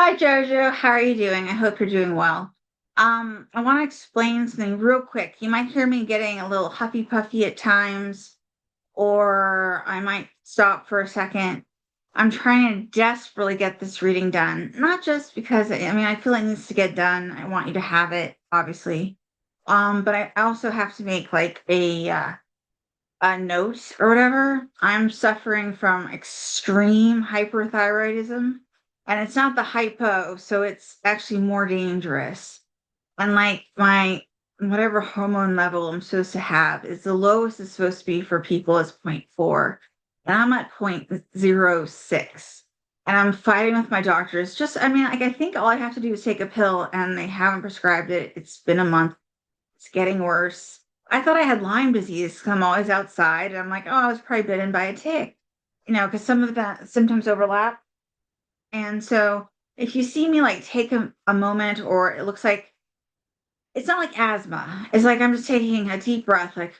Hi Jojo, how are you doing? I hope you're doing well. I want to explain something real quick. You might hear me getting a little huffy puffy at times, or I might stop for a second. I'm trying to desperately get this reading done, not just because I feel it needs to get done. I want you to have it, obviously. But I also have to make like a note or whatever. I'm suffering from extreme hyperthyroidism, and it's not the hypo, so it's actually more dangerous. And like my whatever hormone level I'm supposed to have is the lowest it's supposed to be for people is zero point 0.4, and I'm at 0.06. And I'm fighting with my doctors. Like I think all I have to do is take a pill, and they haven't prescribed it. It's been a month. It's getting worse. I thought I had Lyme disease because I'm always outside. And I'm like, oh, I was probably bitten by a tick, because some of the symptoms overlap. And so if you see me like take a moment, or it looks like it's not like asthma, it's like I'm just taking a deep breath, like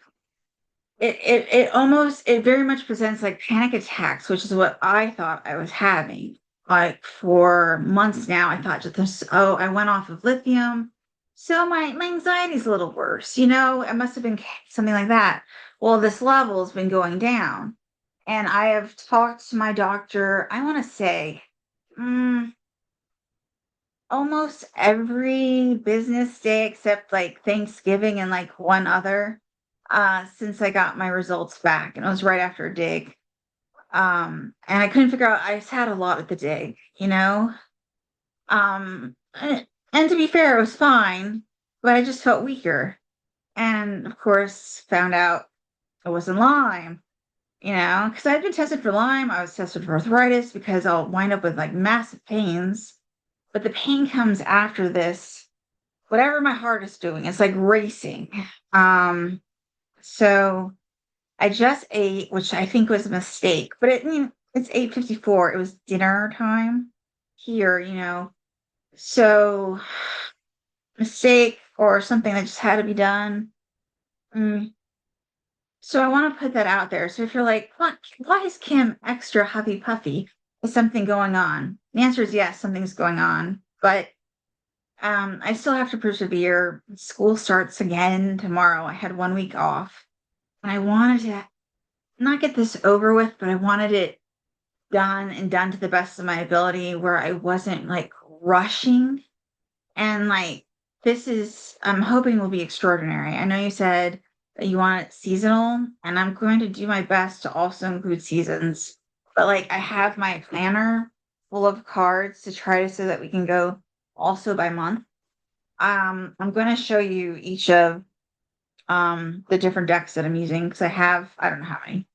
it very much presents like panic attacks, which is what I thought I was having. Like for months now, I thought just this, oh, I went off of lithium. So my anxiety's a little worse, it must have been something like that. Well, this level has been going down. And I have talked to my doctor, I want to say, mm, almost every business day except like Thanksgiving and like one other, since I got my results back. And it was right after a dig. And I couldn't figure out, I just had a lot of the dig, you know? And to be fair, it was fine, but I just felt weaker. And of course, found out it wasn't Lyme, because I'd been tested for Lyme. I was tested for arthritis because I'll wind up with like massive pains. But the pain comes after this, whatever my heart is doing, it's like racing. So I just ate, which I think was a mistake, but it's 8:54. It was dinner time here, So mistake or something that just had to be done. Mm. So I want to put that out there. So if you're like, why is Kim extra huffy puffy? Is something going on? The answer is yes, something's going on. But I still have to persevere. School starts again tomorrow. I had 1 week off. And I wanted to not get this over with, but I wanted it done and done to the best of my ability where I wasn't like rushing. And like, I'm hoping will be extraordinary. I know you said that you want it seasonal, and I'm going to do my best to also include seasons. But like, I have my planner full of cards to try to so that we can go also by month. I'm going to show you each of the different decks that I'm using because I don't know how many.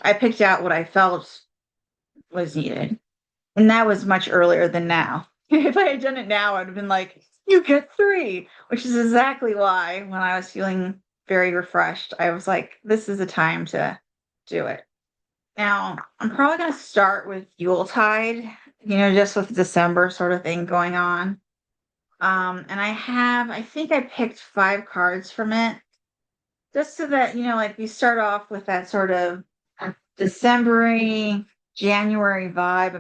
I picked out what I felt was needed. And that was much earlier than now. If I had done it now, I'd have been like, you get three, which is exactly why when I was feeling very refreshed, I was like, this is the time to do it. Now, I'm probably going to start with Yuletide, just with December sort of thing going on. And I think I picked 5 cards from it just so that, like we start off with that sort of December January vibe.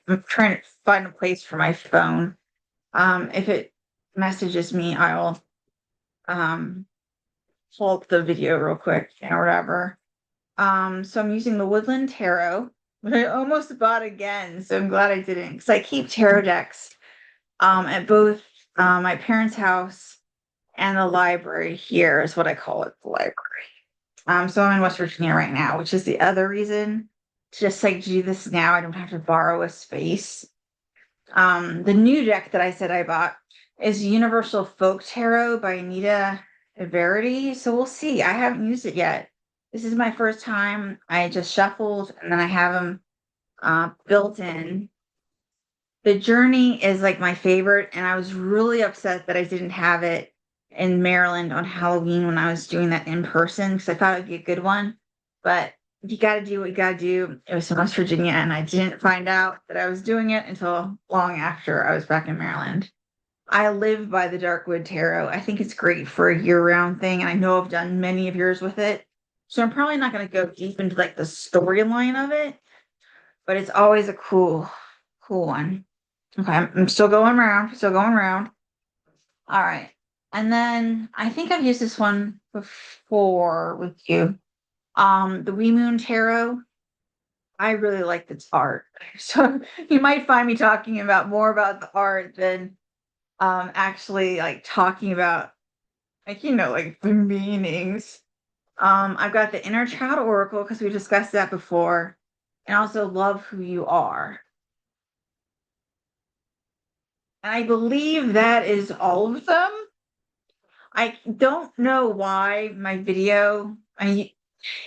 I'm trying to find a place for my phone. If it messages me, I'll um pull up the video real quick or whatever. So I'm using the Woodland Tarot, which I almost bought again, so I'm glad I didn't because I keep tarot decks at both my parents' house and the library here is what I call it, the library. So I'm in West Virginia right now, which is the other reason to just like do this now. I don't have to borrow a space. The new deck that I said I bought is Universal Folk Tarot by Anita Verity. So we'll see. I haven't used it yet. This is my first time. I just shuffled and then I have them built in. The Journey is like my favorite, and I was really upset that I didn't have it in Maryland on Halloween when I was doing that in person because I thought it'd be a good one. But you got to do what you got to do. It was in West Virginia, and I didn't find out that I was doing it until long after I was back in Maryland. I live by the Darkwood Tarot. I think it's great for a year-round thing, and I know I've done many of yours with it. So I'm probably not going to go deep into like the storyline of it, but it's always a cool one. Okay, I'm still going around, still going around. All right. And then I think I've used this one before with you. The Wee Moon Tarot. I really like this art. So you might find me talking about more about the art than actually like talking about like like the meanings. I've got the Inner Child Oracle because we discussed that before, and also Love Who You Are. And I believe that is all of them. I don't know why my video,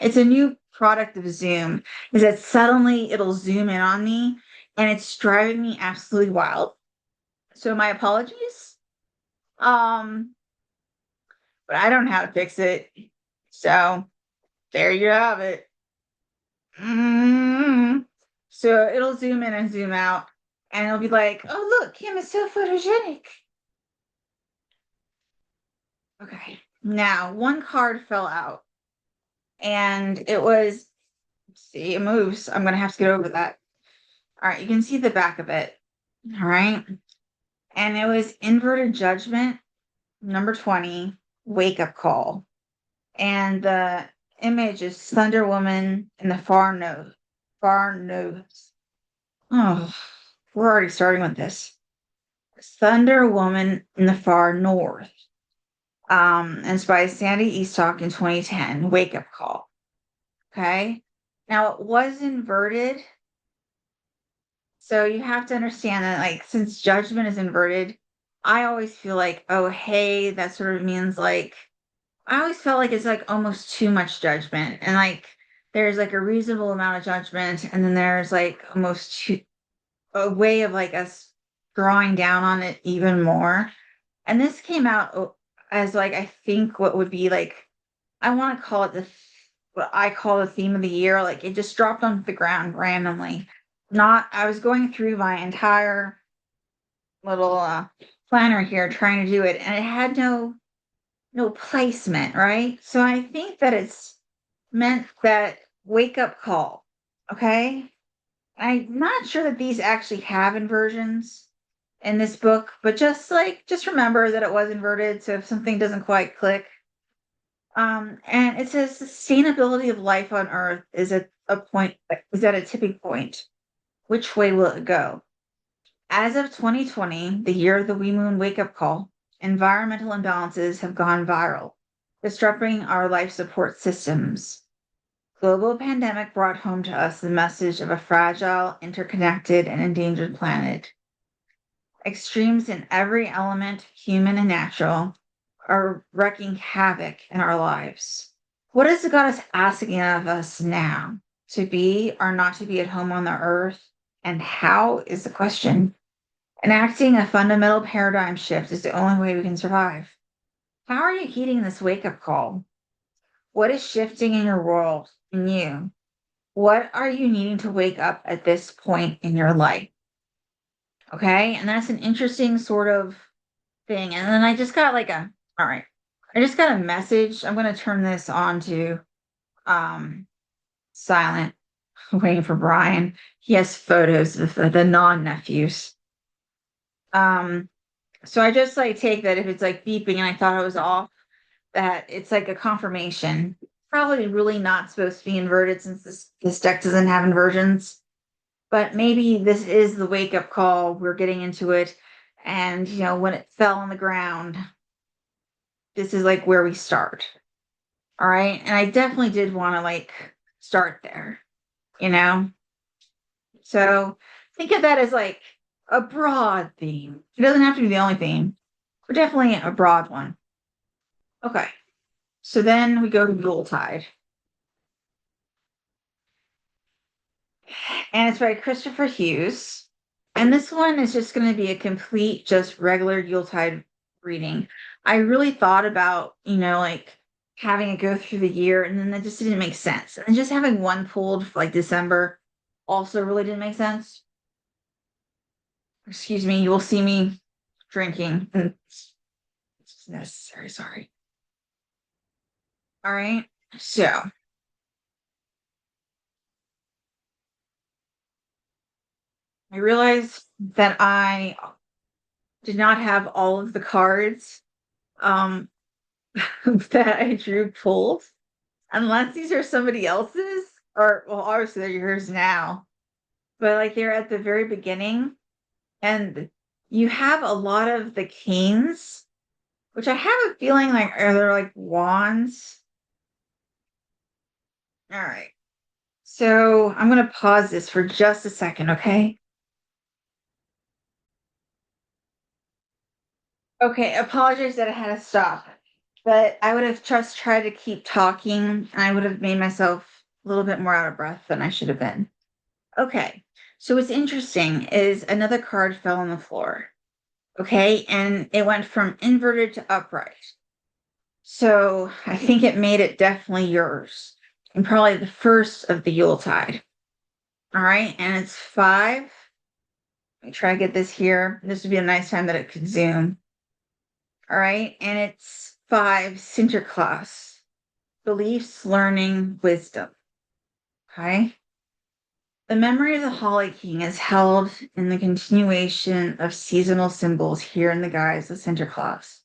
it's a new product of Zoom, is that suddenly it'll zoom in on me and it's driving me absolutely wild. So my apologies. Um, but I don't know how to fix it. So there you have it. Mm. So it'll zoom in and zoom out, and it'll be like, oh, look, Kim is so photogenic. Okay. Now, one card fell out, and it was, see, it moves. I'm going to have to get over that. All right. You can see the back of it. All right. And it was inverted judgment, number 20, wake up call. And the image is Thunder Woman in the far nose. Far nose. Oh, we're already starting with this. Thunder Woman in the Far North. And it's by Sandy Eastock in 2010. Wake up call. Okay. Now it was inverted. So you have to understand that, like, since judgment is inverted, I always feel like, oh, hey, that sort of means like, I always felt like it's like almost too much judgment. And like, there's like a reasonable amount of judgment. And then there's like almost a way of like us drawing down on it even more. And this came out as like I think what would be like I want to call it what I call the theme of the year. Like it just dropped onto the ground randomly. Not I was going through my entire little planner here trying to do it, and it had no placement, right? So I think that it's meant that wake up call. Okay. I'm not sure that these actually have inversions in this book, but just remember that it was inverted. So if something doesn't quite click, and it says sustainability of life on Earth is at a point is at a tipping point. Which way will it go? As of 2020, the year of the Wee Moon wake up call, environmental imbalances have gone viral, disrupting our life support systems. Global pandemic brought home to us the message of a fragile, interconnected, and endangered planet. Extremes in every element, human and natural, are wreaking havoc in our lives. What is God is asking of us now? To be or not to be at home on the earth? And how is the question? Enacting a fundamental paradigm shift is the only way we can survive. How are you heeding this wake up call? What is shifting in your world, in you? What are you needing to wake up at this point in your life? Okay. And that's an interesting sort of thing. And then I just got like all right, I just got a message. I'm going to turn this on to um, silent, waiting for Brian. He has photos of the non nephews. Um, so I just like take that if it's like beeping and I thought it was off, that it's like a confirmation. Probably really not supposed to be inverted since this deck doesn't have inversions. But maybe this is the wake up call. We're getting into it. And, when it fell on the ground, this is like where we start. All right. And I definitely did want to like start there, you know? So think of that as like a broad theme. It doesn't have to be the only theme, but definitely a broad one. Okay. So then we go to Yuletide. And it's by Christopher Hughes. And this one is just going to be a complete, just regular Yuletide reading. I really thought about, like having it go through the year, and then that just didn't make sense. And then just having one pulled for like December also really didn't make sense. Excuse me, you will see me drinking. It's necessary, sorry. All right. So, I realized that I did not have all of the cards um, that I drew pulled, unless these are somebody else's, or well, obviously they're yours now, but like they're at the very beginning, and you have a lot of the canes, which I have a feeling like are they're like wands. All right. So I'm going to pause this for just a second, okay? Okay, apologize that I had to stop, but I would have just tried to keep talking, and I would have made myself a little bit more out of breath than I should have been. Okay, so what's interesting is another card fell on the floor, okay, and it went from inverted to upright. So I think it made it definitely yours, and probably the first of the Yuletide. All right, and it's five. Let me try to get this here. This would be a nice time that it could zoom. All right. And it's five, Sinterklaas, beliefs, learning, wisdom. Okay. The memory of the Holly King is held in the continuation of seasonal symbols here in the guise of Sinterklaas.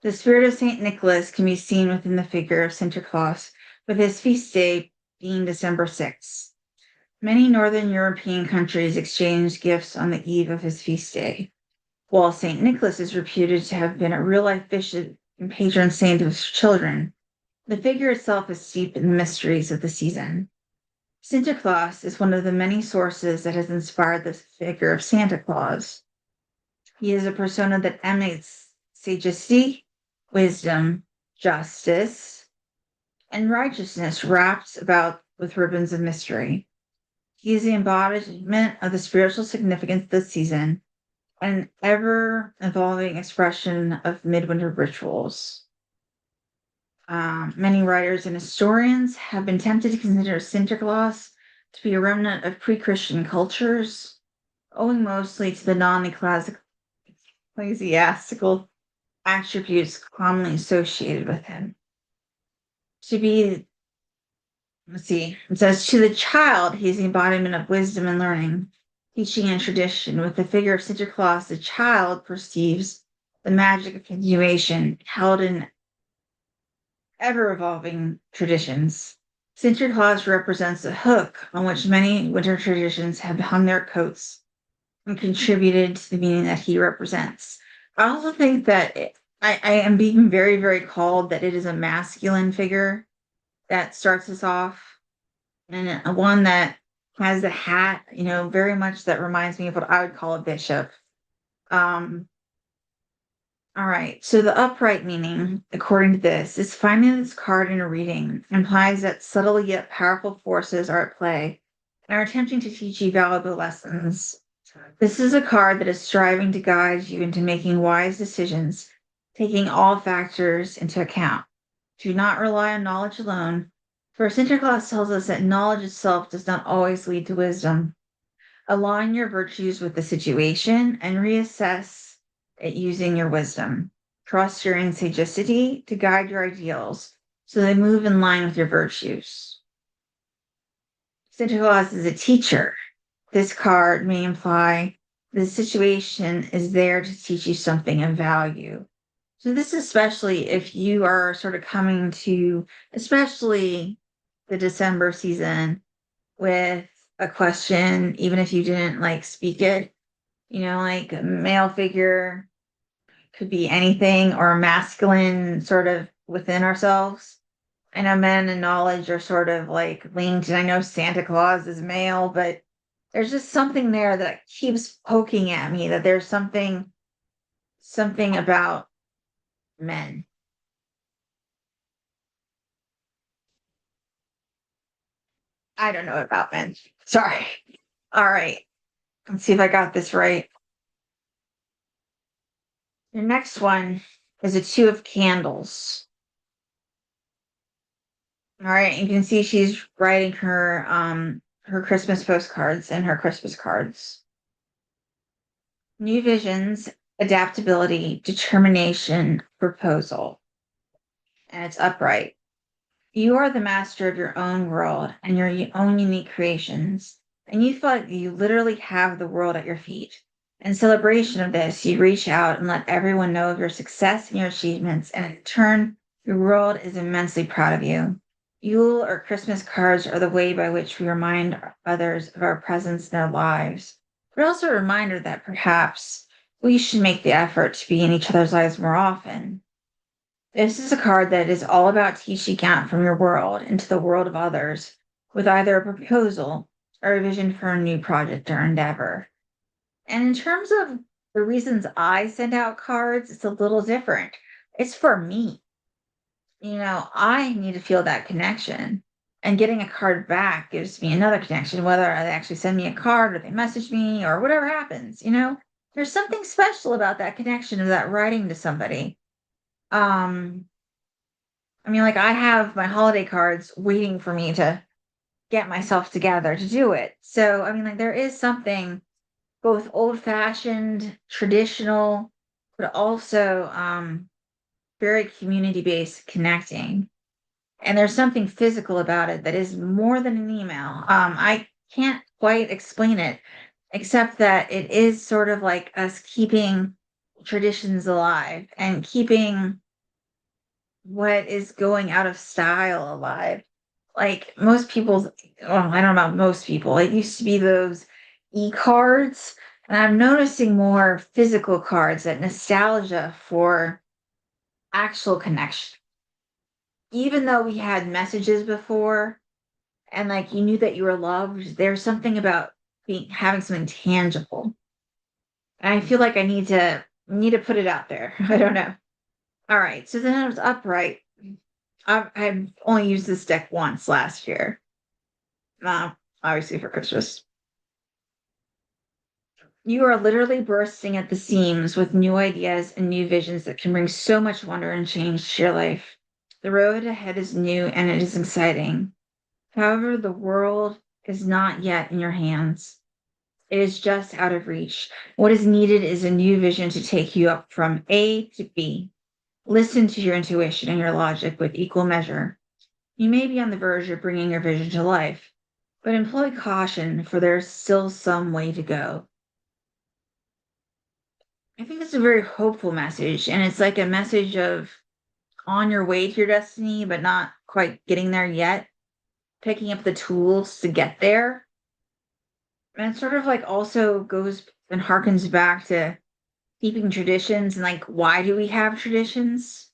The spirit of St. Nicholas can be seen within the figure of Sinterklaas, with his feast day being December 6th. Many Northern European countries exchange gifts on the eve of his feast day. While St. Nicholas is reputed to have been a real-life bishop and patron saint of children, the figure itself is steeped in the mysteries of the season. Sinterklaas is one of the many sources that has inspired the figure of Santa Claus. He is a persona that emanates sagacity, wisdom, justice, and righteousness wrapped about with ribbons of mystery. He is the embodiment of the spiritual significance of the season, an ever evolving expression of midwinter rituals. Many writers and historians have been tempted to consider Sinterklaas to be a remnant of pre Christian cultures, owing mostly to the non ecclesiastical attributes commonly associated with him. To be, let's see, it says, to the child, he's the embodiment of wisdom and learning, teaching and tradition. With the figure of Sinterklaas, the child perceives the magic of continuation held in ever evolving traditions. Sinterklaas represents the hook on which many winter traditions have hung their coats and contributed to the meaning that he represents. I also think that I am being very, very called that it is a masculine figure that starts us off, and one that has the hat, very much that reminds me of what I would call a bishop. Um, all right. So the upright meaning, according to this, is finding this card in a reading implies that subtle yet powerful forces are at play and are attempting to teach you valuable lessons. This is a card that is striving to guide you into making wise decisions, taking all factors into account. Do not rely on knowledge alone, for Sinterklaas tells us that knowledge itself does not always lead to wisdom. Align your virtues with the situation and reassess it using your wisdom. Trust your sagacity to guide your ideals so they move in line with your virtues. Santa Claus is a teacher. This card may imply the situation is there to teach you something of value. So this especially if you are sort of coming to, especially the December season, with a question, even if you didn't like speak it, like a male figure could be anything or a masculine sort of within ourselves. I know men and knowledge are sort of like linked, and I know Santa Claus is male, but there's just something there that keeps poking at me that there's something about men. I don't know about men. Sorry. All right. Let's see if I got this right. Your next one is a two of candles. All right, you can see she's writing her Christmas postcards and her Christmas cards. New visions, adaptability, determination, proposal. And it's upright. You are the master of your own world and your own unique creations. and you feel like you literally have the world at your feet. In celebration of this, you reach out and let everyone know of your success and your achievements, and in turn, your world is immensely proud of you. Yule or Christmas cards are the way by which we remind others of our presence in their lives, but also a reminder that perhaps we should make the effort to be in each other's lives more often. This is a card that is all about teaching out from your world into the world of others with either a proposal or a vision for a new project or endeavor. And in terms of the reasons I send out cards, it's a little different. It's for me. I need to feel that connection. And getting a card back gives me another connection, whether they actually send me a card or they message me or whatever happens. There's something special about that connection of that writing to somebody. Um, like I have my holiday cards waiting for me to get myself together to do it. So, like there is something both old-fashioned, traditional, but also very community-based connecting. And there's something physical about it that is more than an email. I can't quite explain it, except that it is sort of like us keeping traditions alive and keeping what is going out of style alive. Like most people's, well, I don't know about most people. It used to be those e-cards, and I'm noticing more physical cards, that nostalgia for actual connection. Even though we had messages before and like you knew that you were loved, there's something about being having something tangible. And I feel like I need to put it out there. I don't know. All right. So then I was upright. I've only used this deck once last year. Obviously for Christmas. You are literally bursting at the seams with new ideas and new visions that can bring so much wonder and change to your life. The road ahead is new and it is exciting. However, the world is not yet in your hands. It is just out of reach. What is needed is a new vision to take you up from A to B. Listen to your intuition and your logic with equal measure. You may be on the verge of bringing your vision to life, but employ caution, for there's still some way to go. I think it's a very hopeful message, and it's like a message of on your way to your destiny, but not quite getting there yet, picking up the tools to get there. And it sort of like also goes and harkens back to keeping traditions and like, why do we have traditions?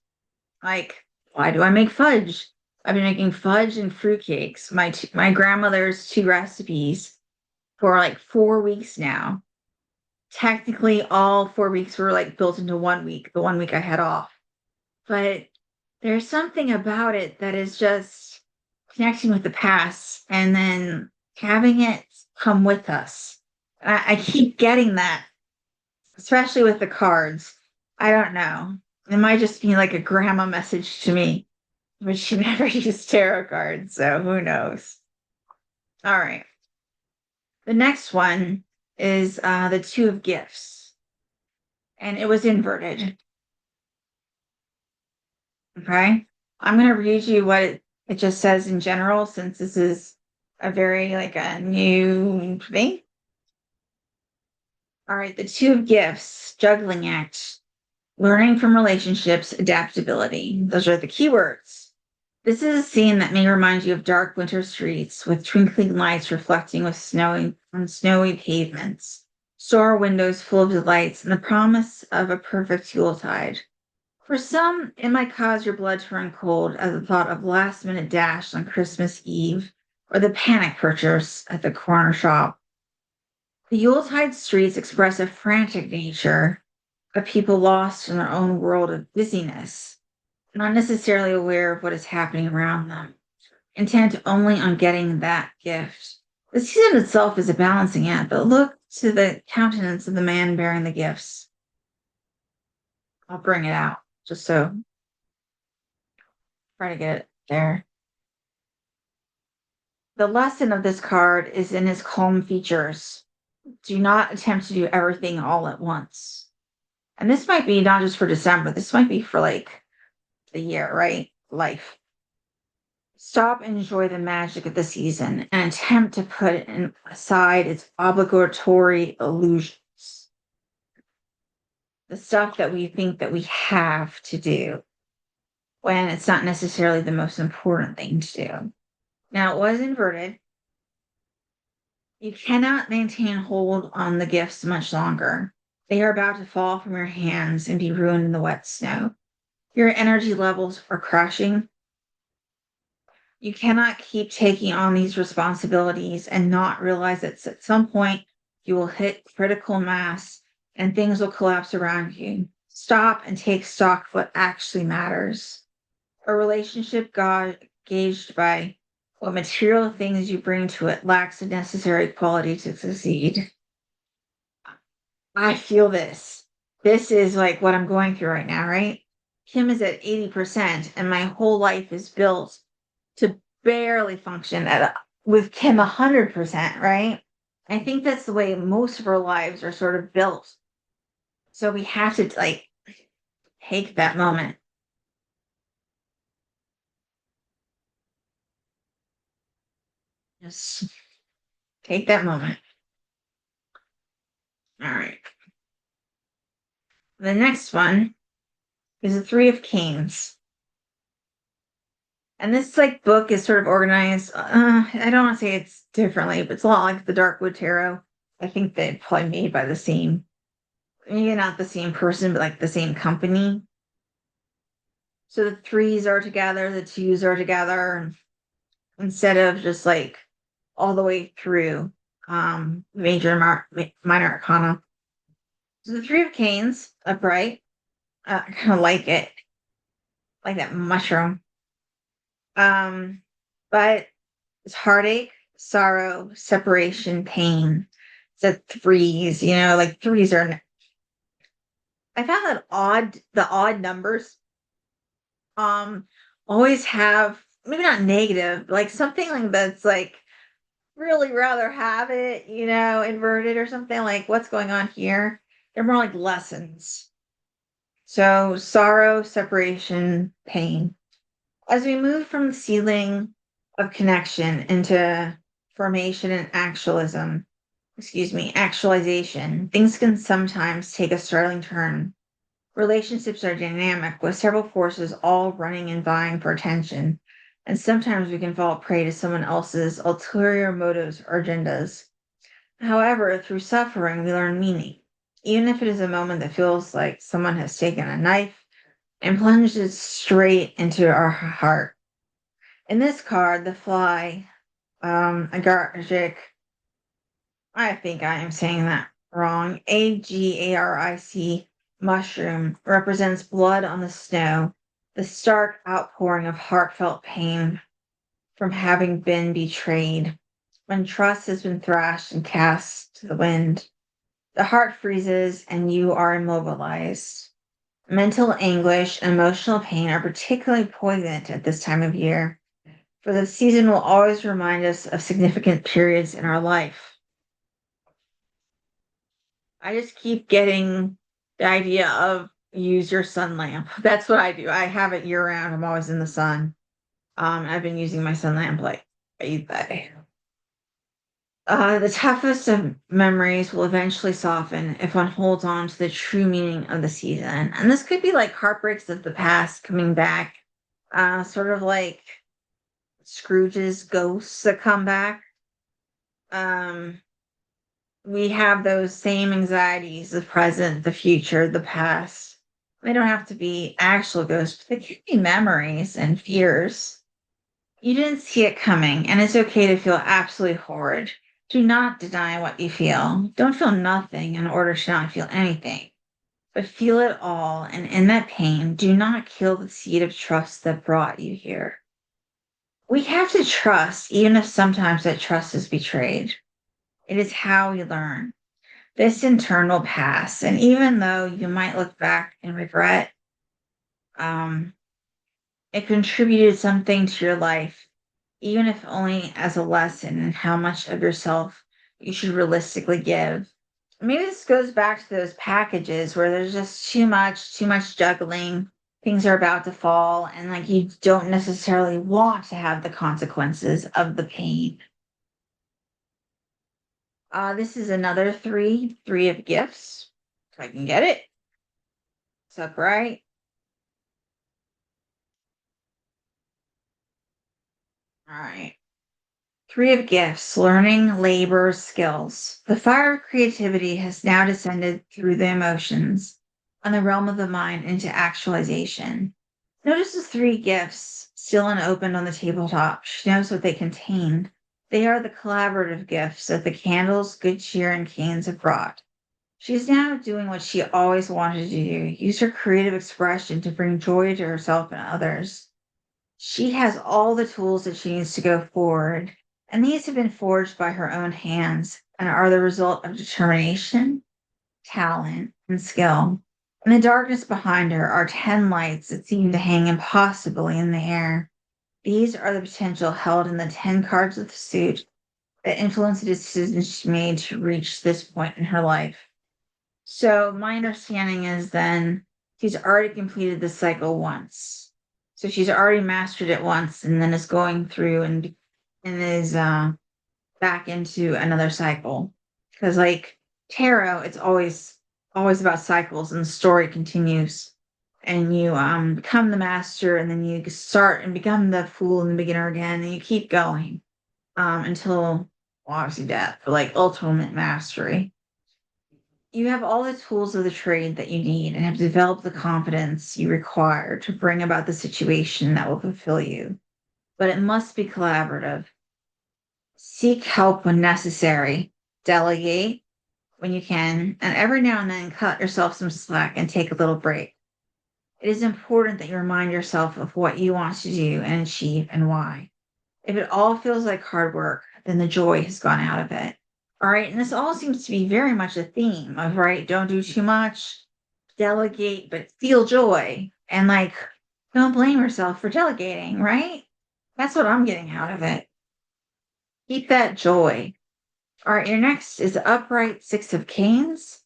Like, why do I make fudge? I've been making fudge and fruitcakes, my grandmother's two recipes, for like 4 weeks now. Technically, all 4 weeks were like built into 1 week, the 1 week I had off. But there's something about it that is just connecting with the past and then having it come with us. I keep getting that, especially with the cards. I don't know. It might just be like a grandma message to me, but she never used tarot cards, so who knows? All right. The next one is the Two of Gifts, and it was inverted. Okay. I'm going to read you what it just says in general, since this is a very like a new thing. All right. The Two of Gifts, juggling act, learning from relationships, adaptability. Those are the keywords. This is a scene that may remind you of dark winter streets with twinkling lights reflecting with snowy pavements, store windows full of delights, and the promise of a perfect Yuletide. For some, it might cause your blood to run cold at the thought of last-minute dash on Christmas Eve or the panic purchase at the corner shop. The Yuletide streets express a frantic nature of people lost in their own world of busyness, not necessarily aware of what is happening around them, intent only on getting that gift. The season itself is a balancing act, but look to the countenance of the man bearing the gifts. I'll bring it out just so try to get it there. The lesson of this card is in his calm features. Do not attempt to do everything all at once. And this might be not just for December, this might be for like the year, right? Life. Stop and enjoy the magic of the season and attempt to put aside its obligatory illusions, the stuff that we think that we have to do when it's not necessarily the most important thing to do. Now, it was inverted. You cannot maintain hold on the gifts much longer. They are about to fall from your hands and be ruined in the wet snow. Your energy levels are crashing. You cannot keep taking on these responsibilities and not realize that at some point you will hit critical mass and things will collapse around you. Stop and take stock of what actually matters. A relationship gauged by what material things you bring to it lacks the necessary quality to succeed. I feel this. This is like what I'm going through right now, right? Kim is at 80%, and my whole life is built to barely function with Kim 100%, right? I think that's the way most of our lives are sort of built. So we have to like take that moment. Just take that moment. All right. The next one is the Three of Canes. And this like book is sort of organized. I don't want to say it's differently, but it's a lot like the Darkwood Tarot. I think they're probably made by the same, maybe not the same person, but like the same company. So the threes are together, the twos are together, instead of just like all the way through major minor arcana. So the Three of Canes, upright. I kind of like that mushroom. But it's heartache, sorrow, separation, pain. It's a threes, like threes are. I found that the odd numbers, um, always have maybe not negative, like something like that's like really rather have it, inverted or something like what's going on here. They're more like lessons. So sorrow, separation, pain. As we move from the ceiling of connection into formation and actualization, things can sometimes take a startling turn. Relationships are dynamic, with several forces all running and vying for attention, and sometimes we can fall prey to someone else's ulterior motives or agendas. However, through suffering, we learn meaning, even if it is a moment that feels like someone has taken a knife and plunged it straight into our heart. In this card, the fly, agaric, I think I am saying that wrong, Agaric mushroom represents blood on the snow, the stark outpouring of heartfelt pain from having been betrayed. When trust has been thrashed and cast to the wind, the heart freezes and you are immobilized. Mental anguish and emotional pain are particularly poignant at this time of year, for the season will always remind us of significant periods in our life. I just keep getting the idea of use your sun lamp. That's what I do. I have it year round. I'm always in the sun. I've been using my sun lamp like eBay. The toughest of memories will eventually soften if one holds on to the true meaning of the season. And this could be like heartbreaks of the past coming back, sort of like Scrooge's ghosts that come back. Um, we have those same anxieties, the present, the future, the past. They don't have to be actual ghosts, but they can be memories and fears. You didn't see it coming, and it's okay to feel absolutely horrid. Do not deny what you feel. Don't feel nothing in order to not feel anything, but feel it all. And in that pain, do not kill the seed of trust that brought you here. We have to trust, even if sometimes that trust is betrayed. It is how we learn. This in turn will pass. And even though you might look back and regret, um, it contributed something to your life, even if only as a lesson in how much of yourself you should realistically give. Maybe this goes back to those packages where there's just too much juggling. things are about to fall, and like you don't necessarily want to have the consequences of the pain. This is another three of gifts. If I can get it. It's upright. All right. Three of gifts, learning, labor, skills. The fire of creativity has now descended through the emotions and the realm of the mind into actualization. Notice the three gifts still unopened on the tabletop. She knows what they contain. They are the collaborative gifts that the candles, good cheer, and canes have brought. She is now doing what she always wanted to do, use her creative expression to bring joy to herself and others. She has all the tools that she needs to go forward, and these have been forged by her own hands and are the result of determination, talent, and skill. In the darkness behind her are 10 lights that seem to hang impossibly in the air. These are the potential held in the 10 cards of the suit that influence the decisions she made to reach this point in her life. So my understanding is then she's already completed the cycle once. So she's already mastered it once and then is going through and is back into another cycle. Because like tarot, it's always about cycles and the story continues. And you become the master and then you start and become the fool and the beginner again and you keep going until well, obviously death, but like ultimate mastery. You have all the tools of the trade that you need and have developed the confidence you require to bring about the situation that will fulfill you. But it must be collaborative. Seek help when necessary, delegate when you can, and every now and then cut yourself some slack and take a little break. It is important that you remind yourself of what you want to do and achieve and why. If it all feels like hard work, then the joy has gone out of it. All right. And this all seems to be very much a theme of, right, don't do too much, delegate, but feel joy. And like, don't blame yourself for delegating, right? That's what I'm getting out of it. Keep that joy. All right. Your next is the upright six of canes.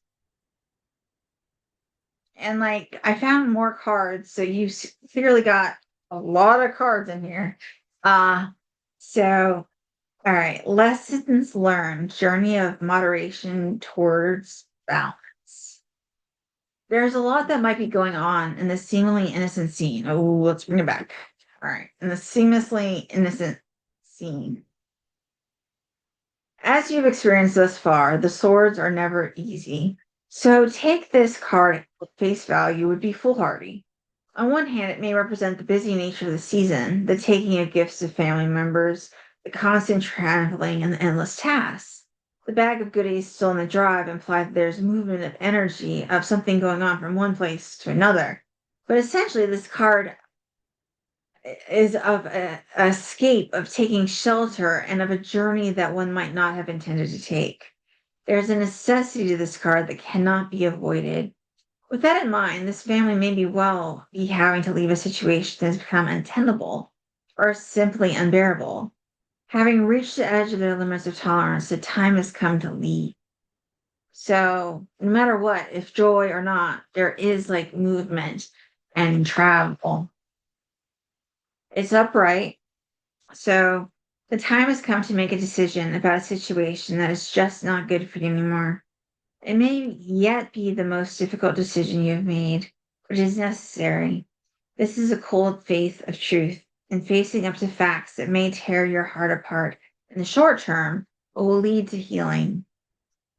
And like, I found more cards. So you clearly got a lot of cards in here. So all right, lessons learned, journey of moderation towards balance. There's a lot that might be going on in this seemingly innocent scene. Oh, let's bring it back. All right, in the seamlessly innocent scene. As you've experienced thus far, the swords are never easy. So take this card at face value would be foolhardy. On one hand, it may represent the busy nature of the season, the taking of gifts to family members, the constant traveling, and the endless tasks. The bag of goodies still in the drive implies that there's movement of energy of something going on from one place to another. But essentially, this card is of a escape, of taking shelter, and of a journey that one might not have intended to take. There's a necessity to this card that cannot be avoided. With that in mind, this family may be having to leave a situation that has become untenable or simply unbearable. Having reached the edge of their limits of tolerance, the time has come to leave. So, no matter what, if joy or not, there is like movement and travel. It's upright. So, the time has come to make a decision about a situation that is just not good for you anymore. It may yet be the most difficult decision you have made, but it is necessary. This is a cold faith of truth and facing up to facts that may tear your heart apart in the short term, but will lead to healing.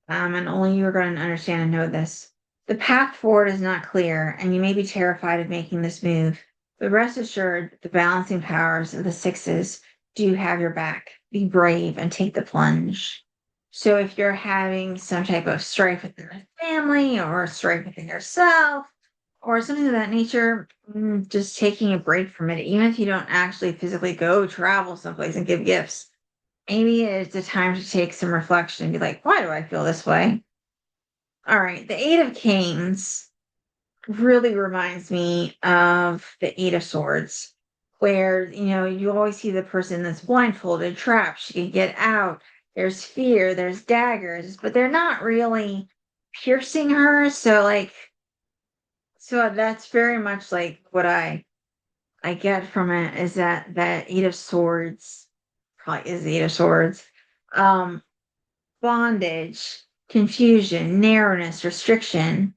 And only you are going to understand and know this. The path forward is not clear, and you may be terrified of making this move, but rest assured the balancing powers of the sixes do have your back. Be brave and take the plunge. So if you're having some type of strife within the family or strife within yourself or something of that nature, just taking a break from it, even if you don't actually physically go travel someplace and give gifts, maybe it's a time to take some reflection and be like, why do I feel this way? All right, the Eight of Canes really reminds me of the Eight of Swords, where, you always see the person that's blindfolded, trapped, she can get out. There's fear, there's daggers, but they're not really piercing her. So, like, So that's very much like what I get from it is that Eight of Swords probably is the Eight of Swords. Um, Bondage, confusion, narrowness, restriction.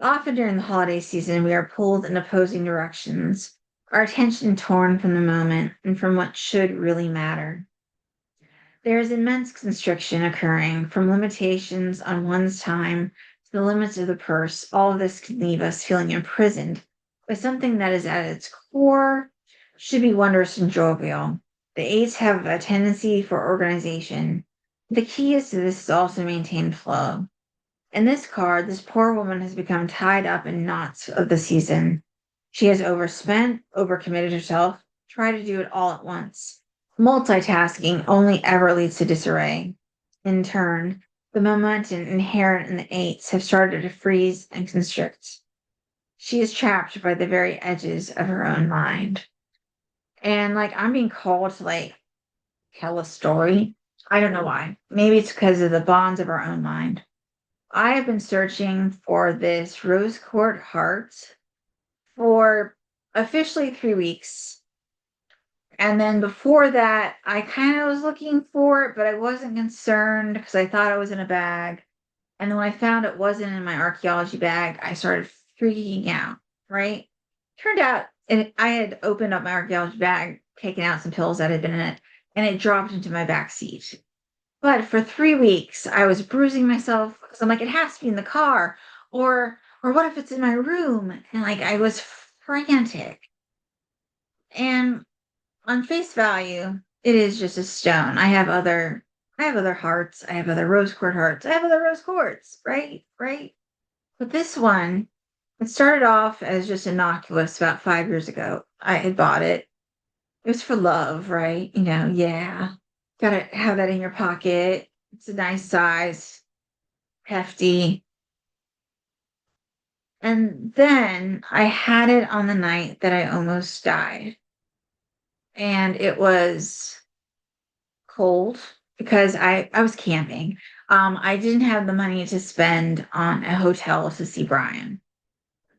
Often during the holiday season, we are pulled in opposing directions, our attention torn from the moment and from what should really matter. There is immense constriction occurring from limitations on one's time to the limits of the purse. All of this can leave us feeling imprisoned by something that is at its core should be wondrous and jovial. The eights have a tendency for organization. The key is to this is also maintain flow. In this card, this poor woman has become tied up in knots of the season. She has overspent, overcommitted herself, tried to do it all at once. Multitasking only ever leads to disarray. In turn, the momentum inherent in the eights have started to freeze and constrict. She is trapped by the very edges of her own mind. And like I'm being called to like tell a story. I don't know why. Maybe it's because of the bonds of our own mind. I have been searching for this rose quartz heart for officially 3 weeks. And then before that, I kind of was looking for it, but I wasn't concerned because I thought it was in a bag. And then when I found it wasn't in my archaeology bag, I started freaking out, right? Turned out I had opened up my archaeology bag, taken out some pills that had been in it, and it dropped into my back seat. But for 3 weeks, I was bruising myself because I'm like, it has to be in the car, or what if it's in my room? And like I was frantic. And on face value, it is just a stone. I have other hearts. I have other rose quartz hearts. I have other rose quartz, right? Right. But this one, it started off as just innocuous about 5 years ago. I had bought it. It was for love, right? Yeah. Gotta have that in your pocket. It's a nice size, hefty. And then I had it on the night that I almost died. And it was cold because I was camping. I didn't have the money to spend on a hotel to see Brian.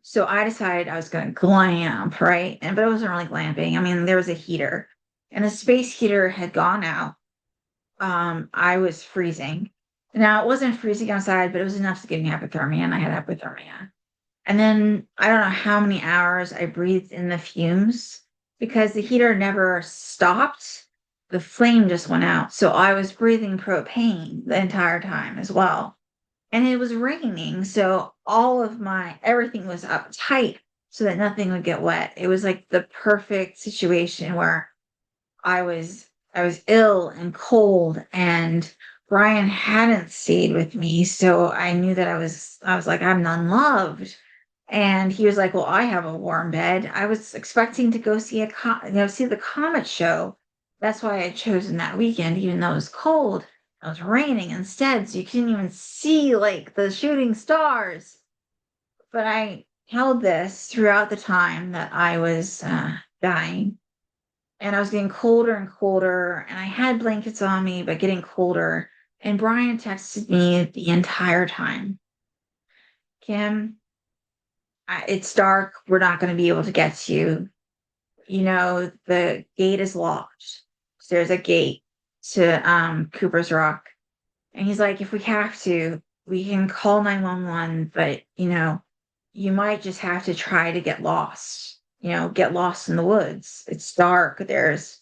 So I decided I was going to glamp, right? But it wasn't really glamping. I mean, there was a heater, and the space heater had gone out. I was freezing. Now it wasn't freezing outside, but it was enough to give me hypothermia, and I had hypothermia. And then I don't know how many hours I breathed in the fumes because the heater never stopped. The flame just went out. So I was breathing propane the entire time as well. And it was raining. So all of everything was up tight so that nothing would get wet. It was like the perfect situation where I was ill and cold and Brian hadn't stayed with me. So I knew that I was like, I'm unloved. And he was like, "Well, I have a warm bed." I was expecting to go see see the comet show. That's why I had chosen that weekend, even though it was cold. It was raining instead, so you couldn't even see like the shooting stars. But I held this throughout the time that I was dying, and I was getting colder and colder, and I had blankets on me, but getting colder. And Brian texted me the entire time, Kim, it's dark. We're not going to be able to get to you. The gate is locked. So there's a gate to Cooper's Rock. And he's like, if we have to, we can call 911, but you might just have to try to get lost. Get lost in the woods. It's dark. There's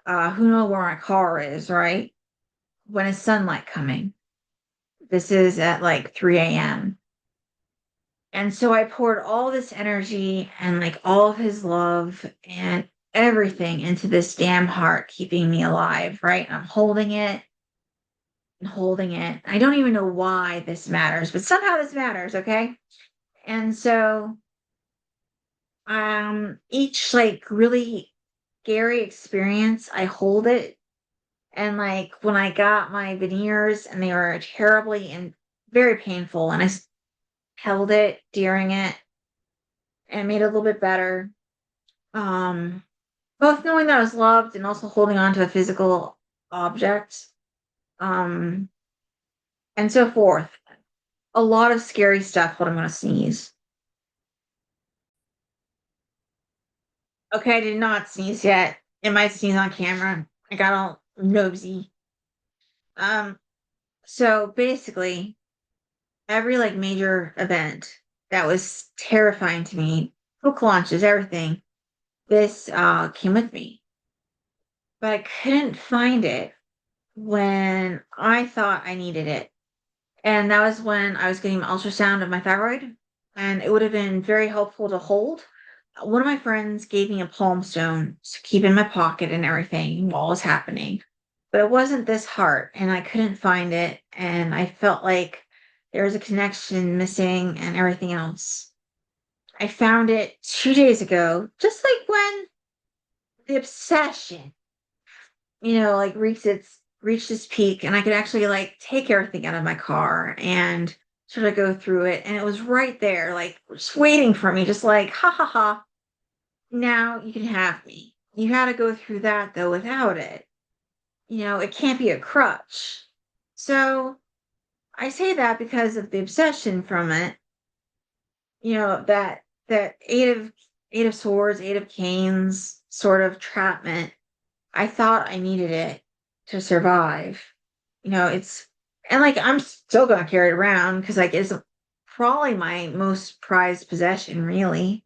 who knows where my car is, right? When is sunlight coming? This is at like 3 a.m. And so I poured all this energy and like all of his love and everything into this damn heart, keeping me alive, right? And I'm holding it and holding it. I don't even know why this matters, but somehow this matters, okay? And so each like really scary experience, I hold it. And like when I got my veneers and they were terribly and very painful, and held it during it and made it a little bit better. Um, Both knowing that I was loved and also holding on to a physical object, um, and so forth. A lot of scary stuff. What I'm going to sneeze. Okay, I did not sneeze yet. It might sneeze on camera. I got all nosy. Um, so basically, every like major event that was terrifying to me, book launches, everything, this came with me. But I couldn't find it when I thought I needed it. And that was when I was getting an ultrasound of my thyroid, and it would have been very helpful to hold. One of my friends gave me a palm stone to keep in my pocket and everything while it was happening. But it wasn't this heart, and I couldn't find it. And I felt like there was a connection missing and everything else. I found it 2 days ago, just like when the obsession, like reached its peak, and I could actually like take everything out of my car and sort of go through it. And it was right there, like just waiting for me, just like, ha ha ha, now you can have me. You had to go through that though without it. It can't be a crutch. So I say that because of the obsession from it, that eight of swords, eight of canes sort of trapment. I thought I needed it to survive. It's and like I'm still gonna carry it around because like it's probably my most prized possession, really.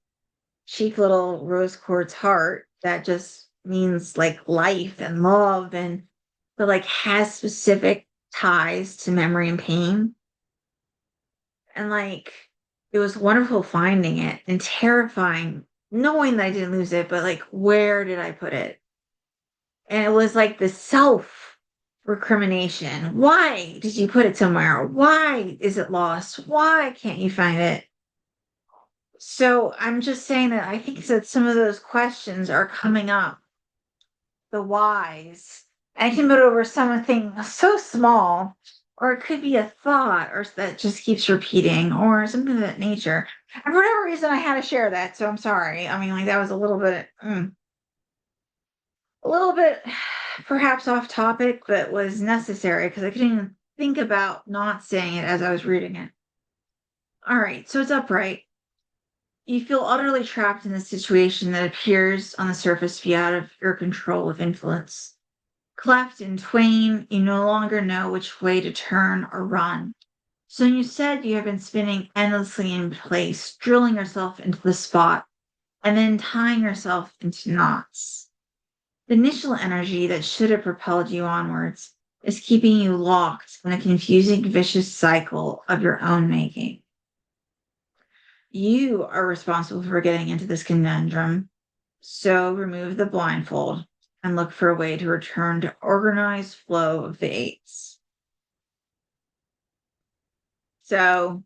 Cheap little rose quartz heart that just means like life and love and but like has specific ties to memory and pain. And like it was wonderful finding it and terrifying knowing that I didn't lose it, but like where did I put it? And it was like the self recrimination. Why did you put it somewhere? Why is it lost? Why can't you find it? So I'm just saying that I think that some of those questions are coming up, the whys. And I can put over something so small, or it could be a thought or that just keeps repeating, or something of that nature. And for whatever reason, I had to share that. So I'm sorry. I mean, like that was a little bit perhaps off topic, but was necessary because I couldn't even think about not saying it as I was reading it. All right, so it's upright. You feel utterly trapped in a situation that appears on the surface to be out of your control of influence. Cleft in twain, you no longer know which way to turn or run. So you said you have been spinning endlessly in place, drilling yourself into the spot, and then tying yourself into knots. The initial energy that should have propelled you onwards is keeping you locked in a confusing, vicious cycle of your own making. You are responsible for getting into this conundrum, so remove the blindfold and look for a way to return to organized flow of the eights. So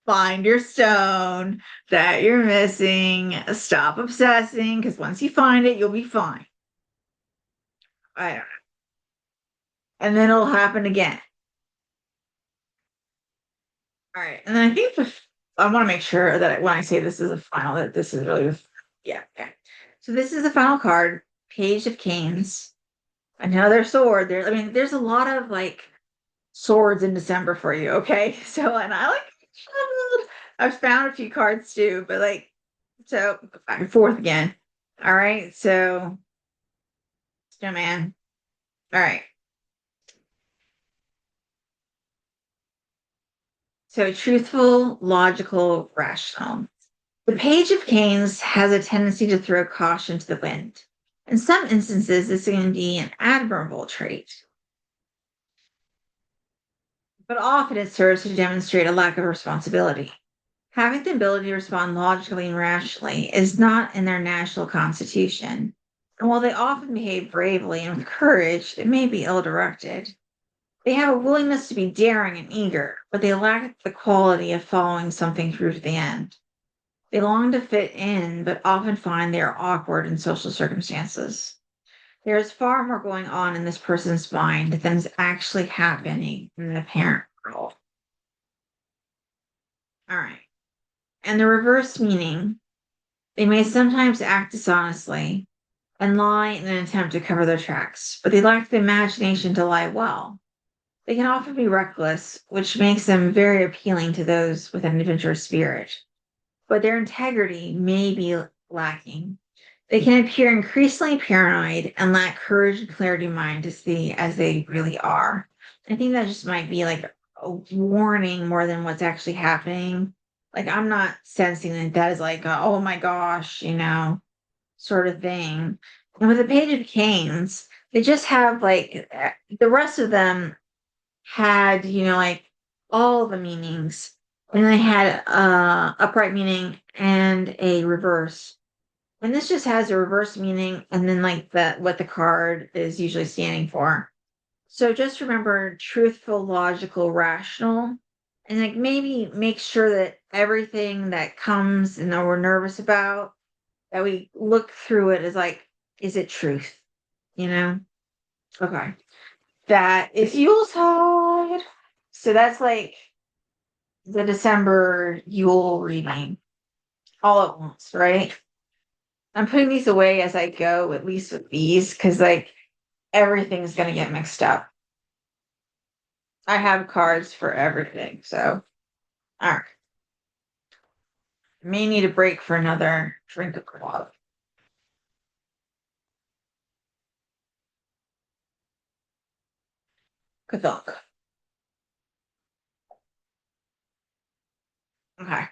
find your stone that you're missing. Stop obsessing, because once you find it, you'll be fine. I don't know. And then it'll happen again. All right. And then I think I want to make sure that when I say this is a final, that this is really yeah. Okay. So this is the final card, Page of Canes. Another sword. There's a lot of like swords in December for you. Okay. So, and I like, I've found a few cards too, but like, so back and forth again. All right. So, snowman. All right. So, truthful, logical, rational. The Page of Canes has a tendency to throw caution to the wind. In some instances, this can be an admirable trait, but often it serves to demonstrate a lack of responsibility. Having the ability to respond logically and rationally is not in their national constitution, and while they often behave bravely and with courage, it may be ill directed. They have a willingness to be daring and eager, but they lack the quality of following something through to the end. They long to fit in, but often find they are awkward in social circumstances. There is far more going on in this person's mind than is actually happening in the apparent world. All right. And the reverse meaning, they may sometimes act dishonestly and lie in an attempt to cover their tracks, but they lack the imagination to lie well. They can often be reckless, which makes them very appealing to those with an adventurous spirit. But their integrity may be lacking. They can appear increasingly paranoid and lack courage and clarity of mind to see as they really are. I think that just might be like a warning more than what's actually happening. Like, I'm not sensing that that is like, oh my gosh, sort of thing. And with the Page of Canes, they just have like the rest of them had, like all the meanings. And they had upright meaning and a reverse. And this just has a reverse meaning and then like what the card is usually standing for. So just remember truthful, logical, rational, and like maybe make sure that everything that comes and that we're nervous about, that we look through it as like, is it truth? You know? Okay. That is Yuletide. So that's like the December Yule reading all at once, right? I'm putting these away as I go, at least with these, because like everything's gonna get mixed up. I have cards for everything, so all right. May need a break for another drink of water. Good luck. Okay.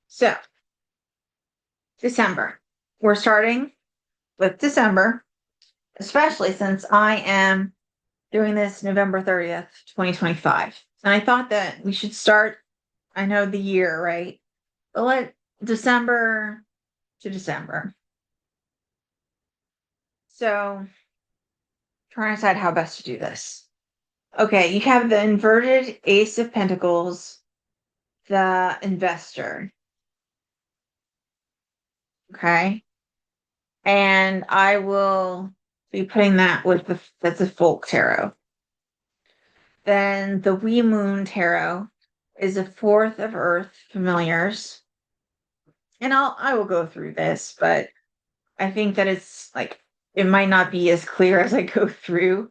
So December. We're starting with December, especially since I am doing this November 30th, 2025. And I thought that we should start, I know the year, right? But let December to December. So trying to decide how best to do this. Okay, you have the inverted Ace of Pentacles, the investor. Okay. And I will be putting that with that's a folk tarot. Then the Wee Moon Tarot is a fourth of Earth familiars. And I will go through this, but I think that it's like it might not be as clear as I go through.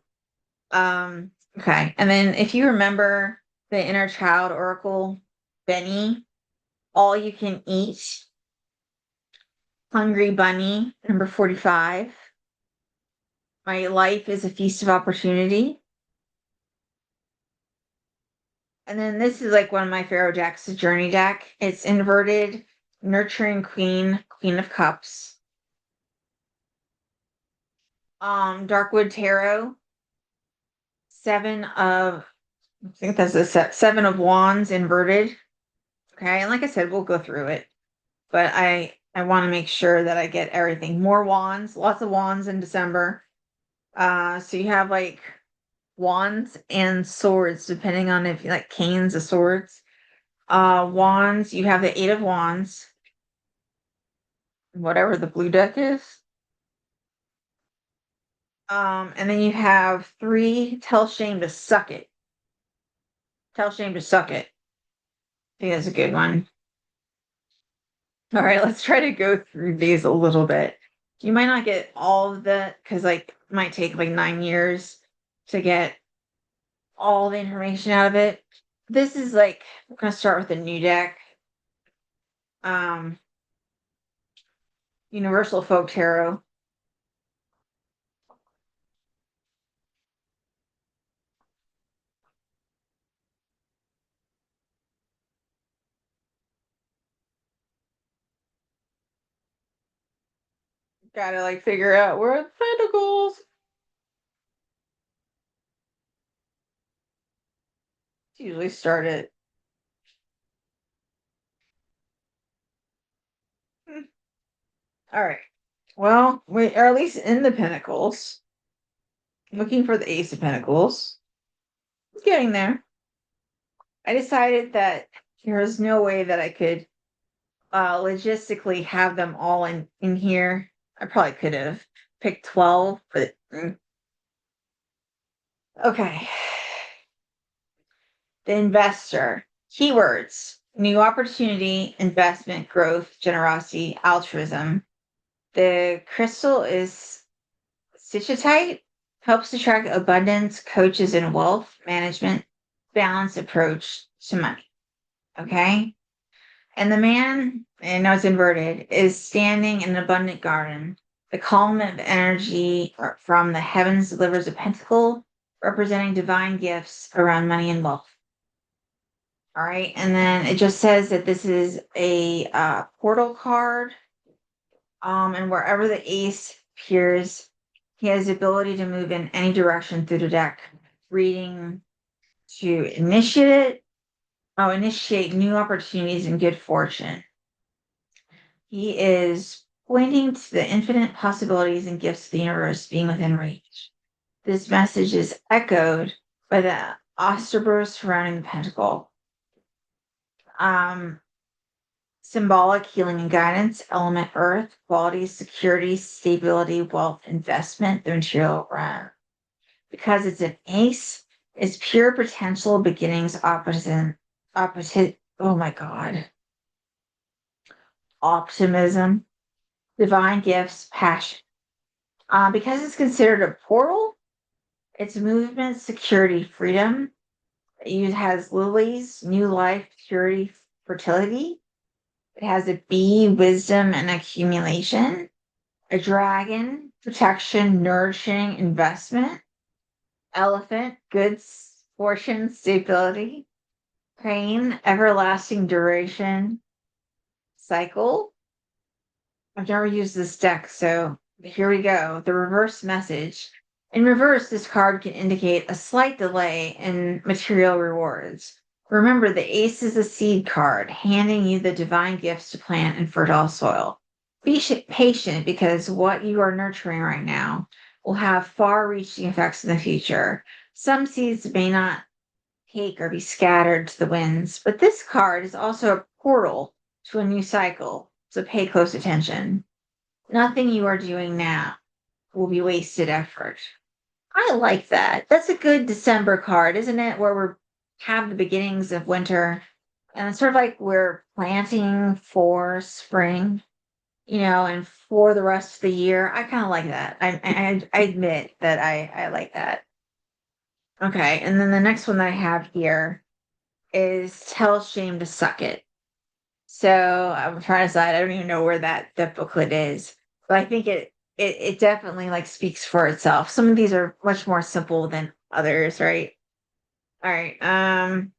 Okay. And then if you remember the inner child oracle, Benny, all you can eat, hungry bunny, number 45. My life is a feast of opportunity. And then this is like one of my Pharaoh decks, the Journey deck. It's inverted, nurturing queen, Queen of Cups. Darkwood Tarot, I think that's a set, Seven of Wands inverted. Okay, and like I said, we'll go through it, but I want to make sure that I get everything. More wands, lots of wands in December. So you have like wands and swords, depending on if you like canes of swords. Wands, you have the Eight of Wands, whatever the blue deck is. And then you have three, Tell Shame to Suck It. Tell Shame to Suck It. I think that's a good one. All right, let's try to go through these a little bit. You might not get all of the, because like it might take like 9 years to get all the information out of it. This is like I'm gonna start with a new deck. Um, Universal Folk Tarot. Gotta like figure out where the pentacles. Usually start it. All right. Well, we are at least in the Pentacles. Looking for the Ace of Pentacles. Getting there. I decided that there's no way that I could logistically have them all in here. I probably could have picked 12, but okay. The investor. Keywords: new opportunity, investment, growth, generosity, altruism. The crystal is Cichitite, helps attract abundance, coaches in wealth management, balanced approach to money. Okay. And the man, and now it's inverted, is standing in an abundant garden. The column of energy from the heavens delivers a pentacle representing divine gifts around money and wealth. All right. And then it just says that this is a portal card. And wherever the ace appears, he has the ability to move in any direction through the deck, reading to initiate new opportunities and good fortune. He is pointing to the infinite possibilities and gifts of the universe being within reach. This message is echoed by the Osterbur surrounding the pentacle. Symbolic healing and guidance, element earth, quality, security, stability, wealth, investment, the material realm. Because it's an ace, it's pure potential, beginnings, oh my God, optimism, divine gifts, passion. Because it's considered a portal, it's movement, security, freedom. It has lilies, new life, purity, fertility. It has a bee, wisdom, and accumulation. A dragon, protection, nourishing, investment. Elephant, goods, fortune, stability. Crane, everlasting duration. Cycle. I've never used this deck, so here we go. The reverse message. In reverse, this card can indicate a slight delay in material rewards. Remember, the ace is a seed card, handing you the divine gifts to plant in fertile soil. Be patient because what you are nurturing right now will have far-reaching effects in the future. Some seeds may not take or be scattered to the winds, but this card is also a portal to a new cycle, so pay close attention. Nothing you are doing now will be wasted effort. I like that. That's a good December card, isn't it? Where we have the beginnings of winter, and it's sort of like we're planting for spring, and for the rest of the year. I kind of like that. I admit that I like that. Okay, and then the next one that I have here is tell shame to suck it. So I'm trying to decide. I don't even know where that booklet is, but I think it definitely like speaks for itself. Some of these are much more simple than others, right? All right. I'm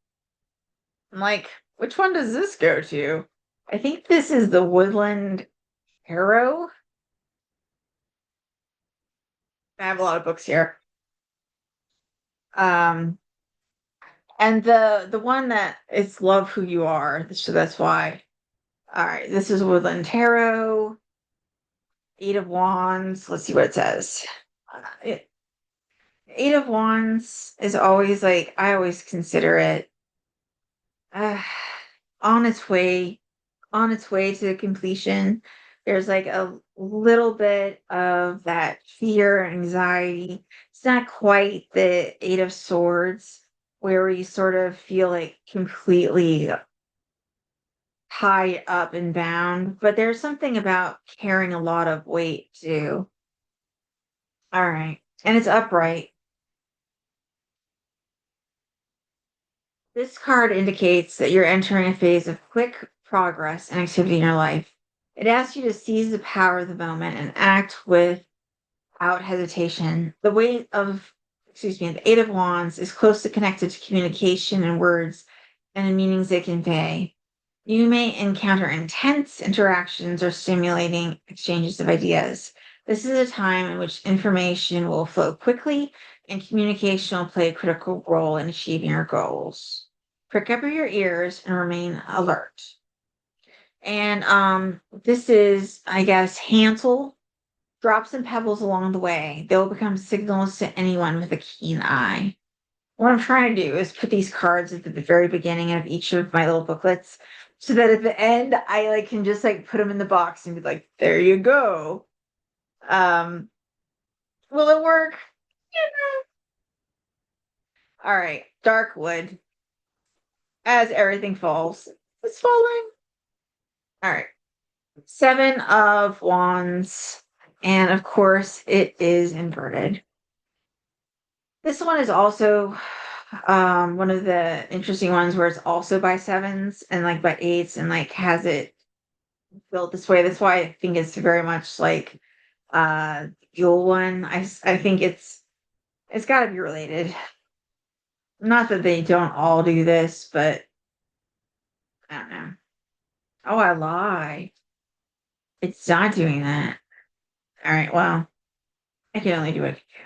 like, which one does this go to? I think this is the Woodland Arrow. I have a lot of books here. Um, and the one that is love who you are. So that's why. All right, this is Woodland Tarot, Eight of Wands. Let's see what it says. Eight of Wands is always like, I always consider it uh, on its way, on its way to completion. There's like a little bit of that fear, anxiety. It's not quite the Eight of Swords where you sort of feel like completely tied up and bound, but there's something about carrying a lot of weight too. All right. And it's upright. This card indicates that you're entering a phase of quick progress and activity in your life. It asks you to seize the power of the moment and act without hesitation. The Eight of Wands is closely connected to communication and words and the meanings they convey. You may encounter intense interactions or stimulating exchanges of ideas. This is a time in which information will flow quickly and communication will play a critical role in achieving your goals. Prick up your ears and remain alert. And this is, I guess, Hansel. Drops and pebbles along the way. They will become signals to anyone with a keen eye. What I'm trying to do is put these cards at the very beginning of each of my little booklets so that at the end I can just put them in the box and be like, there you go. Will it work? All right, Darkwood. As everything falls, it's falling. All right, Seven of Wands, and of course it is inverted. This one is also One of the interesting ones where it's also by sevens and like by eights and like has it built this way. That's why I think it's very much like Yule one. I think it's got to be related. Not that they don't all do this, but I don't know. Oh, I lie. It's not doing that. All right. Well, I can only do what I can do.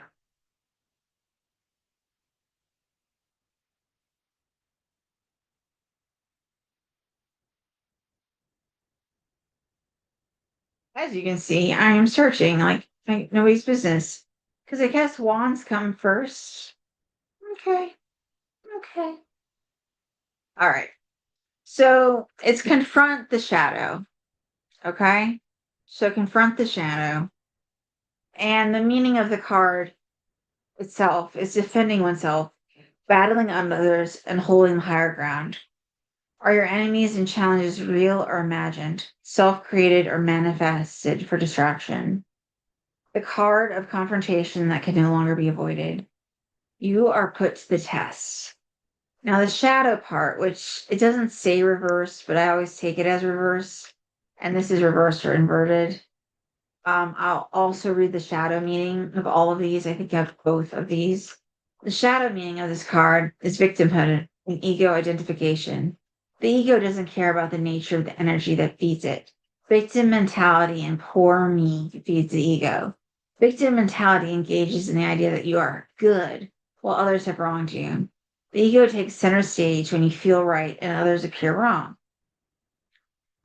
As you can see, I am searching like nobody's business because I guess wands come first. Okay. Okay. All right. So it's confront the shadow. Okay. So confront the shadow. And the meaning of the card itself is defending oneself, battling others, and holding the higher ground. Are your enemies and challenges real or imagined, self created or manifested for distraction? The card of confrontation that can no longer be avoided. You are put to the test. Now, the shadow part, which it doesn't say reverse, but I always take it as reverse, and this is reversed or inverted. I'll also read the shadow meaning of all of these. I think I have both of these. The shadow meaning of this card is victimhood and ego identification. The ego doesn't care about the nature of the energy that feeds it. Victim mentality and poor me feeds the ego. Victim mentality engages in the idea that you are good while others have wronged you. The ego takes center stage when you feel right and others appear wrong.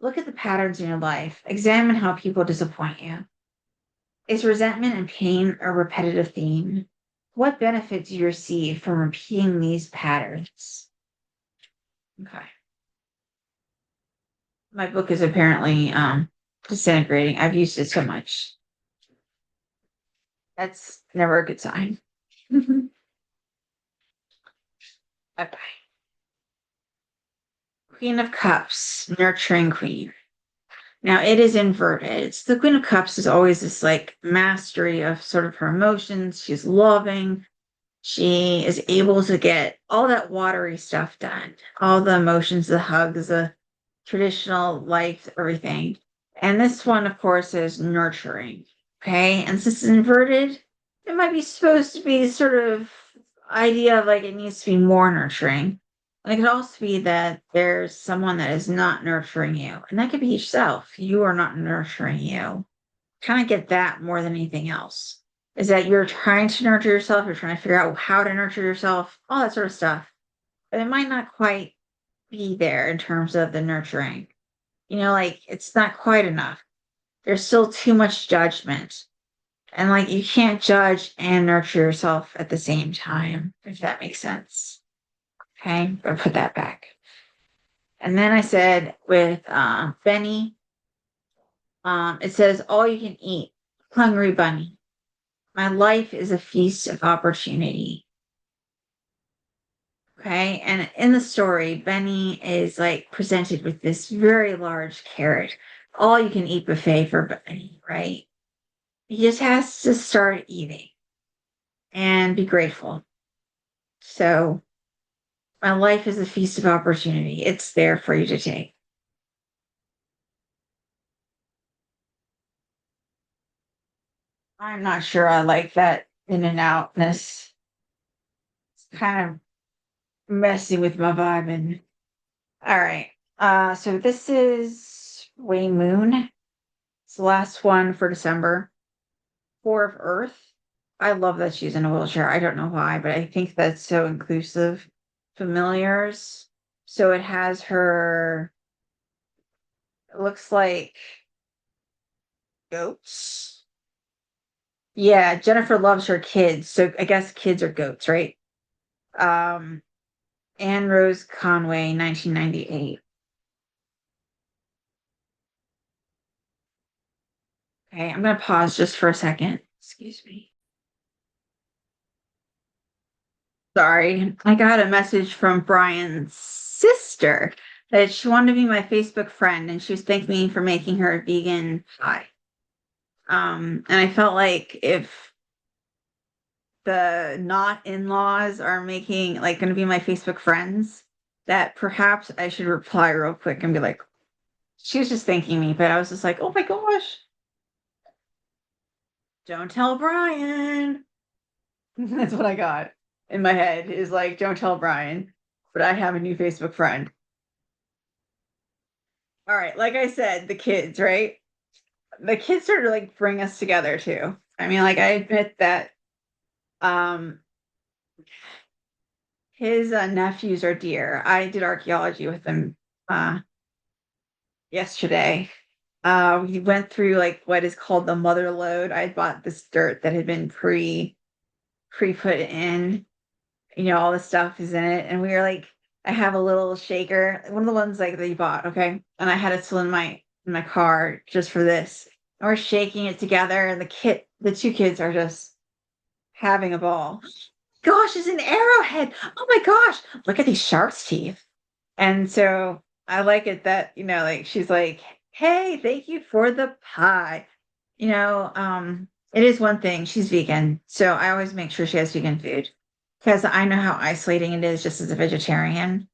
Look at the patterns in your life. Examine how people disappoint you. Is resentment and pain a repetitive theme? What benefit do you receive from repeating these patterns? Okay. My book is apparently disintegrating. I've used it so much. That's never a good sign. Okay. Queen of Cups, nurturing queen. Now it is inverted. It's the Queen of Cups is always this like mastery of sort of her emotions. She's loving. She is able to get all that watery stuff done, all the emotions, the hugs, the traditional life, everything. And this one, of course, is nurturing. Okay. And since it's inverted, it might be supposed to be sort of idea of like it needs to be more nurturing. And it could also be that there's someone that is not nurturing you. And that could be yourself. You are not nurturing you. Kind of get that more than anything else. Is that you're trying to nurture yourself, you're trying to figure out how to nurture yourself, all that sort of stuff. But it might not quite be there in terms of the nurturing. Like it's not quite enough. There's still too much judgment. And like you can't judge and nurture yourself at the same time, if that makes sense. Okay, I'll put that back. And then I said with Benny, it says all you can eat, hungry bunny. My life is a feast of opportunity. Okay. And in the story, Benny is like presented with this very large carrot, all you can eat buffet for Benny, right? He just has to start eating and be grateful. So, my life is a feast of opportunity. It's there for you to take. I'm not sure I like that in and outness. It's kind of messy with my vibe. And all right. So this is Way Moon. It's the last one for December. Four of Earth. I love that she's in a wheelchair. I don't know why, but I think that's so inclusive. Familiars. So it has her, it looks like goats. Yeah, Jennifer loves her kids. So I guess kids are goats, right? Um, Anne Rose Conway, 1998. Okay, I'm gonna pause just for a second. Excuse me. Sorry, I got a message from Brian's sister that she wanted to be my Facebook friend and she was thanking me for making her a vegan pie. And I felt like if the not in-laws are making like going to be my Facebook friends, that perhaps I should reply real quick and be like, she was just thanking me, but I was just like, oh my gosh, don't tell Brian. That's what I got in my head is like, don't tell Brian, but I have a new Facebook friend. All right, like I said, the kids, right? The kids sort of like bring us together too. I mean, like I admit that um his nephews are dear. I did archaeology with them uh yesterday. We went through like what is called the mother lode. I bought this dirt that had been pre put in, all the stuff is in it. And we were like, I have a little shaker, one of the ones like that you bought, okay? And I had it still in my car just for this. And we're shaking it together, and the two kids are just having a ball. Gosh, it's an arrowhead. Oh my gosh, look at these shark's teeth. And so I like it that, like she's like, hey, thank you for the pie. It is one thing. She's vegan. So I always make sure she has vegan food because I know how isolating it is just as a vegetarian.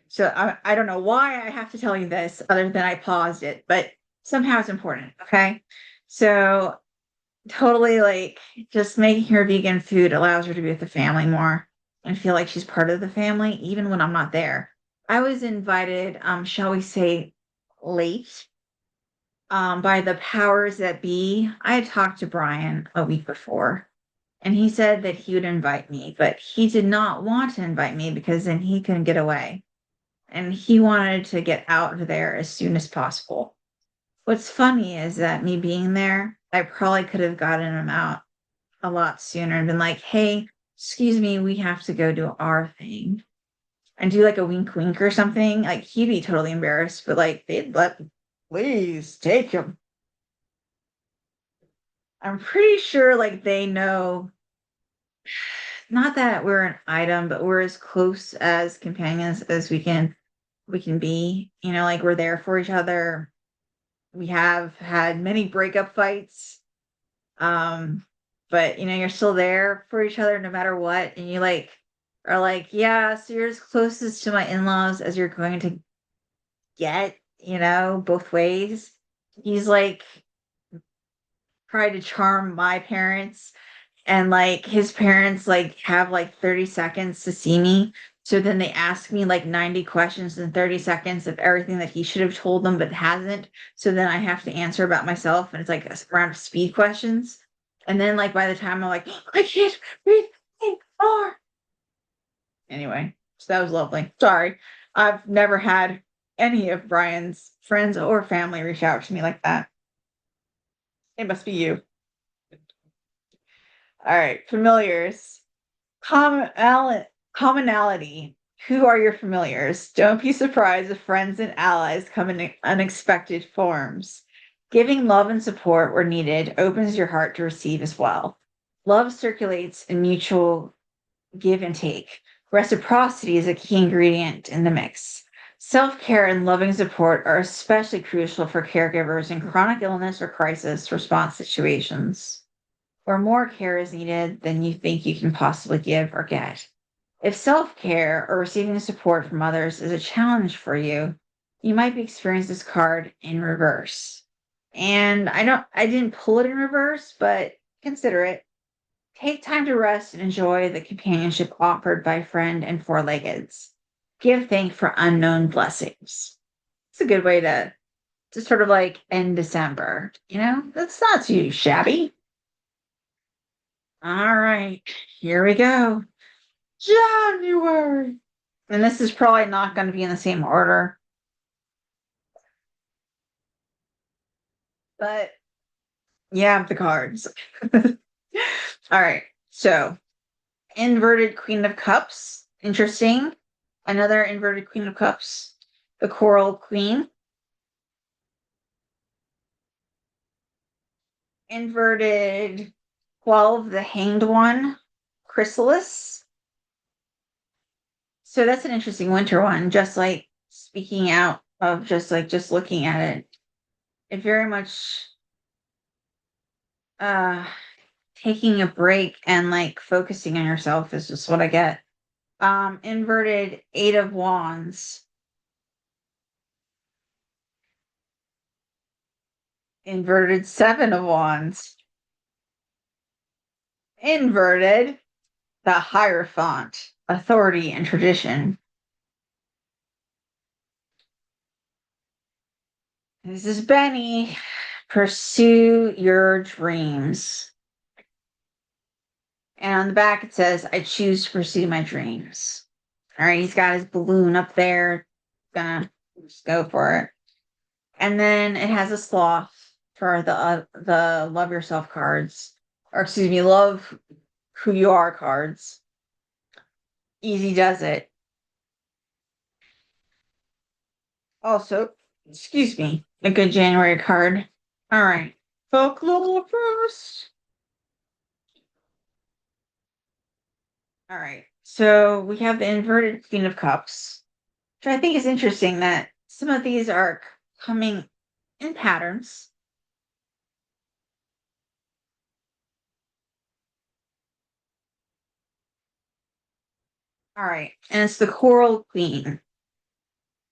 So I don't know why I have to tell you this other than I paused it, but somehow it's important. Okay. So totally like just making her vegan food allows her to be with the family more and feel like she's part of the family, even when I'm not there. I was invited, shall we say, late, by the powers that be. I had talked to Brian a week before, and he said that he would invite me, but he did not want to invite me because then he couldn't get away. And he wanted to get out of there as soon as possible. What's funny is that me being there, I probably could have gotten him out a lot sooner and been like, hey, excuse me, we have to go do our thing and do like a wink wink or something. Like he'd be totally embarrassed, but like they'd let please take him. I'm pretty sure like they know not that we're an item, but we're as close as companions as we can be. Like we're there for each other. We have had many breakup fights. But you're still there for each other no matter what. And you like are like, yeah, so you're as closest to my in-laws as you're going to get, both ways. He's like tried to charm my parents, and like his parents like have like 30 seconds to see me. So then they ask me like 90 questions in 30 seconds of everything that he should have told them but hasn't. So then I have to answer about myself, and it's like a round of speed questions. And then like by the time I'm like, I can't breathe anymore. Anyway, so that was lovely. Sorry. I've never had any of Brian's friends or family reach out to me like that. It must be you. All right, familiars. Commonality. Who are your familiars? Don't be surprised if friends and allies come in unexpected forms. Giving love and support where needed opens your heart to receive as well. Love circulates in mutual give and take. Reciprocity is a key ingredient in the mix. Self care and loving support are especially crucial for caregivers in chronic illness or crisis response situations where more care is needed than you think you can possibly give or get. If self care or receiving support from others is a challenge for you, you might be experiencing this card in reverse. And I didn't pull it in reverse, but consider it. Take time to rest and enjoy the companionship offered by friend and four leggeds. Give thanks for unknown blessings. It's a good way to sort of like end December. That's not too shabby. All right, here we go. January. And this is probably not going to be in the same order, but yeah, the cards. All right, so inverted Queen of Cups. Interesting. Another inverted Queen of Cups. The Coral Queen. Inverted 12, the Hanged One. Chrysalis. So that's an interesting winter one. Just like speaking out of just looking at it, it very much uh taking a break and like focusing on yourself is just what I get. Inverted Eight of Wands, inverted Seven of Wands, inverted the Hierophant, authority and tradition. This is Benny. Pursue your dreams. And on the back it says, I choose to pursue my dreams. All right, he's got his balloon up there. Gonna just go for it. And then it has a sloth for the love yourself cards, or excuse me, love who you are cards. Easy does it. Also, excuse me, a good January card. All right, folklore first. All right, so we have the inverted Queen of Cups, which I think is interesting that some of these are coming in patterns. All right, and it's the Coral Queen.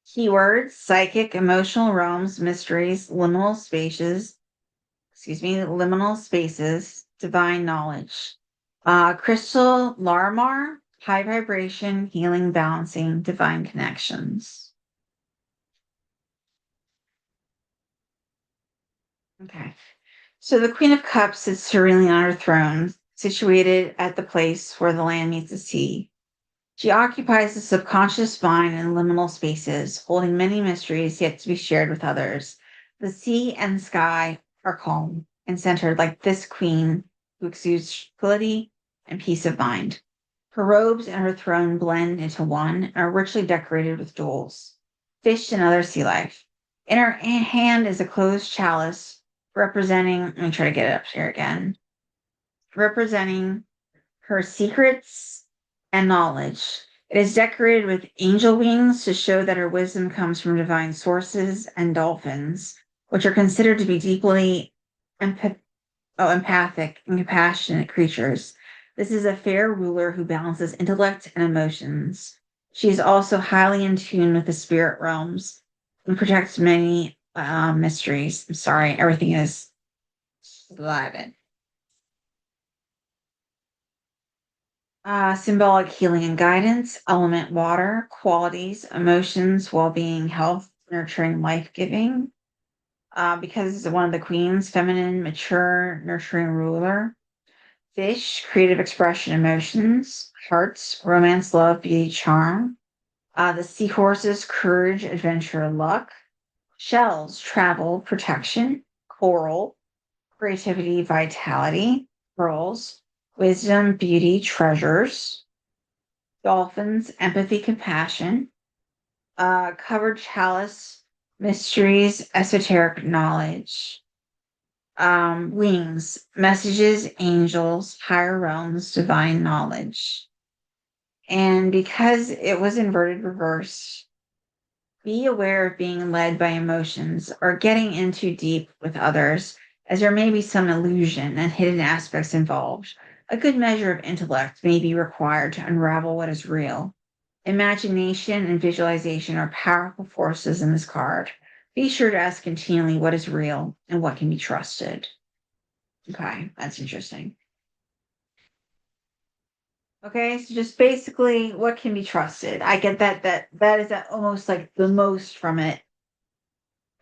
Keywords: psychic, emotional realms, mysteries, liminal spaces, divine knowledge. Crystal Larimar, high vibration, healing, balancing, divine connections. Okay. So the Queen of Cups sits serenely on her throne, situated at the place where the land meets the sea. She occupies the subconscious mind in liminal spaces, holding many mysteries yet to be shared with others. The sea and sky are calm and centered like this queen who exudes tranquility and peace of mind. Her robes and her throne blend into one and are richly decorated with jewels, fish, and other sea life. In her hand is a closed chalice representing, let me try to get it up here again, representing her secrets and knowledge. It is decorated with angel wings to show that her wisdom comes from divine sources, and dolphins, which are considered to be deeply empathic and compassionate creatures. This is a fair ruler who balances intellect and emotions. She is also highly in tune with the spirit realms and protects many mysteries. I'm sorry, everything is live. Symbolic healing and guidance, element water, qualities, emotions, well being, health, nurturing, life giving. Because it's one of the queens, feminine, mature, nurturing ruler. Fish, creative expression, emotions. Hearts, romance, love, beauty, charm. The seahorses, courage, adventure, luck. Shells, travel, protection. Coral, creativity, vitality. Pearls, wisdom, beauty, treasures. Dolphins, empathy, compassion. Covered chalice, mysteries, esoteric knowledge. Wings, messages, angels, higher realms, divine knowledge. And because it was inverted reverse, be aware of being led by emotions or getting in too deep with others, as there may be some illusion and hidden aspects involved. A good measure of intellect may be required to unravel what is real. Imagination and visualization are powerful forces in this card. Be sure to ask continually what is real and what can be trusted. Okay, that's interesting. Okay, so just basically what can be trusted. I get that is almost like the most from it.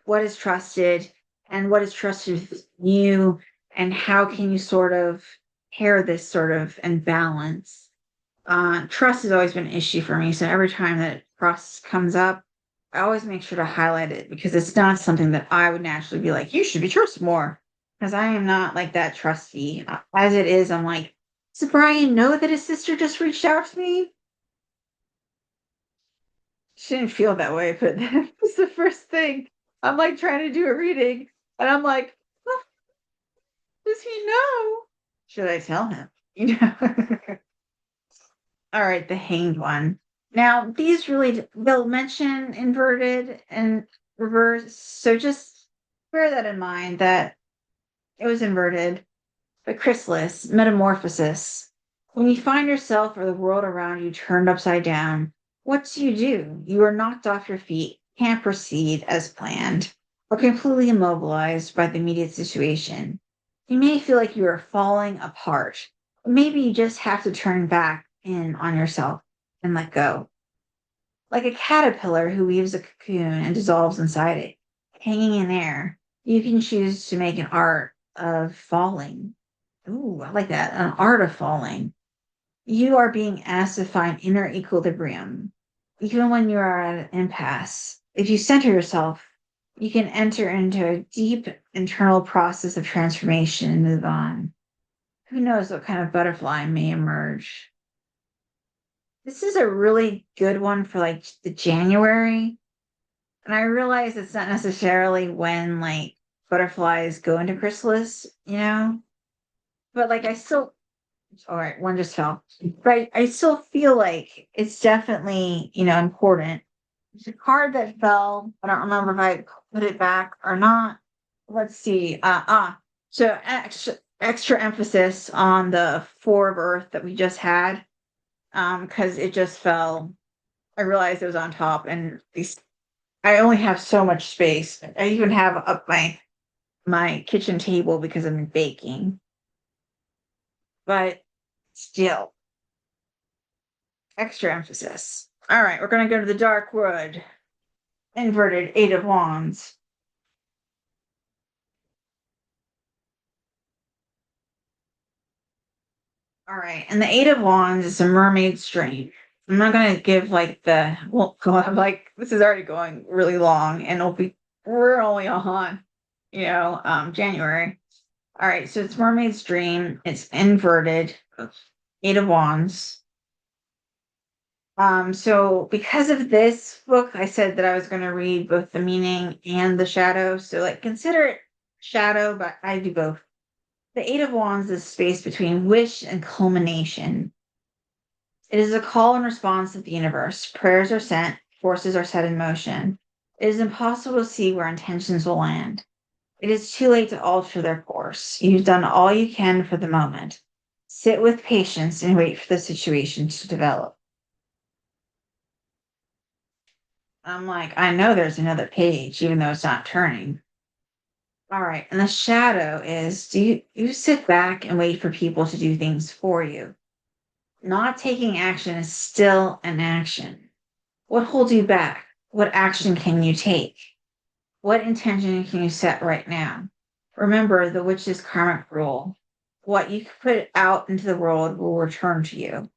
What is trusted and what is trusted with you, and how can you sort of pair this sort of and balance? Trust has always been an issue for me. So every time that trust comes up, I always make sure to highlight it because it's not something that I would naturally be like, you should be trusted more. Because I am not like that trusty. As it is, I'm like, does Brian know that his sister just reached out to me? She didn't feel that way, but that was the first thing. I'm like trying to do a reading, and I'm like, well, does he know? Should I tell him? You know? All right, the hanged one. Now, these really they'll mention inverted and reverse, so just bear that in mind that it was inverted. The chrysalis, metamorphosis. When you find yourself or the world around you turned upside down, what do? You are knocked off your feet, can't proceed as planned, or completely immobilized by the immediate situation. You may feel like you are falling apart. Maybe you just have to turn back in on yourself and let go. Like a caterpillar who weaves a cocoon and dissolves inside it, hanging in there. You can choose to make an art of falling. Ooh, I like that. An art of falling. You are being asked to find inner equilibrium, even when you are at an impasse. If you center yourself, you can enter into a deep internal process of transformation and move on. Who knows what kind of butterfly may emerge? This is a really good one for like the January. And I realize it's not necessarily when like butterflies go into chrysalis, but like I still, all right, one just fell. But I still feel like it's definitely, important. It's a card that fell. I don't remember if I put it back or not. Let's see. So extra emphasis on the Four of Earth that we just had. Because it just fell. I realized it was on top, and these I only have so much space. I even have up my kitchen table because I'm baking. But still, extra emphasis. All right, we're going to go to the dark wood. Inverted Eight of Wands. All right, and the Eight of Wands is a mermaid strain. I'm not going to give like I'm like, this is already going really long, and we're only on, January. All right, so it's Mermaid's Dream. It's inverted, Eight of Wands. So because of this book, I said that I was going to read both the meaning and the shadow. So like consider it shadow, but I do both. The Eight of Wands is space between wish and culmination. It is a call and response of the universe. Prayers are sent, forces are set in motion. It is impossible to see where intentions will land. It is too late to alter their course. You've done all you can for the moment. Sit with patience and wait for the situation to develop. I'm like, I know there's another page, even though it's not turning. All right. And the shadow is do you sit back and wait for people to do things for you? Not taking action is still an action. What holds you back? What action can you take? What intention can you set right now? Remember the witch's karmic rule. What you put out into the world will return to you.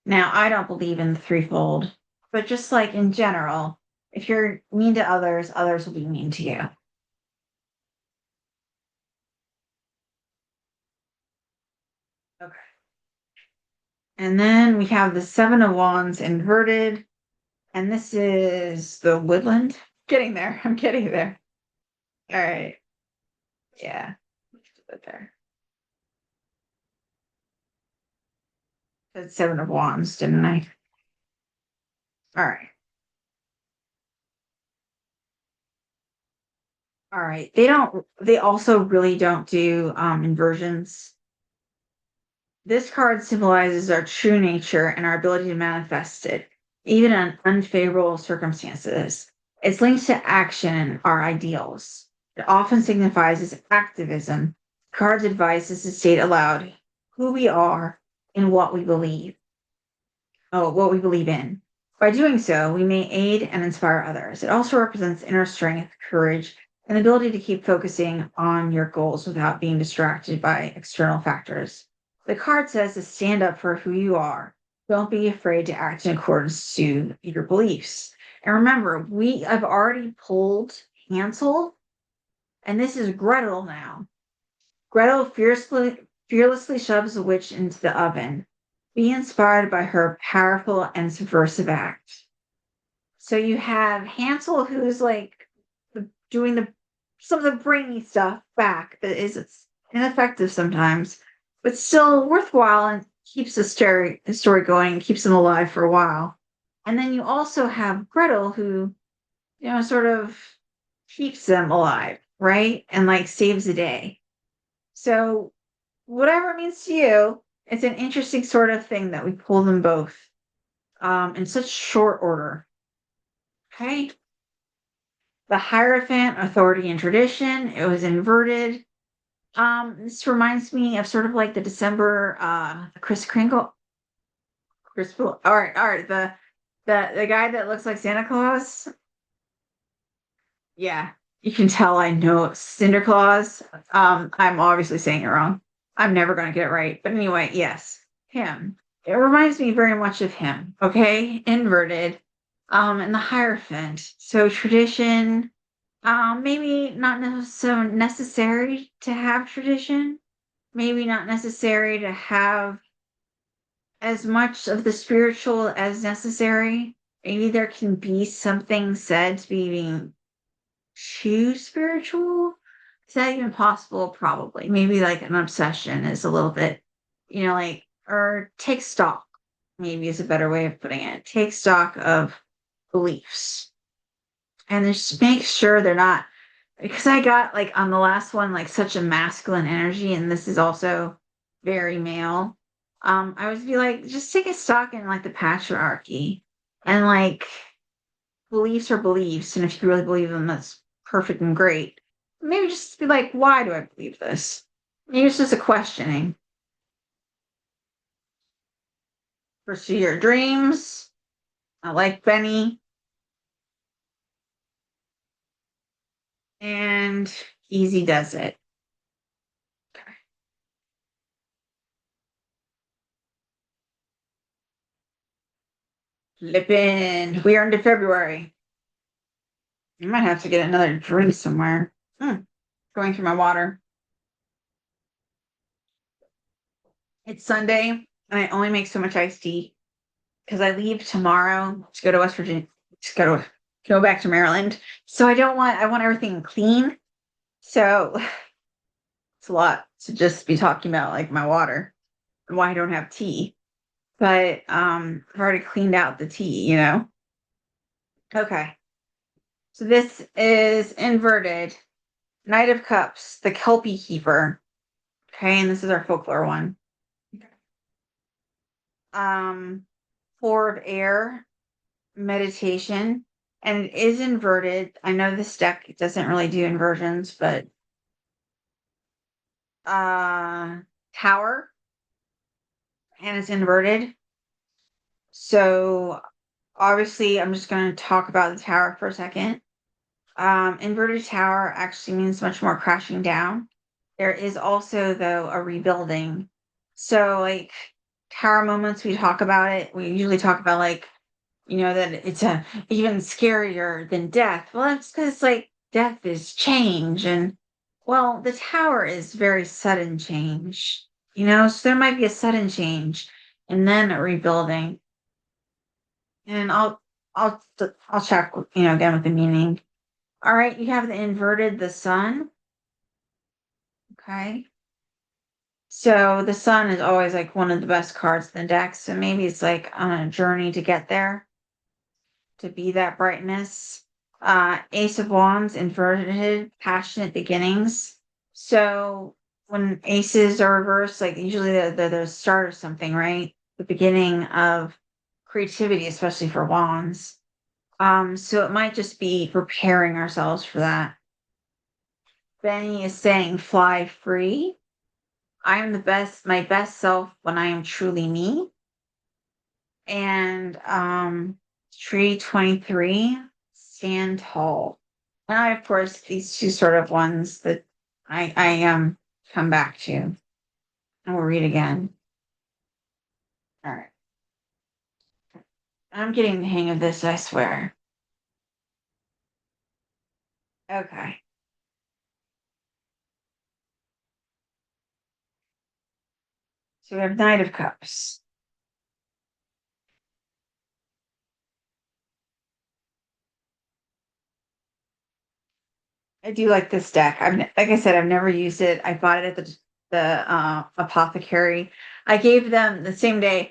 Now, I don't believe in the threefold, but just like in general, if you're mean to others, others will be mean to you. Okay. And then we have the Seven of Wands inverted, and this is the woodland. Getting there. I'm getting there. All right. Yeah. Put there. That's Seven of Wands, didn't I? All right. All right. They also really don't do inversions. This card symbolizes our true nature and our ability to manifest it, even in unfavorable circumstances. It's linked to action, our ideals. It often signifies its activism. The card's advice is to state aloud who we are and what we believe in. By doing so, we may aid and inspire others. It also represents inner strength, courage, and the ability to keep focusing on your goals without being distracted by external factors. The card says to stand up for who you are. Don't be afraid to act in accordance to your beliefs. And remember, we have already pulled Hansel, and this is Gretel now. Gretel fearlessly shoves the witch into the oven. Be inspired by her powerful and subversive act. So you have Hansel, who's like doing some of the brainy stuff back that is it's ineffective sometimes, but still worthwhile and keeps the story going, keeps them alive for a while. And then you also have Gretel, who sort of keeps them alive, right? And like saves the day. So whatever it means to you, it's an interesting sort of thing that we pull them both in such short order. Okay. The Hierophant, authority and tradition. It was inverted. This reminds me of sort of like the December the Chris Kringle. All right. The guy that looks like Santa Claus. Yeah, you can tell I know Cinder Claus. I'm obviously saying it wrong. I'm never going to get it right. But anyway, yes, him. It reminds me very much of him. Okay, inverted. And the Hierophant. So tradition. Maybe not so necessary to have tradition. Maybe not necessary to have as much of the spiritual as necessary. Maybe there can be something said to be too spiritual? Is that even possible? Probably. Maybe like an obsession is a little bit, like, or take stock, maybe is a better way of putting it. Take stock of beliefs and just make sure they're not, because I got like on the last one, like such a masculine energy, and this is also very male. I would be like, just take a stock in like the patriarchy and like beliefs are beliefs, and if you really believe them, that's perfect and great. Maybe just be like, why do I believe this? Maybe it's just a questioning. Pursue your dreams. I like Benny, and easy does it. Okay. Flippin'. We are into February. I might have to get another drink somewhere. Going through my water. It's Sunday, and I only make so much iced tea because I leave tomorrow to go to West Virginia, to go back to Maryland. So I want everything clean. So it's a lot to just be talking about like my water and why I don't have tea. But I've already cleaned out the tea. Okay. So this is inverted. Knight of Cups, the Kelpie Keeper. Okay, and this is our folklore one. Um, Four of Air, meditation, and it is inverted. I know this deck doesn't really do inversions, but Tower, and it's inverted. So obviously I'm just going to talk about the tower for a second. Inverted tower actually means much more crashing down. There is also, though, a rebuilding. So, like, tower moments, we talk about it. We usually talk about, like, that it's even scarier than death. Well, that's because, like, death is change. And, well, the tower is very sudden change, so there might be a sudden change and then a rebuilding. And I'll check, again with the meaning. All right, you have the inverted, the sun. Okay. So the sun is always like one of the best cards in the deck. So maybe it's like on a journey to get there, to be that brightness. Ace of Wands, inverted, passionate beginnings. So when aces are reversed, like usually they're the start of something, right? The beginning of creativity, especially for wands. So it might just be preparing ourselves for that. Benny is saying fly free. I am my best self when I am truly me. And Tree 23, stand tall. And I, of course, these two sort of ones that I come back to. And we'll read again. All right. I'm getting the hang of this, I swear. Okay. So we have Knight of Cups. I do like this deck. Like I said, I've never used it. I bought it at the apothecary. I gave them the same day.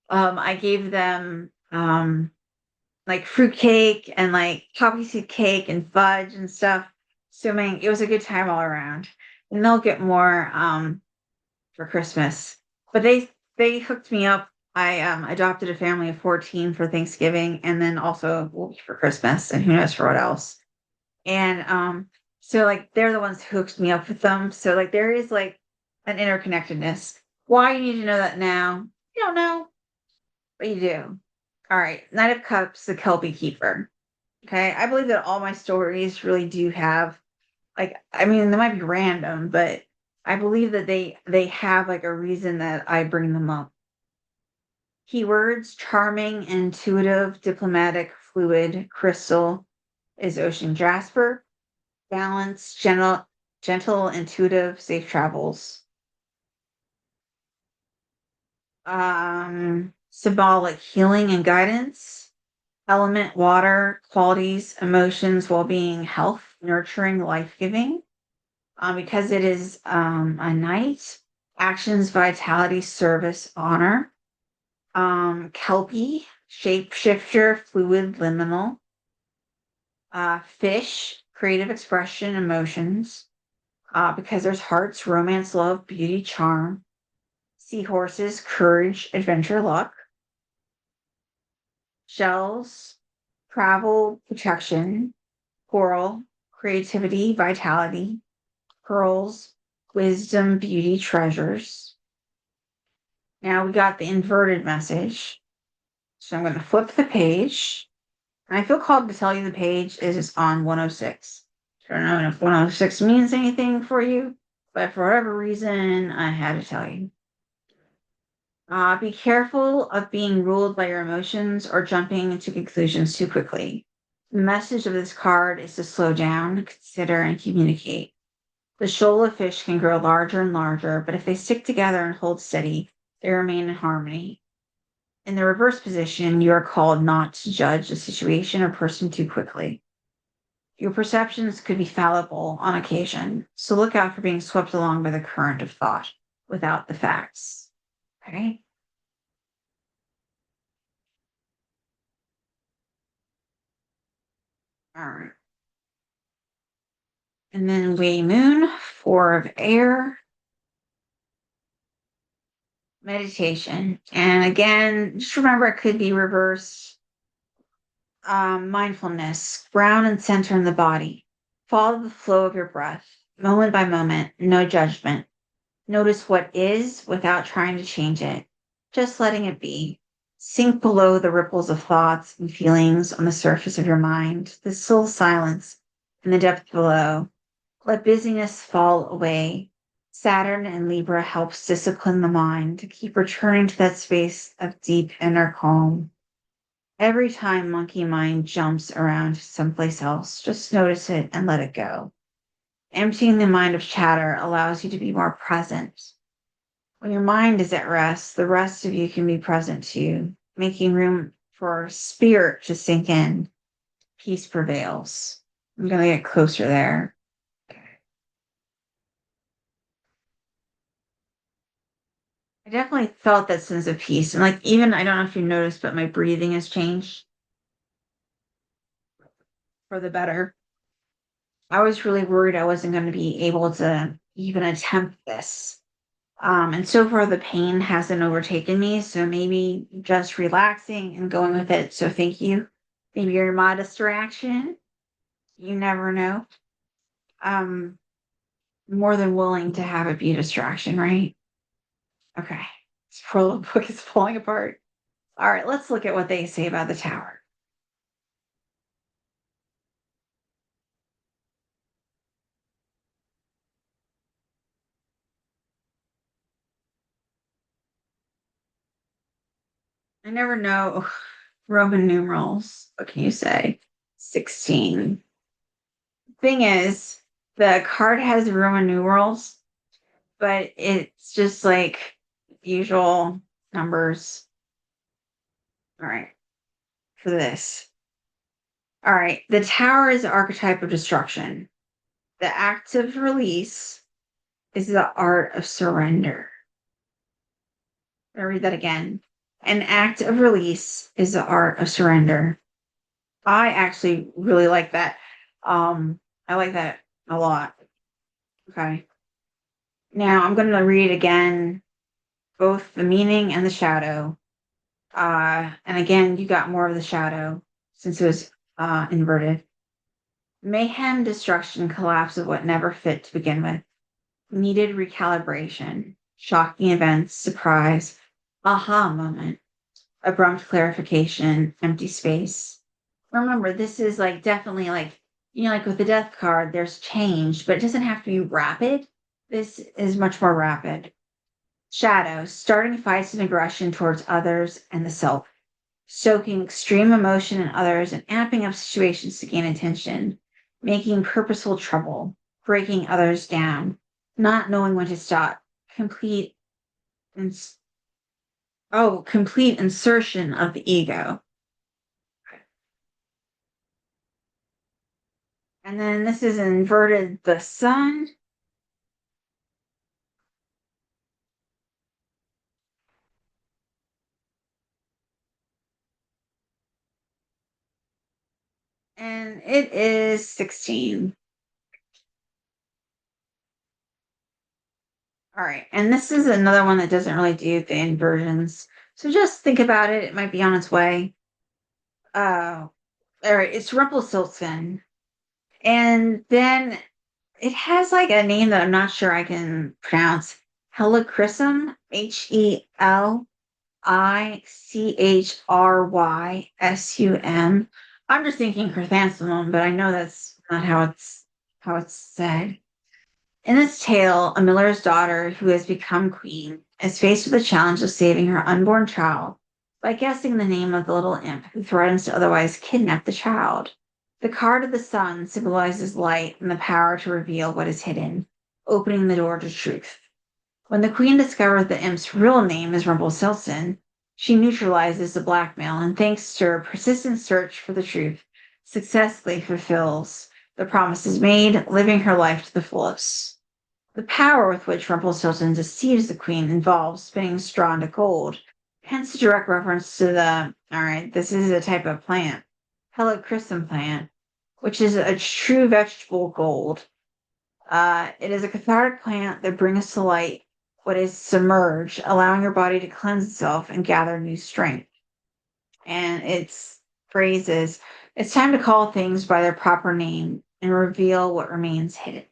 I gave them like fruit cake and like poppy seed cake and fudge and stuff. So it was a good time all around. And they'll get more for Christmas. But they hooked me up. I adopted a family of 14 for Thanksgiving and then also for Christmas and who knows for what else. And so like they're the ones who hooked me up with them. So like there is like an interconnectedness. Why you need to know that now? You don't know, but you do. All right, Knight of Cups, the Kelpie Keeper. Okay, I believe that all my stories really do have like I mean they might be random, but I believe that they have like a reason that I bring them up. Keywords: charming, intuitive, diplomatic, fluid, crystal is ocean jasper, balance, gentle, intuitive, safe travels. Symbolic: healing and guidance. Element: water, qualities, emotions, well-being, health, nurturing, life-giving. Because it is a knight, actions, vitality, service, honor. Kelpie, shapeshifter, fluid, liminal. Fish, creative expression, emotions. Because there's hearts, romance, love, beauty, charm. Seahorses, courage, adventure, luck. Shells, travel, protection. Coral, creativity, vitality. Pearls, wisdom, beauty, treasures. Now we got the inverted message. So I'm going to flip the page. And I feel called to tell you the page is on 106. I don't know if 106 means anything for you, but for whatever reason, I had to tell you. Be careful of being ruled by your emotions or jumping to conclusions too quickly. The message of this card is to slow down, consider, and communicate. The shoal of fish can grow larger and larger, but if they stick together and hold steady, they remain in harmony. In the reverse position, you are called not to judge a situation or person too quickly. Your perceptions could be fallible on occasion, so look out for being swept along by the current of thought without the facts. Okay? All right. And then Way Moon, Four of Air, meditation. And again, just remember it could be reversed. Mindfulness, ground and center in the body. Follow the flow of your breath, moment by moment, no judgment. Notice what is without trying to change it, just letting it be. Sink below the ripples of thoughts and feelings on the surface of your mind, the still silence in the depth below. Let busyness fall away. Saturn and Libra helps discipline the mind to keep returning to that space of deep inner calm. Every time monkey mind jumps around someplace else, just notice it and let it go. Emptying the mind of chatter allows you to be more present. When your mind is at rest, the rest of you can be present too, making room for spirit to sink in. Peace prevails. I'm going to get closer there. I definitely felt that sense of peace. And like, even, I don't know if you noticed, but my breathing has changed for the better. I was really worried I wasn't going to be able to even attempt this. And so far, the pain hasn't overtaken me. So maybe just relaxing and going with it. So thank you. Maybe your modest reaction. You never know. Um, More than willing to have it be a distraction, right? Okay. This poor little book is falling apart. All right, let's look at what they say about the tower. I never know Roman numerals. What can you say? 16. Thing is, the card has Roman numerals, but it's just like usual numbers. All right, for this. All right, the tower is the archetype of destruction. The act of release is the art of surrender. I'll read that again. An act of release is the art of surrender. I actually really like that. I like that a lot. Okay. Now I'm going to read again both the meaning and the shadow. And again, you got more of the shadow since it was inverted. Mayhem, destruction, collapse of what never fit to begin with. Needed recalibration. Shocking events, surprise, aha moment, abrupt clarification, empty space. Remember, this is like definitely like, like with the death card, there's change, but it doesn't have to be rapid. This is much more rapid. Shadow, starting fights and aggression towards others and the self, soaking extreme emotion in others and amping up situations to gain attention, making purposeful trouble, breaking others down, not knowing when to stop, complete ins- complete insertion of the ego. And then this is inverted the sun. And it is 16. All right. And this is another one that doesn't really do the inversions. So just think about it. It might be on its way. All right. It's Rumpelstiltskin. And then it has like a name that I'm not sure I can pronounce. Helichrysum, Helichrysum. I'm just thinking chrysanthemum, but I know that's not how it's said. In this tale, a miller's daughter who has become queen is faced with the challenge of saving her unborn child by guessing the name of the little imp who threatens to otherwise kidnap the child. The card of the sun symbolizes light and the power to reveal what is hidden, opening the door to truth. When the queen discovers the imp's real name is Rumpelstiltskin, she neutralizes the blackmail and, thanks to her persistent search for the truth, successfully fulfills the promises made, living her life to the fullest. The power with which Rumpelstiltskin deceives the queen involves spinning straw into gold, hence the direct reference to this is a type of plant, Helichrysum plant, which is a true vegetable gold. It is a cathartic plant that brings to light what is submerged, allowing your body to cleanse itself and gather new strength. And its phrase is, it's time to call things by their proper name and reveal what remains hidden.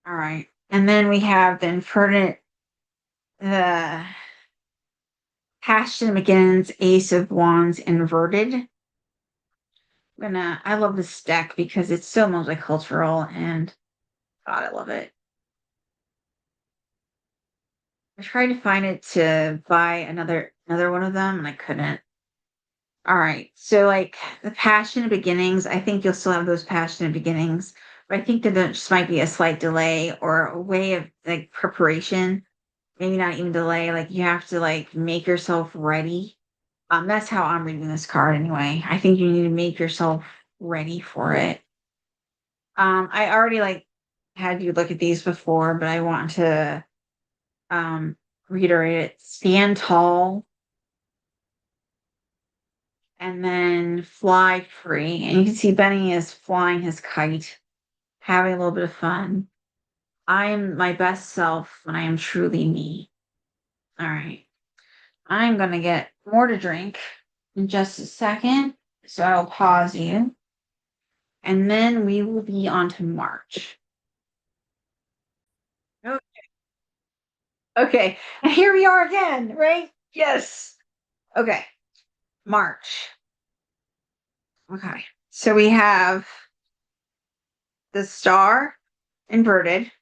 All right. And then we have the Passion McGinnon's Ace of Wands inverted. I love this deck because it's so multicultural and God, I love it. I tried to find it to buy another one of them and I couldn't. All right. So like the passionate beginnings, I think you'll still have those passionate beginnings, but I think that there just might be a slight delay or a way of like preparation, maybe not even delay. Like you have to like make yourself ready. That's how I'm reading this card anyway. I think you need to make yourself ready for it. I already like had you look at these before, but I want to um reiterate it. Stand tall and then fly free. And you can see Benny is flying his kite, having a little bit of fun. I am my best self when I am truly me. All right. I'm going to get more to drink in just a second. So I'll pause you. And then we will be on to March. Oh, okay. And here we are again, right? Yes. Okay. March. Okay. So we have the star inverted.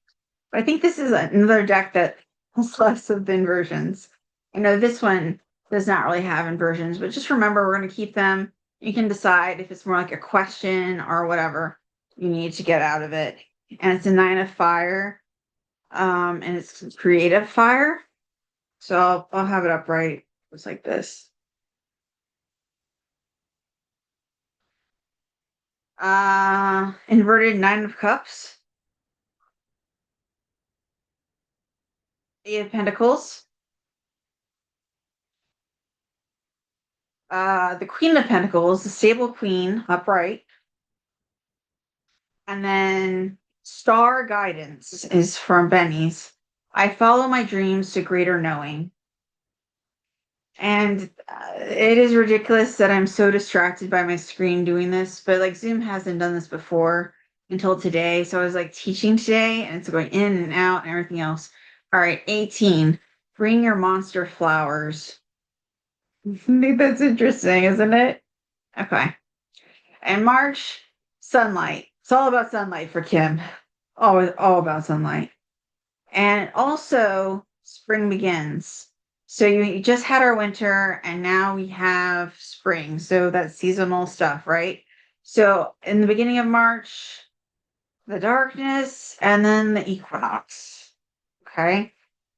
I think this is another deck that has less of the inversions. I know this one does not really have inversions, but just remember we're going to keep them. You can decide if it's more like a question or whatever you need to get out of it. And it's a 9 of fire, and it's creative fire. So I'll have it upright. It's like this. Inverted 9 of cups, 8 of pentacles, The Queen of Pentacles, the stable queen, upright. And then Star Guidance is from Benny's. I follow my dreams to greater knowing. And it is ridiculous that I'm so distracted by my screen doing this, but like Zoom hasn't done this before until today. So I was like teaching today and it's going in and out and everything else. All right, 18. Bring your monster flowers. I think that's interesting, isn't it? Okay. And March, sunlight. It's all about sunlight for Kim. Always all about sunlight. And also, spring begins. So you just had our winter, and now we have spring. So that's seasonal stuff, right? So in the beginning of March, the darkness, and then the equinox. Okay.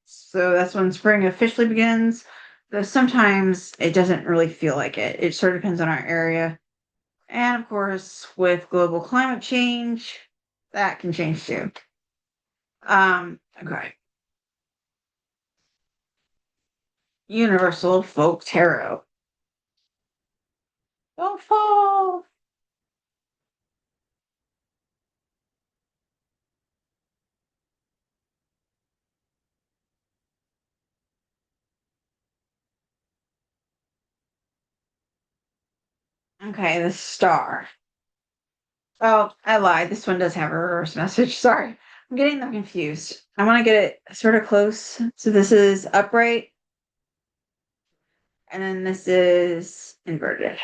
So that's when spring officially begins. Though sometimes it doesn't really feel like it. It sort of depends on our area. And of course, with global climate change, that can change too. Okay. Universal Folk Tarot. Don't fall. Okay, the star. Oh, I lied. This one does have a reverse message. Sorry. I'm getting them confused. I want to get it sort of close. So this is upright, and then this is inverted.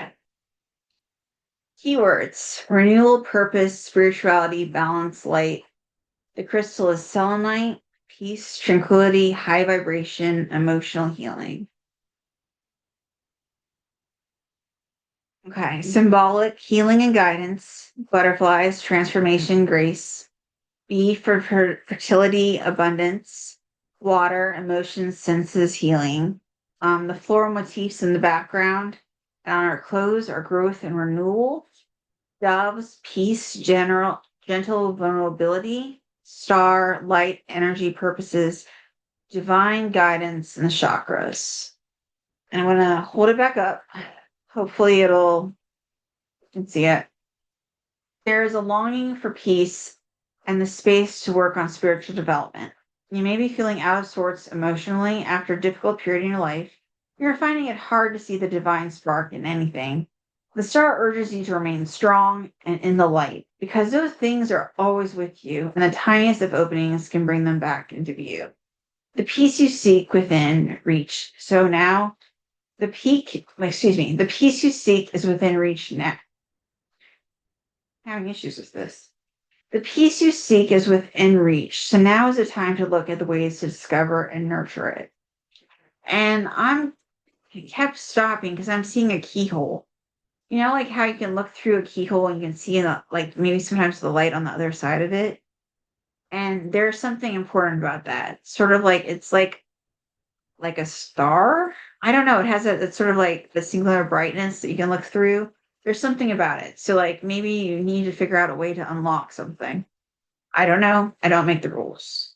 Keywords: renewal, purpose, spirituality, balance, light. The crystal is selenite, peace, tranquility, high vibration, emotional healing. Okay, symbolic, healing and guidance, butterflies, transformation, grace. B for fertility, abundance, water, emotions, senses, healing. The floral motifs in the background and on our clothes are growth and renewal. Doves, peace, gentle vulnerability. Star, light, energy, purposes, divine guidance, and the chakras. And I'm gonna hold it back up. Hopefully you can see it. There is a longing for peace and the space to work on spiritual development. You may be feeling out of sorts emotionally after a difficult period in your life. You're finding it hard to see the divine spark in anything. The star urges you to remain strong and in the light because those things are always with you, and the tiniest of openings can bring them back into view. The peace you seek within reach. So now, the peace you seek is within reach now. Having issues with this. The peace you seek is within reach. So now is the time to look at the ways to discover and nurture it. And I kept stopping because I'm seeing a keyhole. You know, like how you can look through a keyhole and you can see like maybe sometimes the light on the other side of it. And there's something important about that. Sort of like it's like a star. I don't know. It has it's sort of like the singular brightness that you can look through. There's something about it. So like maybe you need to figure out a way to unlock something. I don't know. I don't make the rules.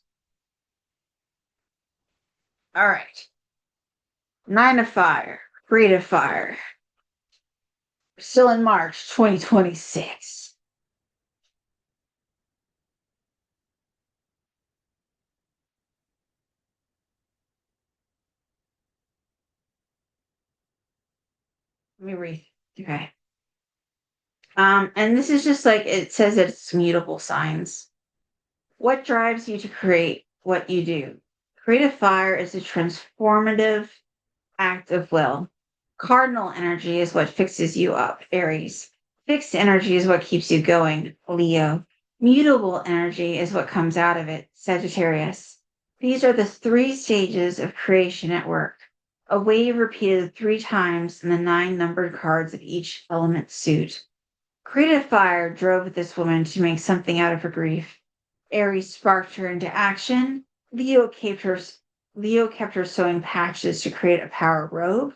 All right. Nine of Fire, Creative Fire. Still in March 2026. Let me read. Okay. And this is just like it says that it's mutable signs. What drives you to create what you do? Creative fire is a transformative act of will. Cardinal energy is what fixes you up, Aries. Fixed energy is what keeps you going, Leo. Mutable energy is what comes out of it, Sagittarius. These are the three stages of creation at work. A wave repeated 3 times in the 9 numbered cards of each element suit. Creative fire drove this woman to make something out of her grief. Aries sparked her into action. Leo kept her sewing patches to create a power robe.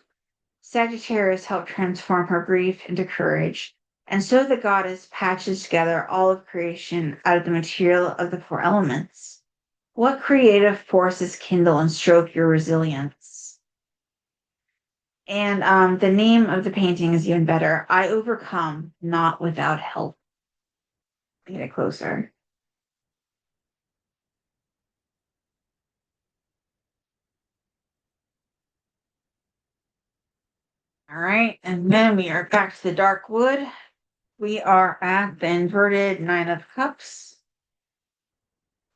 Sagittarius helped transform her grief into courage. And so the goddess patches together all of creation out of the material of the 4 elements. What creative forces kindle and stroke your resilience? And the name of the painting is even better. I overcome, not without help. Get it closer. All right, and then we are back to the dark wood. We are at the inverted Nine of Cups.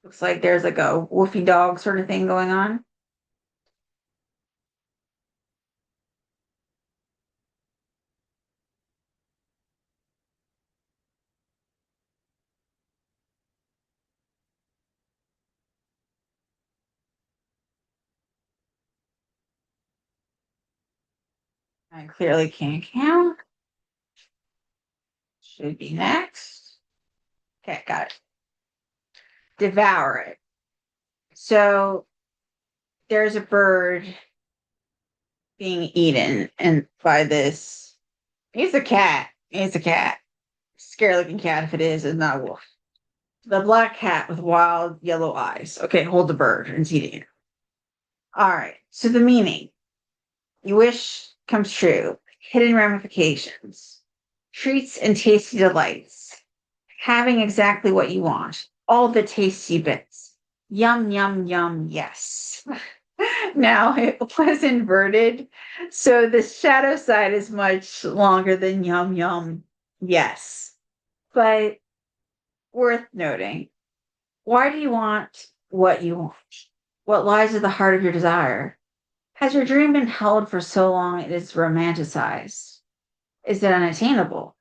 Looks like there's like a wolfy dog sort of thing going on. I clearly can't count. Should be next. Okay, got it. Devour it. So there's a bird being eaten and by this. It's a cat. It's a cat. Scary looking cat if it is, it's not a wolf. The black cat with wild yellow eyes. Okay, hold the bird and it's eating it. All right. So the meaning. You wish comes true. Hidden ramifications. Treats and tasty delights. Having exactly what you want. All the tasty bits. Yum, yum, yum, yes. Now it was inverted. So the shadow side is much longer than yum, yum, yes. But worth noting, why do you want what you want? What lies at the heart of your desire? Has your dream been held for so long it is romanticized? Is it unattainable?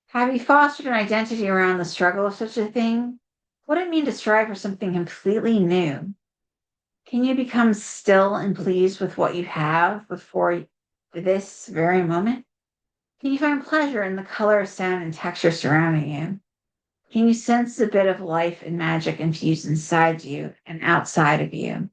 Have you fostered an identity around the struggle of such a thing? What does it mean to strive for something completely new? Can you become still and pleased with what you have before this very moment? Can you find pleasure in the color, sound, and texture surrounding you? Can you sense a bit of life and magic infused inside you and outside of you?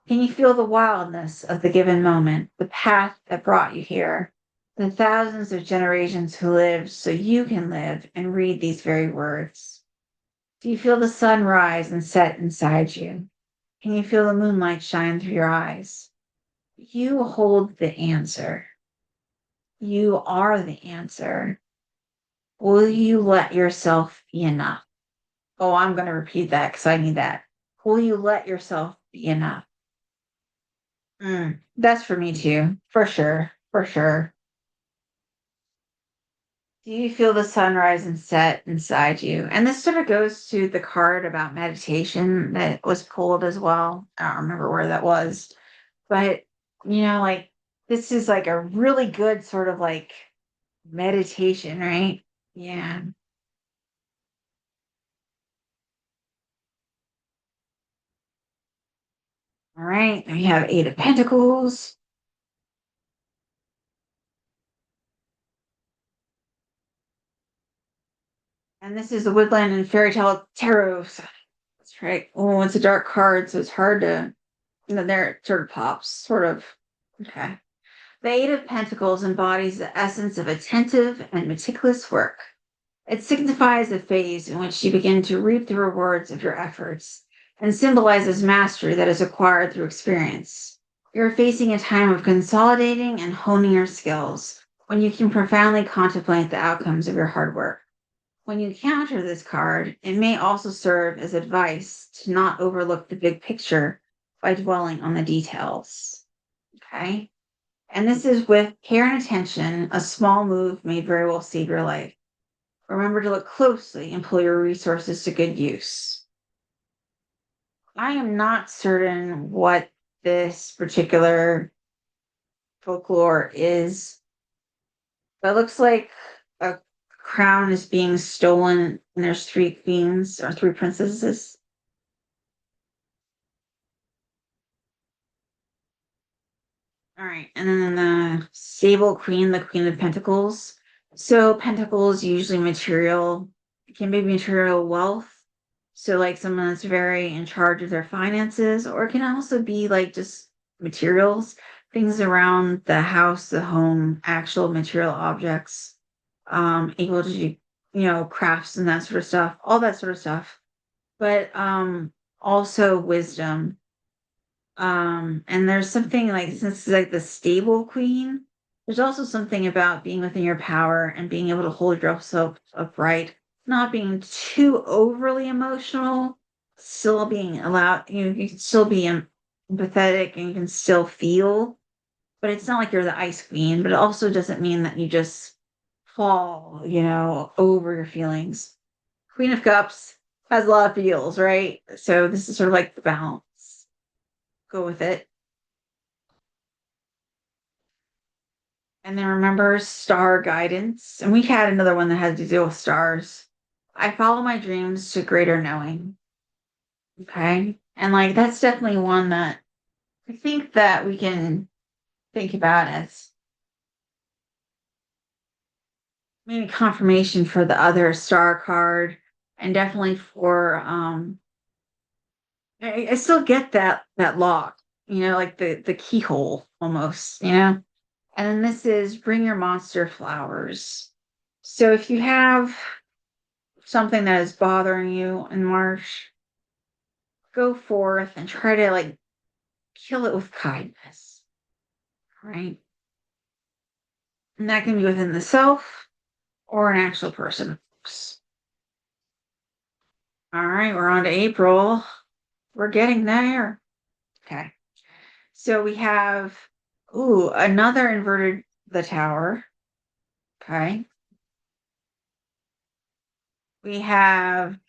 Can you feel the wildness of the given moment, the path that brought you here, the thousands of generations who lived so you can live and read these very words? Do you feel the sun rise and set inside you? Can you feel the moonlight shine through your eyes? You hold the answer. You are the answer. Will you let yourself be enough? Oh, I'm going to repeat that because I need that. Will you let yourself be enough? That's for me too, for sure, for sure. Do you feel the sunrise and set inside you? And this sort of goes to the card about meditation that was pulled as well. I don't remember where that was, but like this is like a really good sort of like meditation, right? Yeah. All right. We have Eight of Pentacles. And this is the Woodland and Fairy Tale Tarot. That's right. Oh, it's a dark card, so it's hard to, there it sort of pops, sort of. Okay. The Eight of Pentacles embodies the essence of attentive and meticulous work. It signifies a phase in which you begin to reap the rewards of your efforts and symbolizes mastery that is acquired through experience. You're facing a time of consolidating and honing your skills when you can profoundly contemplate the outcomes of your hard work. When you counter this card, it may also serve as advice to not overlook the big picture by dwelling on the details. Okay? And this is with care and attention, a small move may very well save your life. Remember to look closely and pull your resources to good use. I am not certain what this particular folklore is, but it looks like a crown is being stolen and there's three queens or three princesses. All right, and then the Sable Queen, the Queen of Pentacles. So Pentacles usually material, can be material wealth. So like someone that's very in charge of their finances, or it can also be like just materials, things around the house, the home, actual material objects, able to do, crafts and that sort of stuff, all that sort of stuff. But also wisdom. And there's something like since it's like the stable queen, there's also something about being within your power and being able to hold yourself upright, not being too overly emotional, still being allowed, you can still be empathetic and you can still feel, but it's not like you're the ice queen, but it also doesn't mean that you just fall, over your feelings. Queen of Cups has a lot of feels, right? So this is sort of like the balance. Go with it. And then remember star guidance. And we had another one that had to deal with stars. I follow my dreams to greater knowing. Okay. And like that's definitely one that I think that we can think about as maybe confirmation for the other star card and definitely for I still get that lock, like the keyhole almost. And then this is bring your monster flowers. So if you have something that is bothering you in March, go forth and try to like kill it with kindness, right? And that can be within the self or an actual person. All right, we're on to April. We're getting there. Okay. So we have, another inverted the tower. Okay. We have,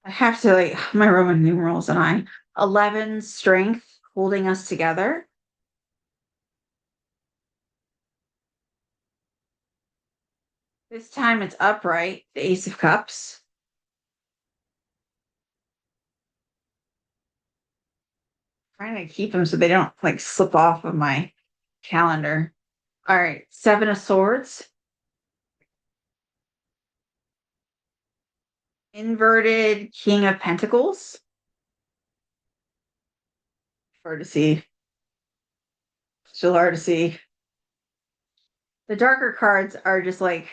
I have to like my Roman numerals and 11 strength holding us together. This time it's upright, the Ace of Cups. Trying to keep them so they don't like slip off of my calendar. All right, Seven of Swords, inverted King of Pentacles. Hard to see. Still hard to see. The darker cards are just like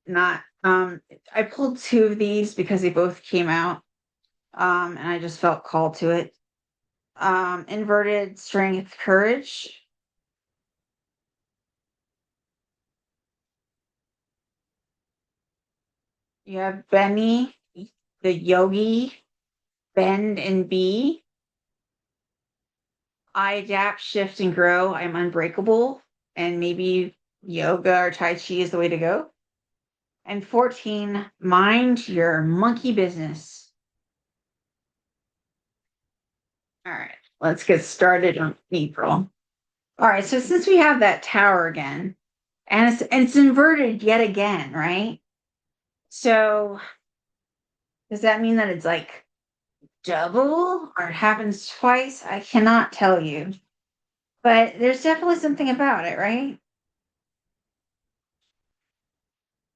not. I pulled two of these because they both came out. And I just felt called to it. Inverted Strength, Courage. You have Benny, the Yogi, Bend and Be. I adapt, shift, and grow. I'm unbreakable. And maybe yoga or Tai Chi is the way to go. And 14, mind your monkey business. All right, let's get started on April. All right, so since we have that tower again, and it's inverted yet again, right? So does that mean that it's like double or it happens twice? I cannot tell you. But there's definitely something about it, right?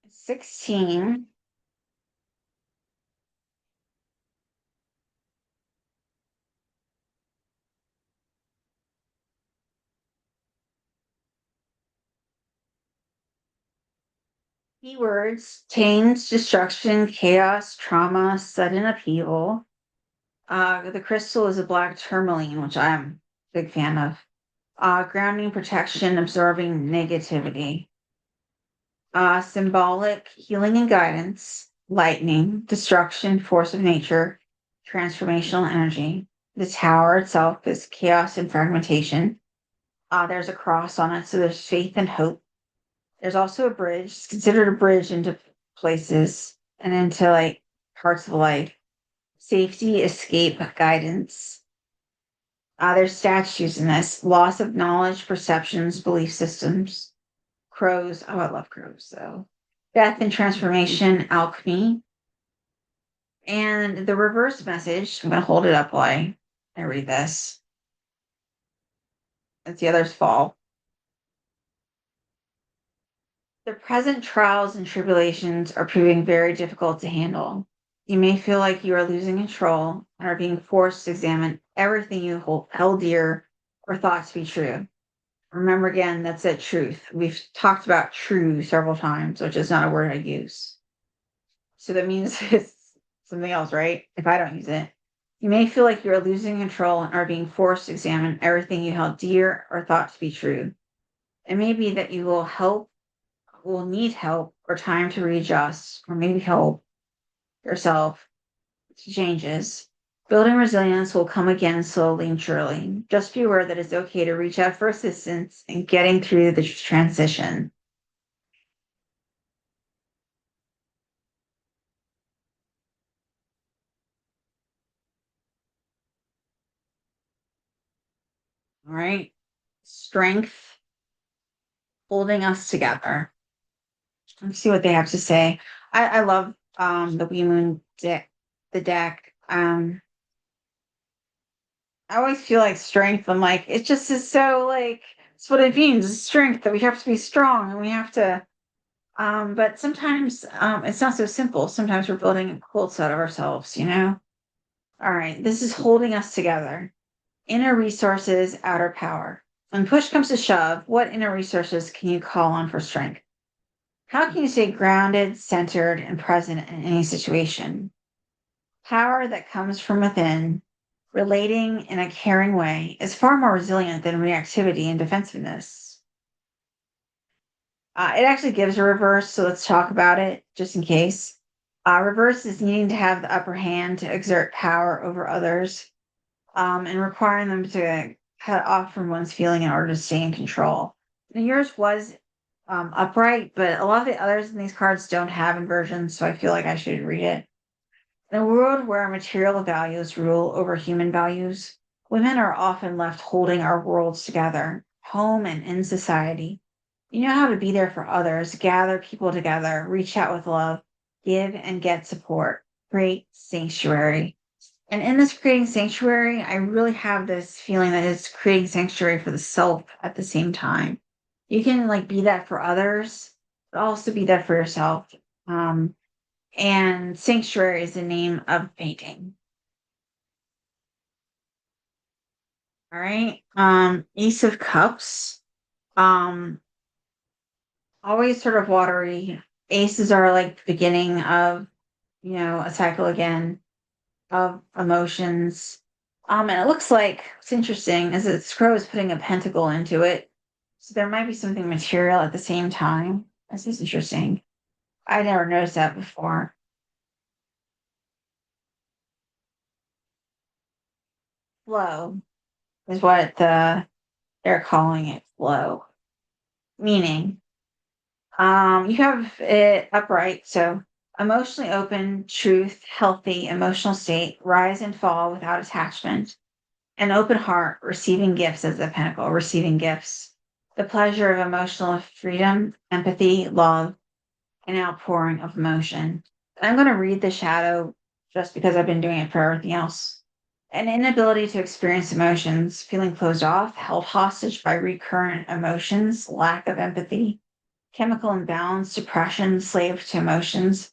16. Keywords: change, destruction, chaos, trauma, sudden upheaval. The crystal is a black tourmaline, which I'm a big fan of. Grounding, protection, absorbing negativity. Symbolic, healing and guidance. Lightning, destruction, force of nature, transformational energy. The tower itself is chaos and fragmentation. There's a cross on it, so there's faith and hope. There's also a bridge. It's considered a bridge into places and into like parts of life. Safety, escape, guidance. There's statues in this. Loss of knowledge, perceptions, belief systems. Crows. Oh, I love crows. So death and transformation, alchemy. And the reverse message, I'm going to hold it up while I read this. As the others fall. The present trials and tribulations are proving very difficult to handle. You may feel like you are losing control and are being forced to examine everything you held dear or thought to be true. Remember again, that's that truth. We've talked about true several times, which is not a word I use. So that means it's something else, right? If I don't use it. You may feel like you are losing control and are being forced to examine everything you held dear or thought to be true. It may be that you will need help or time to readjust, or maybe help yourself to changes. Building resilience will come again slowly and surely. Just be aware that it's okay to reach out for assistance in getting through the transition. All right. Strength holding us together. Let's see what they have to say. I love the Wee Moon deck, the deck. I always feel like strength. I'm like, it just is so like it's what it means, is strength, that we have to be strong and we have to but sometimes it's not so simple. Sometimes we're building quilts out of ourselves, you know? All right, this is holding us together. Inner resources, outer power. When push comes to shove, what inner resources can you call on for strength? How can you stay grounded, centered, and present in any situation? Power that comes from within, relating in a caring way, is far more resilient than reactivity and defensiveness. It actually gives a reverse, so let's talk about it just in case. Reverse is needing to have the upper hand to exert power over others, and requiring them to cut off from one's feeling in order to stay in control. Now, yours was upright, but a lot of the others in these cards don't have inversions, so I feel like I should read it. In a world where material values rule over human values, women are often left holding our worlds together, home and in society. You know how to be there for others, gather people together, reach out with love, give and get support, create sanctuary. And in this creating sanctuary, I really have this feeling that it's creating sanctuary for the self at the same time. You can like be that for others, but also be that for yourself. Um, and sanctuary is the name of painting. All right. Ace of Cups. Um, Always sort of watery. Aces are like the beginning of, a cycle again of emotions. And it looks like what's interesting is that Scroll is putting a pentacle into it. So there might be something material at the same time. This is interesting. I never noticed that before. Flow is what they're calling it, flow. Meaning, you have it upright, so emotionally open, truth, healthy, emotional state, rise and fall without attachment, an open heart, receiving gifts as a pinnacle, receiving gifts, the pleasure of emotional freedom, empathy, love, and outpouring of emotion. I'm going to read the shadow just because I've been doing it for everything else. An inability to experience emotions, feeling closed off, held hostage by recurrent emotions, lack of empathy, chemical imbalance, depression, slave to emotions,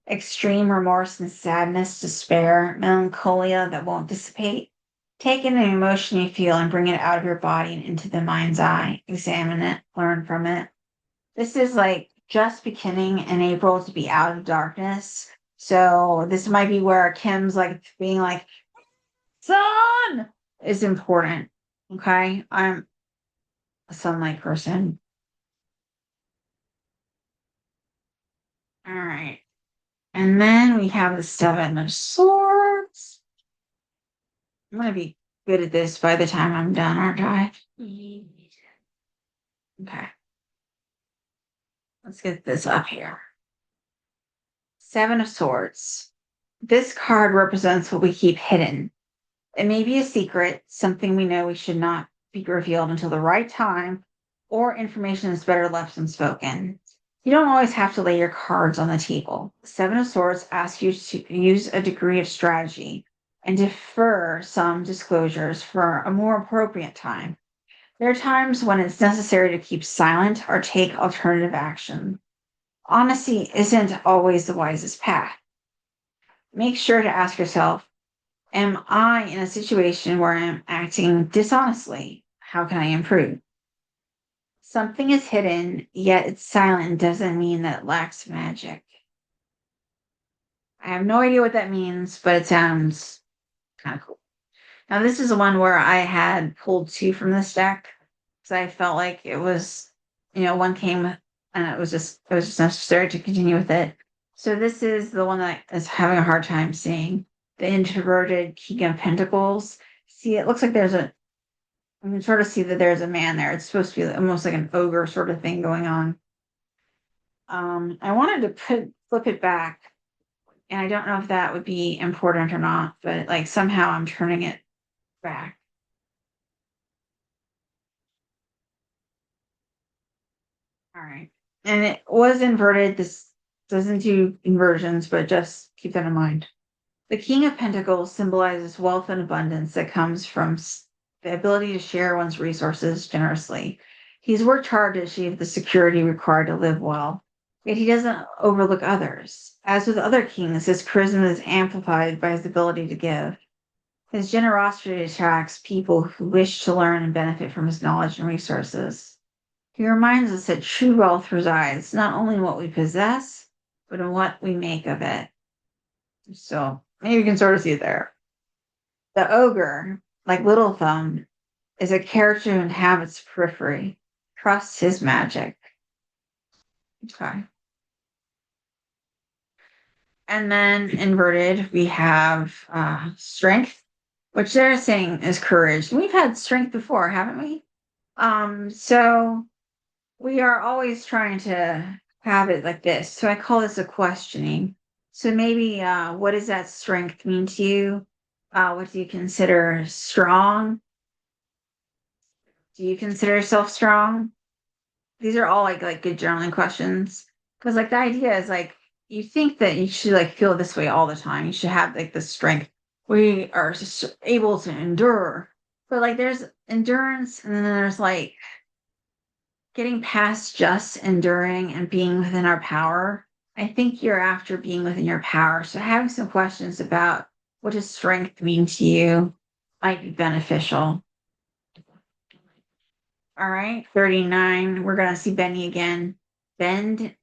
extreme remorse and sadness, despair, melancholia that won't dissipate. Take in an emotion you feel and bring it out of your body and into the mind's eye. Examine it, learn from it. This is like just beginning in April to be out of darkness. So this might be where Kim's like being like, sun is important. Okay. I'm a sunlight person. All right. And then we have the Seven of Swords. I'm going to be good at this by the time I'm done, aren't I? Okay. Let's get this up here. Seven of Swords. This card represents what we keep hidden. It may be a secret, something we know we should not be revealed until the right time, or information is better left unspoken. You don't always have to lay your cards on the table. Seven of Swords asks you to use a degree of strategy and defer some disclosures for a more appropriate time. There are times when it's necessary to keep silent or take alternative action. Honesty isn't always the wisest path. Make sure to ask yourself, am I in a situation where I'm acting dishonestly? How can I improve? Something is hidden, yet it's silent doesn't mean that it lacks magic. I have no idea what that means, but it sounds Kind of cool. Now this is the one where I had pulled two from this deck because I felt like it was, one came and it was just necessary to continue with it. So this is the one that is having a hard time seeing the introverted King of Pentacles. See, it looks like I can sort of see that there's a man there. It's supposed to be almost like an ogre sort of thing going on. I wanted to flip it back, and I don't know if that would be important or not, but like somehow I'm turning it back. All right. And it was inverted. This doesn't do inversions, but just keep that in mind. The King of Pentacles symbolizes wealth and abundance that comes from the ability to share one's resources generously. He's worked hard to achieve the security required to live well, yet he doesn't overlook others. As with other kings, his charisma is amplified by his ability to give. His generosity attracts people who wish to learn and benefit from his knowledge and resources. He reminds us that true wealth resides not only in what we possess, but in what we make of it. So maybe you can sort of see it there. The ogre, like Little Thumb, is a character who inhabits periphery, trusts his magic. Okay. And then inverted, we have strength, which they're saying is courage. We've had strength before, haven't we? So we are always trying to have it like this. So I call this a questioning. So maybe what does that strength mean to you? What do you consider strong? Do you consider yourself strong? These are all like good journaling questions. Because like the idea is like you think that you should like feel this way all the time. You should have like the strength. We are just able to endure. But like there's endurance and then there's like getting past just enduring and being within our power. I think you're after being within your power. So having some questions about what does strength mean to you might be beneficial. All right, 39. We're going to see Benny again. Bend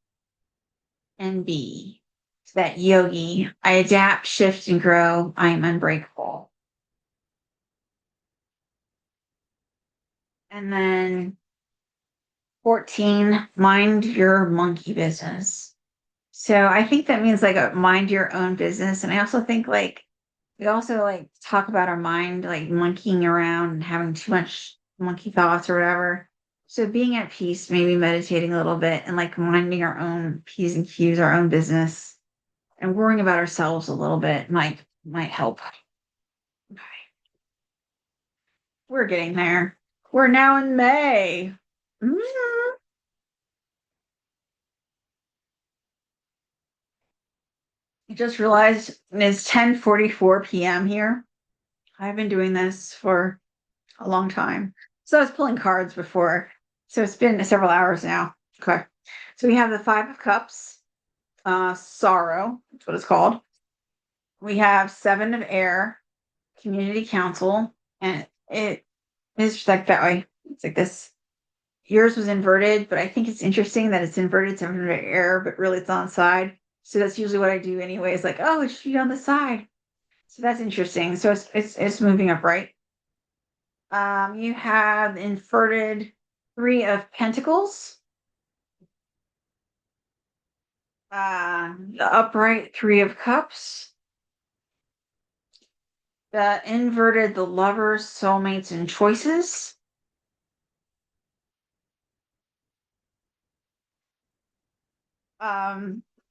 and be. It's that yogi. I adapt, shift, and grow. I am unbreakable. And then 14, mind your monkey business. So I think that means like a mind your own business. And I also think like we also like talk about our mind like monkeying around and having too much monkey thoughts or whatever. So being at peace, maybe meditating a little bit and like minding our own P's and Q's, our own business, and worrying about ourselves a little bit might help. Okay. We're getting there. We're now in May. Mhm. I just realized it's 10:44 p.m. here. I've been doing this for a long time. So I was pulling cards before. So it's been several hours now. Okay. So we have the Five of Cups, sorrow, that's what it's called. We have Seven of Air, Community Council, and it is like that way. It's like this. Yours was inverted, but I think it's interesting that it's inverted 7 of air, but really it's on the side. So that's usually what I do anyway. It's like, oh, it should be on the side. So that's interesting. So it's moving up, right? You have inverted Three of Pentacles, the upright Three of Cups, the inverted the Lovers, Soulmates, and Choices.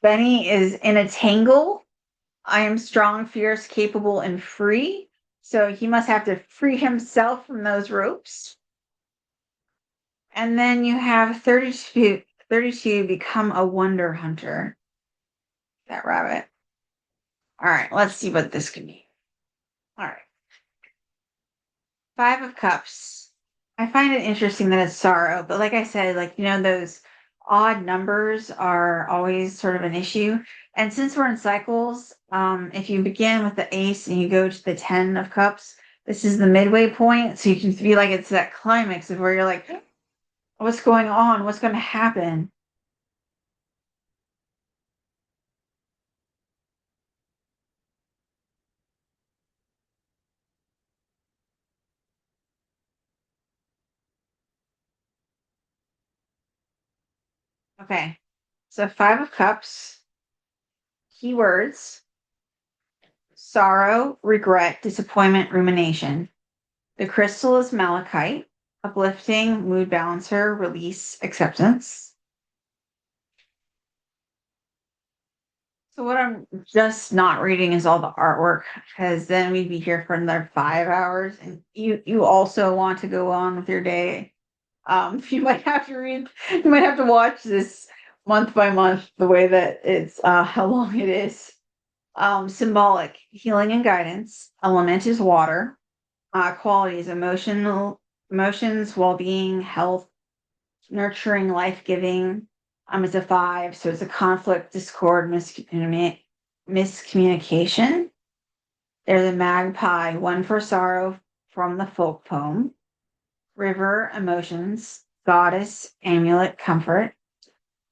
Benny is in a tangle. I am strong, fierce, capable, and free. So he must have to free himself from those ropes. And then you have 32 become a wonder hunter. That rabbit. All right, let's see what this can be. All right. Five of Cups. I find it interesting that it's sorrow, but like I said, like, those odd numbers are always sort of an issue. And since we're in cycles, if you begin with the ace and you go to the 10 of cups, this is the midway point. So you can feel like it's that climax of where you're like, what's going on? What's going to happen? Okay. So 5 of Cups, keywords, sorrow, regret, disappointment, rumination. The crystal is malachite, uplifting, mood balancer, release, acceptance. So what I'm just not reading is all the artwork because then we'd be here for another 5 hours, and you also want to go on with your day. You might have to read. You might have to watch this month by month, the way that it's how long it is. Symbolic healing and guidance. Element is water. Qualities emotions, well being, health, nurturing, life giving. It's a 5, so it's a conflict, discord, miscommunication. There's a magpie, one for sorrow from the folk poem. River, emotions. Goddess, amulet, comfort.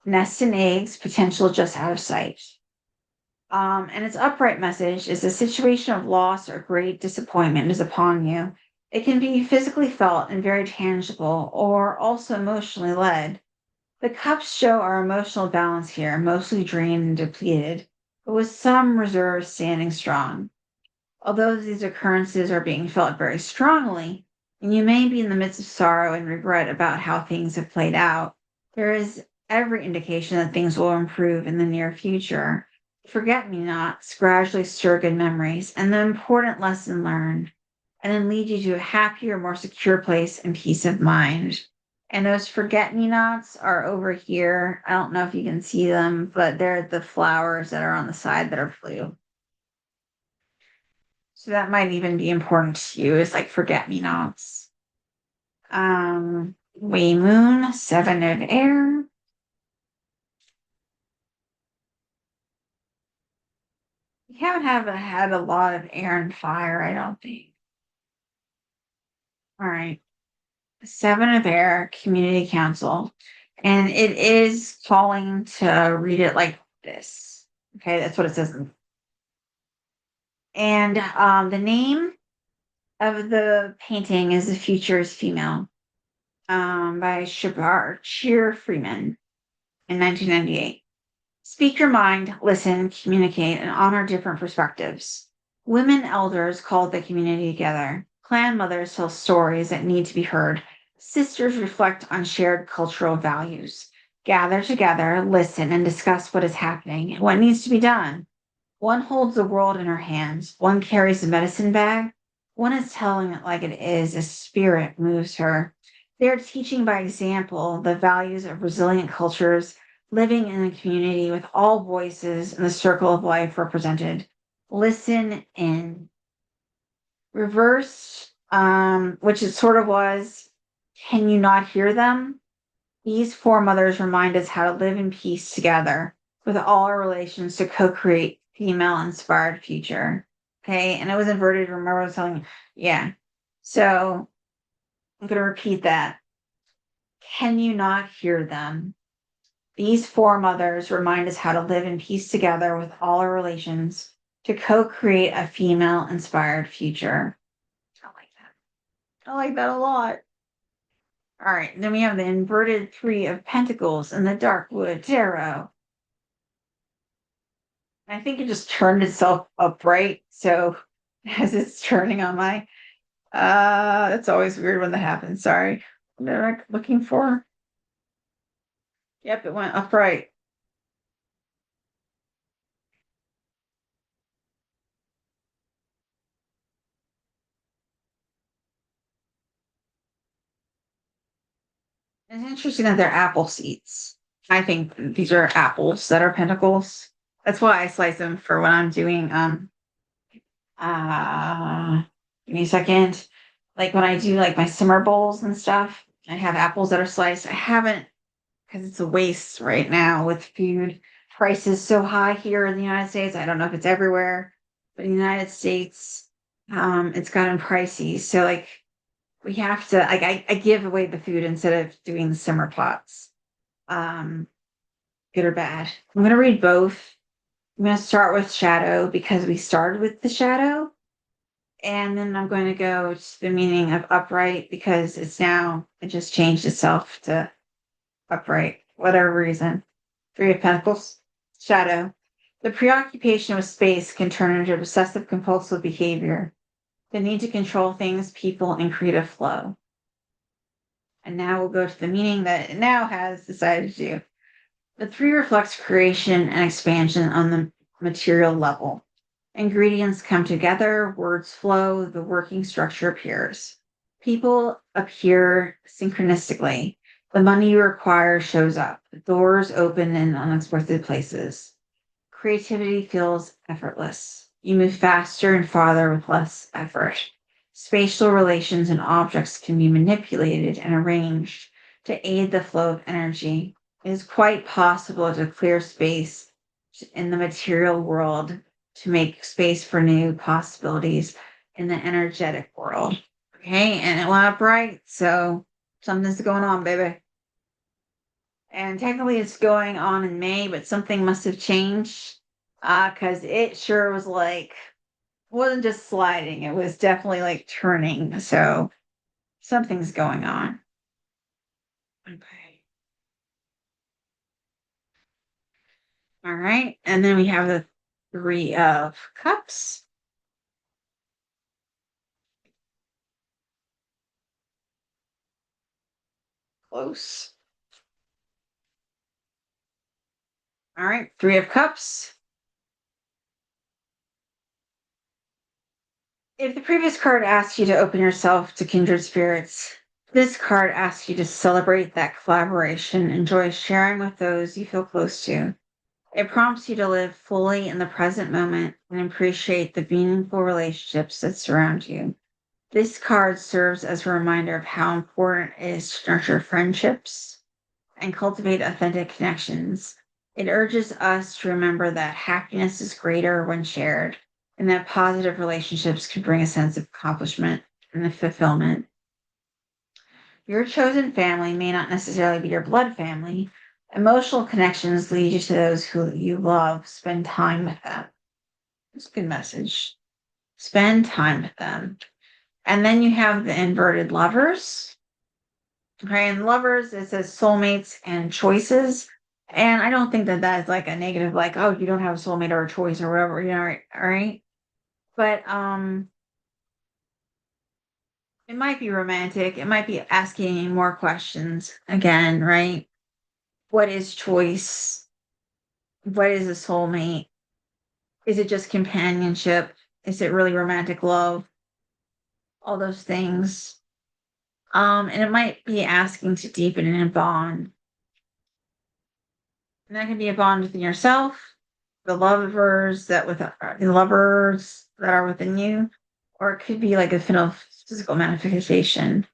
Nest and eggs, potential just out of sight. And its upright message is a situation of loss or great disappointment is upon you. It can be physically felt and very tangible, or also emotionally led. The cups show our emotional balance here, mostly drained and depleted, but with some reserves standing strong. Although these occurrences are being felt very strongly, and you may be in the midst of sorrow and regret about how things have played out, there is every indication that things will improve in the near future. Forget me nots gradually stir good memories and the important lesson learned, and then lead you to a happier, more secure place and peace of mind. And those forget me nots are over here. I don't know if you can see them, but they're the flowers that are on the side that are blue. So that might even be important to you, is like forget me nots. Way Moon, 7 of Air. We haven't had a lot of air and fire, I don't think. All right. 7 of Air, Community Council. And it is calling to read it like this. Okay, that's what it says. And the name of the painting is The Future is Female, by Shabar Cheer Freeman in 1998. Speak your mind, listen, communicate, and honor different perspectives. Women elders call the community together. Clan mothers tell stories that need to be heard. Sisters reflect on shared cultural values. Gather together, listen, and discuss what is happening and what needs to be done. One holds the world in her hands. One carries the medicine bag. One is telling it like it is. A spirit moves her. They are teaching by example the values of resilient cultures, living in a community with all voices in the circle of life represented. Listen in. Reverse, which it sort of was, can you not hear them? These four mothers remind us how to live in peace together with all our relations to co-create female-inspired future. Okay, and it was inverted. Remember, I was telling you, yeah. So I'm going to repeat that. Can you not hear them? These four mothers remind us how to live in peace together with all our relations to co-create a female-inspired future. I like that. I like that a lot. All right, then we have the inverted 3 of Pentacles in the dark wood tarot. I think it just turned itself upright. So as it's turning on my that's always weird when that happens. Sorry. What am I looking for? Yep, it went upright. It's interesting that they're apple seeds. I think these are apples that are pentacles. That's why I slice them for when I'm doing uh give me a second. Like when I do like my simmer bowls and stuff, I have apples that are sliced. I haven't, because it's a waste right now with food prices so high here in the United States. I don't know if it's everywhere, but in the United States, it's gotten pricey. So like we have to like I give away the food instead of doing the simmer pots. Um, Good or bad. I'm gonna read both. I'm gonna start with shadow because we started with the shadow. And then I'm going to go to the meaning of upright because it just changed itself to upright. whatever reason. Three of Pentacles, shadow. The preoccupation with space can turn into obsessive compulsive behavior. The need to control things, people, and create a flow. And now we'll go to the meaning that it now has decided to do. The three reflects creation and expansion on the material level. Ingredients come together, words flow, the working structure appears. People appear synchronistically. The money you require shows up. Doors open in unexpected places. Creativity feels effortless. You move faster and farther with less effort. Spatial relations and objects can be manipulated and arranged to aid the flow of energy. It is quite possible to clear space in the material world to make space for new possibilities in the energetic world. Okay, and it went up right, so something's going on, baby. And technically it's going on in May, but something must have changed because it sure was like, wasn't just sliding, it was definitely like turning. So something's going on. Okay. All right. And then we have the Three of Cups. Close. All right. Three of Cups. If the previous card asks you to open yourself to kindred spirits, this card asks you to celebrate that collaboration, enjoy sharing with those you feel close to. It prompts you to live fully in the present moment and appreciate the meaningful relationships that surround you. This card serves as a reminder of how important it is to nurture friendships and cultivate authentic connections. It urges us to remember that happiness is greater when shared and that positive relationships can bring a sense of accomplishment and fulfillment. Your chosen family may not necessarily be your blood family. Emotional connections lead you to those who you love. Spend time with them. It's a good message. Spend time with them. And then you have the inverted lovers. Okay, and lovers, it says soulmates and choices. And I don't think that that is like a negative, like, oh, you don't have a soulmate or a choice or whatever, you know, right? All right. But it might be romantic. It might be asking more questions again, right? What is choice? What is a soulmate? Is it just companionship? Is it really romantic love? All those things. And it might be asking to deepen a bond. And that can be a bond within yourself, the lovers that with the lovers that are within you, or it could be like a physical manifestation.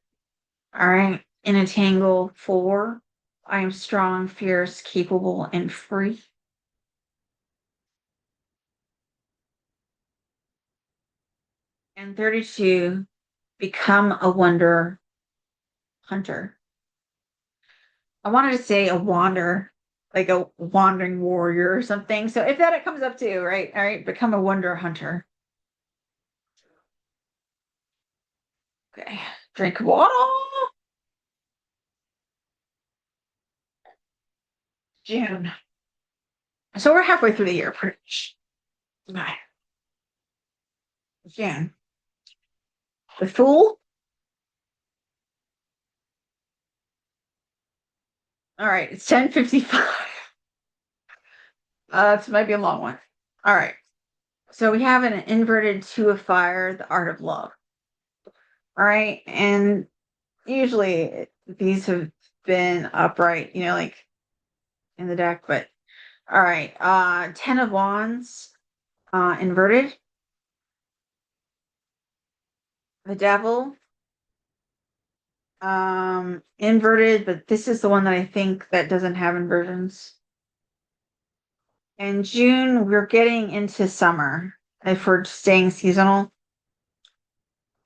All right. In a tangle 4, I am strong, fierce, capable, and free. And 32, become a wonder hunter. I wanted to say a wander, like a wandering warrior or something. So if that it comes up too, right? All right, become a wonder hunter. Okay, drink water. June. So we're halfway through the year, pretty much. Okay. June. The Fool. All right, it's 10:55. This might be a long one. All right. So we have an inverted 2 of fire, the art of love. All right. And usually these have been upright, you know, like in the deck, but all right. 10 of wands, inverted. The devil, inverted, but this is the one that I think that doesn't have inversions. In June, we're getting into summer if we're staying seasonal.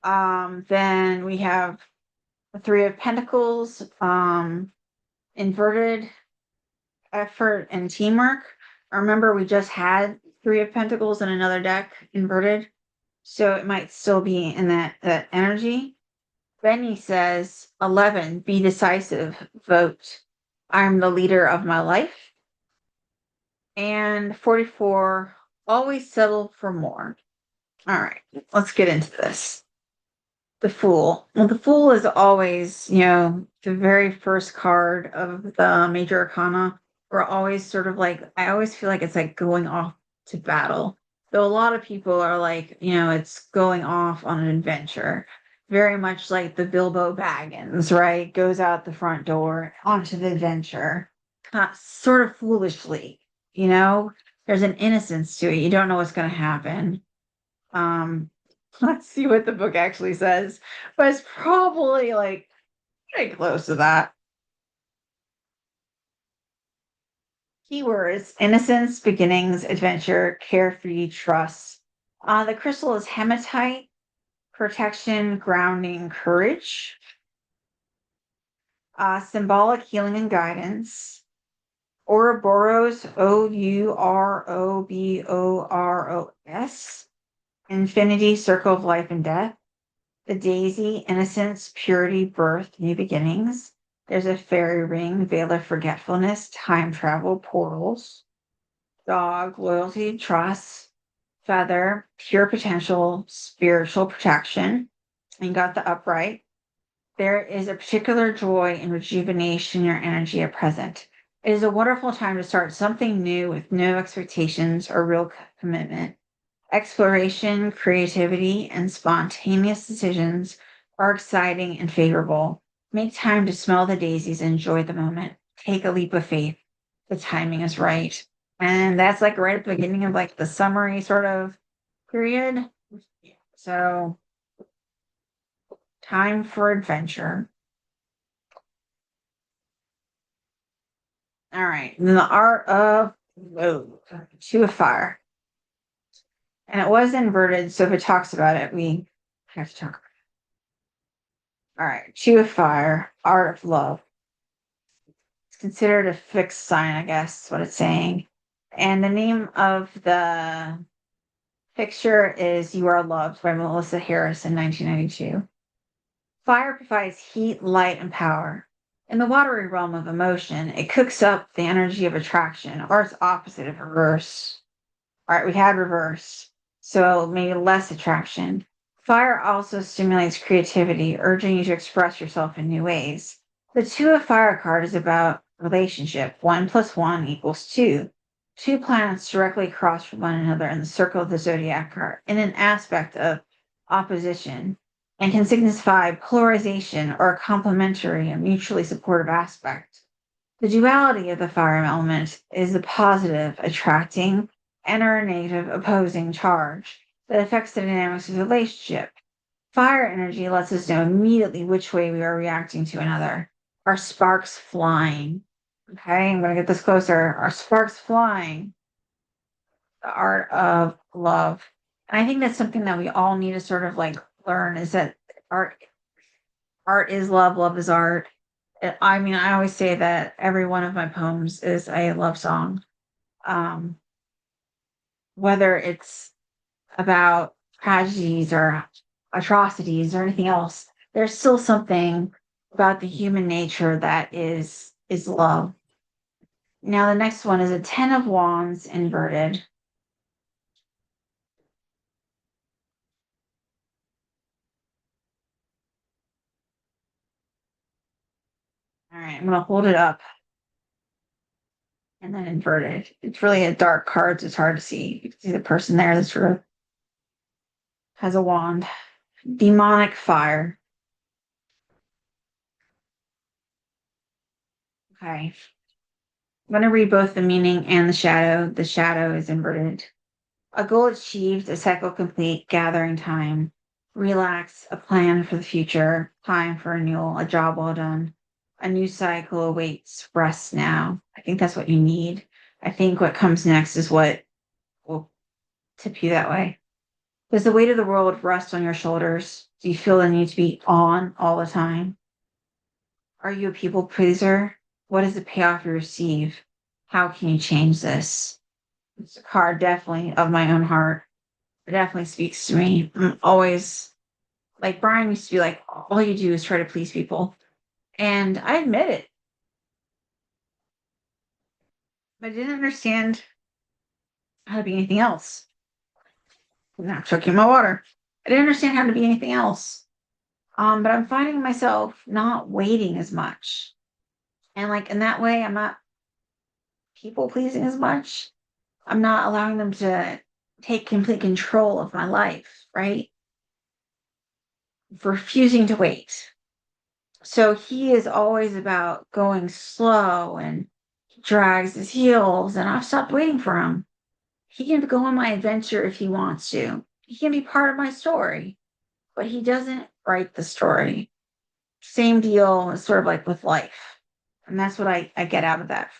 Then we have the 3 of Pentacles, inverted, effort and teamwork. Remember, we just had 3 of Pentacles in another deck, inverted. So it might still be in that energy. Benny says 11, be decisive, vote. I'm the leader of my life. And 44, always settle for more. All right, let's get into this. The Fool. Well, the Fool is always, the very first card of the major arcana. We're always sort of like, I always feel like it's like going off to battle. Though a lot of people are like, it's going off on an adventure. Very much like the Bilbo Baggins, right? Goes out the front door onto the adventure, sort of foolishly, you know? There's an innocence to it. You don't know what's going to happen. Um, let's see what the book actually says, but it's probably like pretty close to that. Keywords: innocence, beginnings, adventure, carefree, trust. The crystal is hematite, protection, grounding, courage. Symbolic healing and guidance. Ouroboros, Ouroboros. Infinity, circle of life and death. The daisy, innocence, purity, birth, new beginnings. There's a fairy ring, veil of forgetfulness, time travel, portals. Dog, loyalty, trust. Feather, pure potential, spiritual protection. And you got the upright. There is a particular joy and rejuvenation in your energy at present. It is a wonderful time to start something new with no expectations or real commitment. Exploration, creativity, and spontaneous decisions are exciting and favorable. Make time to smell the daisies and enjoy the moment. Take a leap of faith. The timing is right. And that's like right at the beginning of like the summary sort of period. So, time for adventure. All right. And then the art of Two of Fire. And it was inverted, so if it talks about it, we have to talk. All right. Two of Fire, Art of Love. It's considered a fixed sign, I guess, is what it's saying. And the name of the picture is You Are Loved by Melissa Harris in 1992. Fire provides heat, light, and power. In the watery realm of emotion, it cooks up the energy of attraction, or its opposite of reverse. All right, we had reverse, so maybe less attraction. Fire also stimulates creativity, urging you to express yourself in new ways. The Two of Fire card is about relationship. 1 plus 1 equals 2. Two planets directly across from one another in the circle of the zodiac card in an aspect of opposition and can signify polarization or a complementary and mutually supportive aspect. The duality of the fire element is the positive, attracting, and our negative, opposing charge that affects the dynamics of the relationship. Fire energy lets us know immediately which way we are reacting to another. Our sparks flying. Okay, I'm going to get this closer. Our sparks flying. The art of love. And I think that's something that we all need to sort of like learn is that art is love, love is art. I mean, I always say that every one of my poems is a love song. Um, whether it's about tragedies or atrocities or anything else, there's still something about the human nature that is love. Now the next one is a 10 of wands inverted. All right, I'm gonna hold it up and then inverted. It's really a dark card, so it's hard to see. You can see the person there that sort of has a wand. Demonic fire. Okay. I'm going to read both the meaning and the shadow. The shadow is inverted. A goal achieved, a cycle complete, gathering time. Relax, a plan for the future, time for renewal, a job well done. A new cycle awaits, rest now. I think that's what you need. I think what comes next is what will tip you that way. Does the weight of the world rest on your shoulders? Do you feel the need to be on all the time? Are you a people pleaser? What is the payoff you receive? How can you change this? It's a card definitely of my own heart. It definitely speaks to me. I'm always like Brian used to be like, all you do is try to please people. And I admit it. I didn't understand how to be anything else. I'm not chugging my water. I didn't understand how to be anything else. But I'm finding myself not waiting as much. And like in that way, I'm not people pleasing as much. I'm not allowing them to take complete control of my life, right? Refusing to wait. So he is always about going slow and he drags his heels, and I've stopped waiting for him. He can go on my adventure if he wants to. He can be part of my story, but he doesn't write the story. Same deal as sort of like with life. And that's what I get out of that.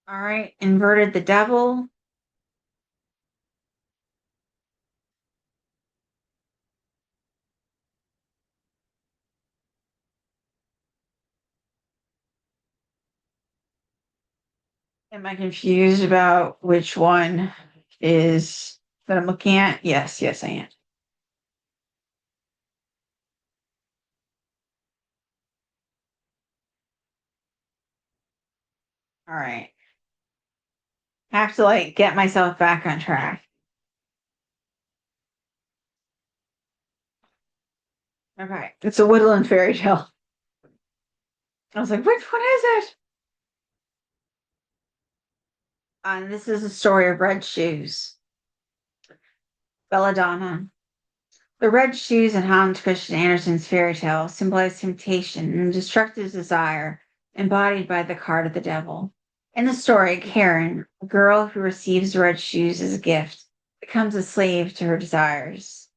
All right. Inverted the devil. Am I confused about which one is that I'm looking at? Yes, yes, I am. All right. I have to like get myself back on track. Okay. It's a woodland fairy tale. I was like, which one is it? And this is a story of red shoes. Belladonna. The red shoes in Hans Christian Andersen's fairy tale symbolize temptation and destructive desire embodied by the card of the devil. In the story, Karen, a girl who receives red shoes as a gift, becomes a slave to her desires.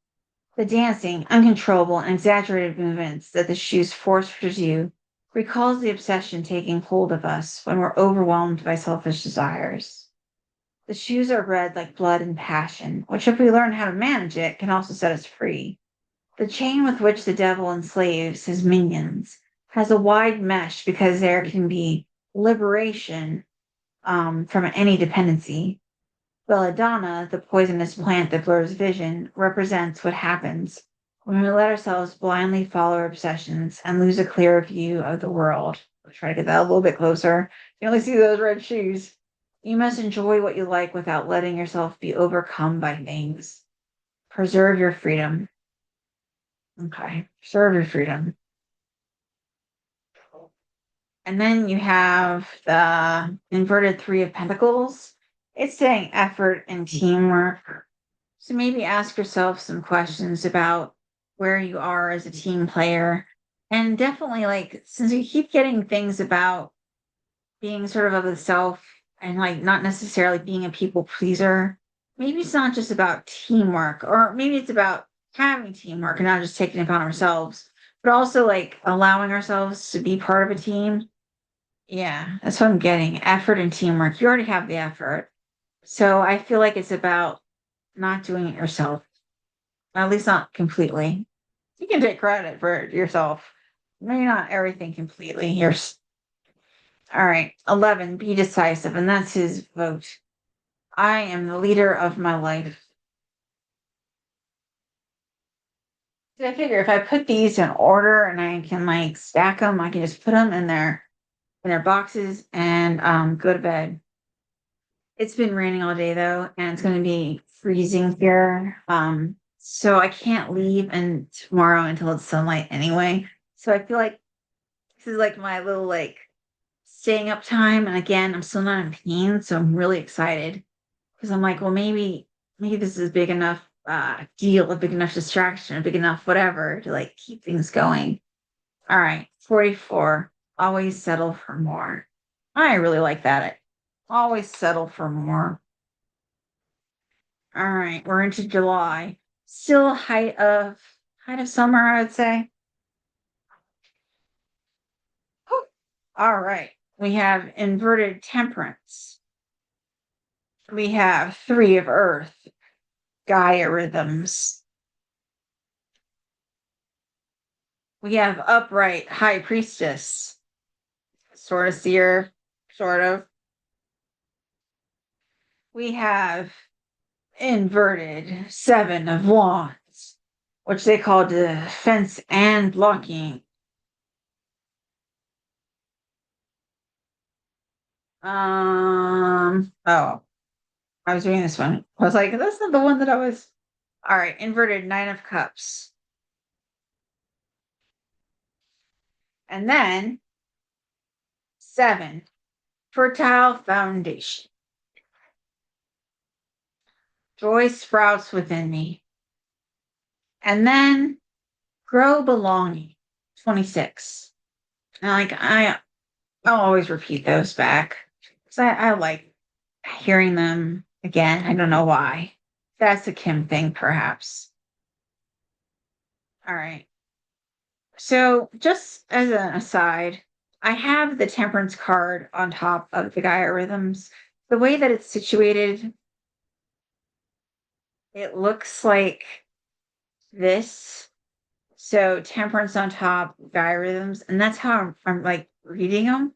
The dancing, uncontrollable, and exaggerated movements that the shoes force her to do recalls the obsession taking hold of us when we're overwhelmed by selfish desires. The shoes are red like blood and passion, which, if we learn how to manage it, can also set us free. The chain with which the devil enslaves his minions has a wide mesh because there can be liberation from any dependency. Belladonna, the poisonous plant that blurs vision, represents what happens when we let ourselves blindly follow our obsessions and lose a clear view of the world. I'll try to get that a little bit closer. You only see those red shoes. You must enjoy what you like without letting yourself be overcome by things. Preserve your freedom. Okay. Preserve your freedom. And then you have the inverted Three of Pentacles. It's saying effort and teamwork. So maybe ask yourself some questions about where you are as a team player. And definitely, like, since you keep getting things about being sort of the self and like not necessarily being a people pleaser, maybe it's not just about teamwork, or maybe it's about having teamwork and not just taking it upon ourselves, but also like allowing ourselves to be part of a team. Yeah, that's what I'm getting. Effort and teamwork. You already have the effort. So I feel like it's about not doing it yourself, at least not completely. You can take credit for it yourself. Maybe not everything completely. All right. 11, be decisive. And that's his vote. I am the leader of my life. So I figure if I put these in order and I can like stack them, I can just put them in their boxes and go to bed. It's been raining all day though, and it's going to be freezing here. So I can't leave and tomorrow until it's sunlight anyway. So I feel like this is like my little like staying up time. And again, I'm still not in pain, so I'm really excited because I'm like, well, maybe this is big enough deal, a big enough distraction, a big enough whatever to like keep things going. All right, 44. Always settle for more. I really like that. Always settle for more. All right, we're into July. Still height of summer, I would say. Whew. All right. We have inverted temperance. We have three of earth, Gaia rhythms. We have upright high priestess, sort of seer, sort of. We have inverted seven of wands, which they call defense and blocking. Oh, I was reading this one. I was like, that's not the one that I was. All right, inverted Nine of Cups. And then seven, fertile foundation. Joy sprouts within me. And then grow belonging. 26. And I'll always repeat those back. Because I like hearing them again. I don't know why. That's a Kim thing, perhaps. All right. So, just as an aside, I have the temperance card on top of the Gaia rhythms. The way that it's situated, it looks like this. So, temperance on top, Gaia rhythms, and that's how I'm like reading them.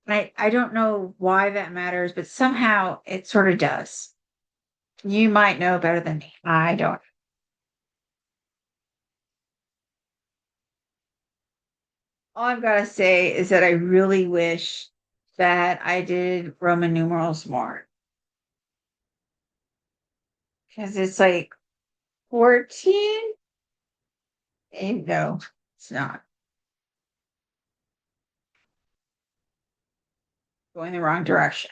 I don't know why that matters, but somehow it sort of does. You might know better than me. I don't. All I've got to say is that I really wish that I did Roman numerals more because it's like 14. And no, it's not going the wrong direction.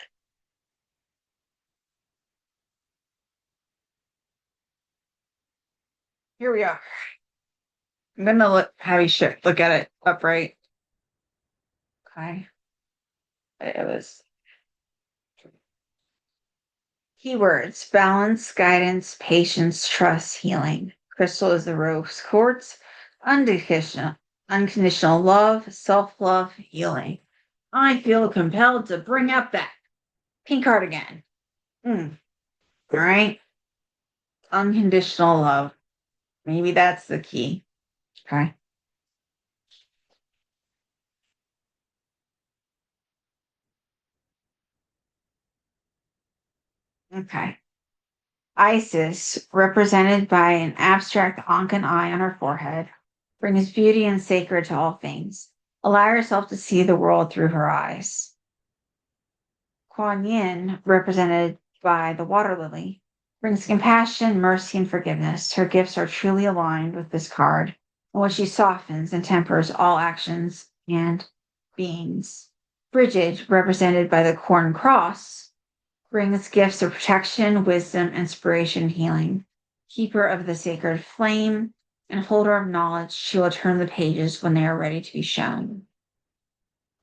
Here we are. I'm gonna have you look at it upright. Okay. It was keywords: balance, guidance, patience, trust, healing. Crystal is the rose quartz. Unconditional, unconditional love, self love, healing. I feel compelled to bring up that pink card again. Mm. All right. Unconditional love. Maybe that's the key. Okay. Okay. Isis, represented by an abstract Ankan eye on her forehead, brings beauty and sacred to all things. Allow yourself to see the world through her eyes. Kuan Yin, represented by the water lily, brings compassion, mercy, and forgiveness. Her gifts are truly aligned with this card, in which she softens and tempers all actions and beings. Bridget, represented by the corn cross, brings gifts of protection, wisdom, inspiration, healing. Keeper of the sacred flame and holder of knowledge, she will turn the pages when they are ready to be shown.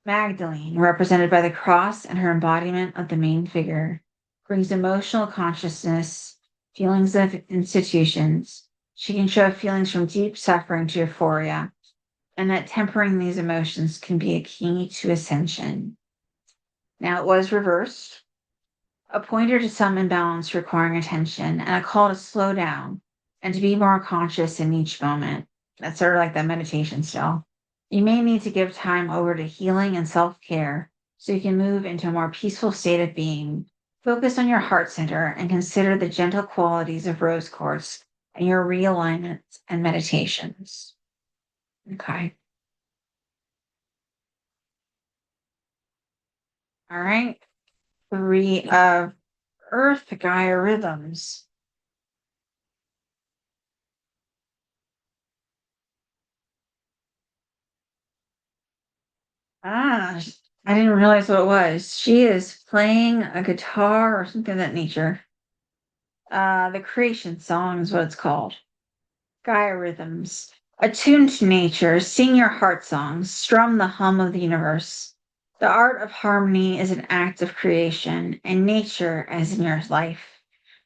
Magdalene, represented by the cross and her embodiment of the main figure, brings emotional consciousness, feelings of institutions. She can show feelings from deep suffering to euphoria, and that tempering these emotions can be a key to ascension. Now it was reversed, a pointer to some imbalance requiring attention, and a call to slow down and to be more conscious in each moment. That's sort of like that meditation still. You may need to give time over to healing and self care so you can move into a more peaceful state of being. Focus on your heart center and consider the gentle qualities of rose quartz and your realignments and meditations. Okay. All right. Three of Earth Gaia rhythms. Ah, I didn't realize what it was. She is playing a guitar or something of that nature. The creation song is what it's called. Gaia rhythms. Attuned to nature, sing your heart songs, strum the hum of the universe. The art of harmony is an act of creation, and nature as in your life.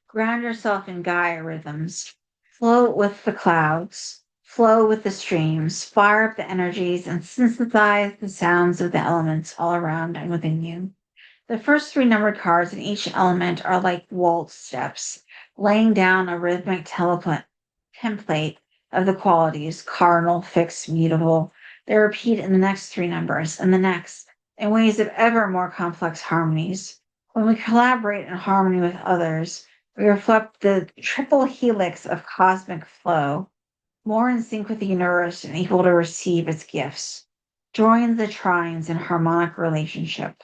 Ground yourself in Gaia rhythms. Float with the clouds. Flow with the streams. Fire up the energies and synthesize the sounds of the elements all around and within you. The first three numbered cards in each element are like waltz steps, laying down a rhythmic template of the qualities cardinal, fixed, mutable. They repeat in the next three numbers and the next in ways of ever more complex harmonies. When we collaborate in harmony with others, we reflect the triple helix of cosmic flow, more in sync with the universe and able to receive its gifts. Join the trines in harmonic relationship.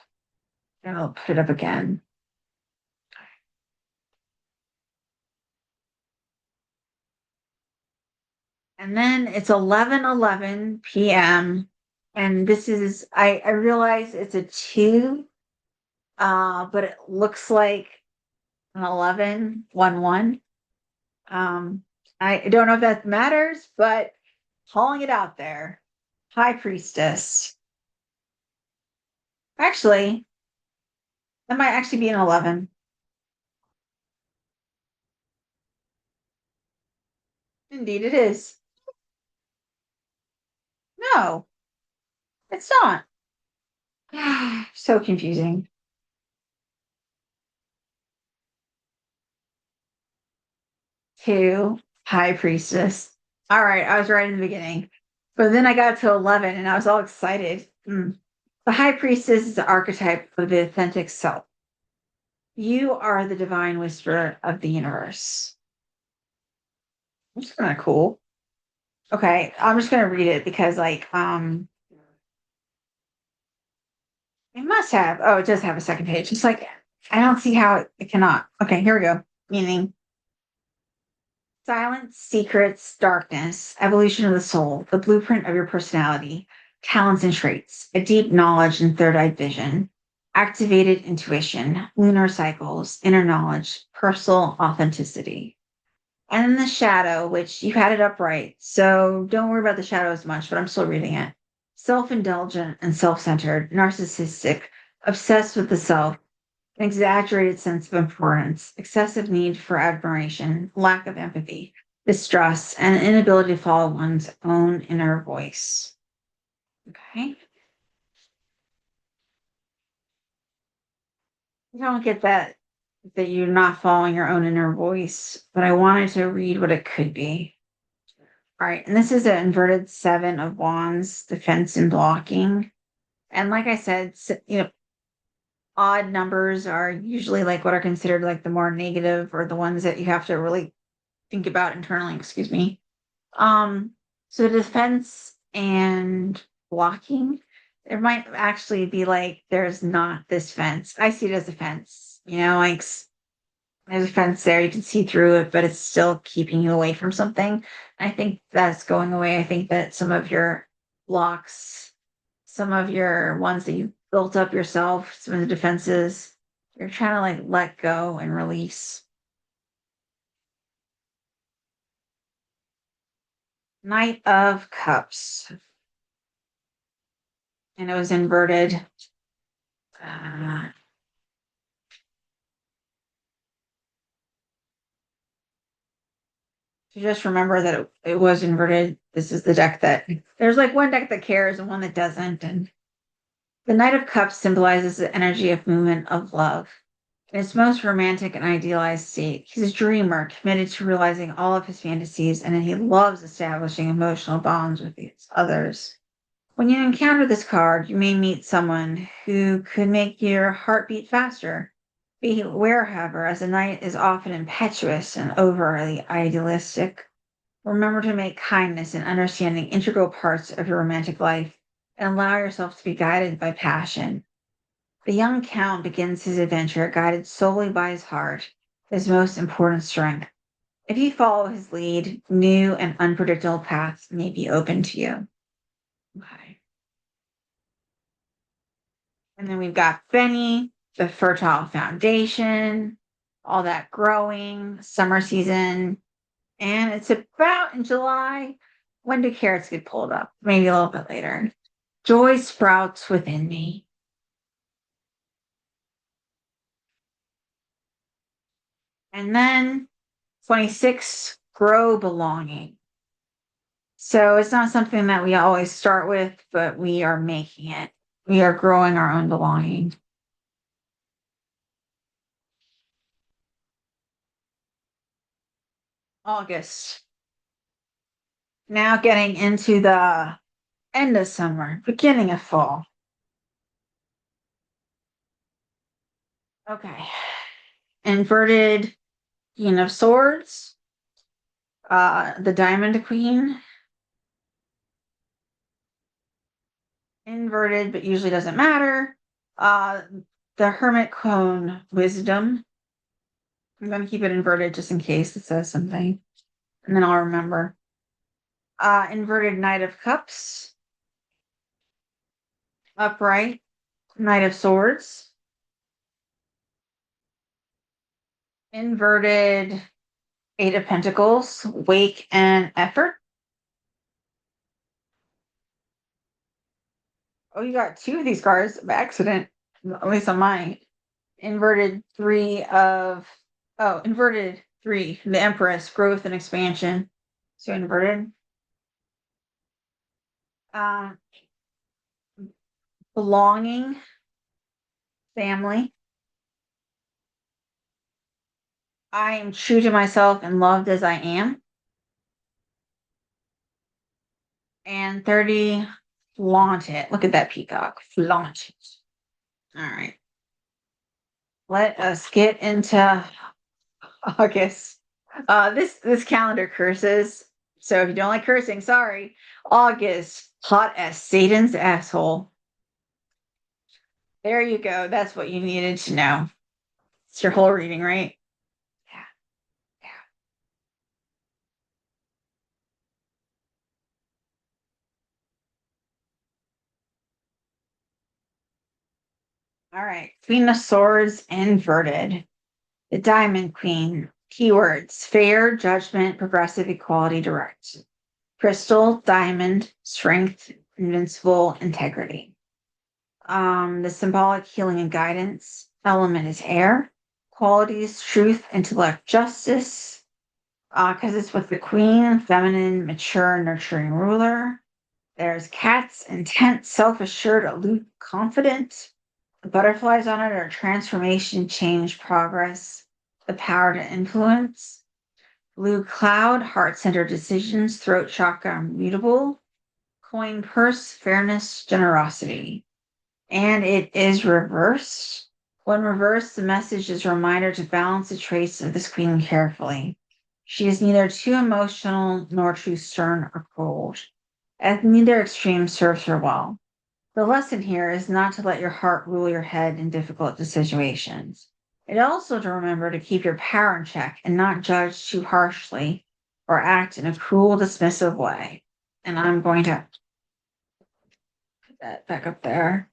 And I'll put it up again. And then it's 11:11 p.m. And this is I realize it's a 2, but it looks like an 11:11. Um, I don't know if that matters, but calling it out there. High Priestess. Actually, that might actually be an 11. Indeed, it is. No, it's not. So confusing. 2, High Priestess. All right, I was right in the beginning. But then I got to 11 and I was all excited. The High Priestess is the archetype of the authentic self. You are the divine whisperer of the universe. That's kind of cool. Okay, I'm just gonna read it because it must have. Oh, it does have a second page. It's like I don't see how it cannot. Okay, here we go. Meaning silence, secrets, darkness, evolution of the soul, the blueprint of your personality, talents and traits, a deep knowledge and third eye vision, activated intuition, lunar cycles, inner knowledge, personal authenticity. And then the shadow, which you had it up right. So don't worry about the shadow as much, but I'm still reading it. Self indulgent and self centered, narcissistic, obsessed with the self, an exaggerated sense of importance, excessive need for admiration, lack of empathy, distrust, and an inability to follow one's own inner voice. Okay. I don't get that you're not following your own inner voice, but I wanted to read what it could be. All right, and this is an inverted 7 of Wands, defense and blocking. And like I said, odd numbers are usually like what are considered like the more negative or the ones that you have to really think about internally, excuse me. Um, so defense and blocking, there might actually be like there's not this fence. I see it as a fence, like there's a fence there, you can see through it, but it's still keeping you away from something. I think that's going away. I think that some of your blocks, some of your ones that you built up yourself, some of the defenses, you're trying to like let go and release. Knight of Cups. And it was inverted. Uh, so just remember that it was inverted. This is the deck that there's like one deck that cares and one that doesn't. And the Knight of Cups symbolizes the energy of movement of love. In its most romantic and idealized state, he's a dreamer committed to realizing all of his fantasies, and he loves establishing emotional bonds with these others. When you encounter this card, you may meet someone who could make your heart beat faster. Be aware, however, as the knight is often impetuous and overly idealistic. Remember to make kindness and understanding integral parts of your romantic life and allow yourself to be guided by passion. The young count begins his adventure guided solely by his heart, his most important strength. If you follow his lead, new and unpredictable paths may be open to you. Okay. And then we've got Benny, the fertile foundation, all that growing, summer season. And it's about in July. When do carrots get pulled up? Maybe a little bit later. Joy sprouts within me. And then 26, grow belonging. So it's not something that we always start with, but we are making it. We are growing our own belonging. August. Now getting into the end of summer, beginning of fall. Okay. Inverted Queen of Swords, the Diamond Queen, inverted, but usually doesn't matter. Uh, The Hermit Cone Wisdom. I'm going to keep it inverted just in case it says something, and then I'll remember. Inverted Knight of Cups. Upright Knight of Swords. Inverted Eight of Pentacles. Wake and Effort. Oh, you got two of these cards by accident, at least on mine. Inverted inverted three, the Empress, growth and expansion. So inverted. Um, Belonging, family. I am true to myself and loved as I am. And 30, flaunt it. Look at that peacock. Flaunt it. All right. Let us get into August. This calendar curses. So if you don't like cursing, sorry. August, hot as Satan's asshole. There you go. That's what you needed to know. It's your whole reading, right? Yeah. Yeah. All right. Queen of Swords inverted. The Diamond Queen. Keywords: fair, judgment, progressive, equality, direct. Crystal, diamond, strength, invincible, integrity. The symbolic healing and guidance element is air. Qualities: truth, intellect, justice. Because it's with the queen, feminine, mature, nurturing ruler. There's cats, intent, self-assured, aloof, confident. The butterflies on it are transformation, change, progress, the power to influence. Blue cloud, heart-centered decisions, throat chakra, immutable. Coin purse, fairness, generosity. And it is reversed. When reversed, the message is a reminder to balance the traits of this queen carefully. She is neither too emotional nor too stern or cold, as neither extreme serves her well. The lesson here is not to let your heart rule your head in difficult situations. It also to remember to keep your power in check and not judge too harshly or act in a cruel, dismissive way. And I'm going to put that back up there.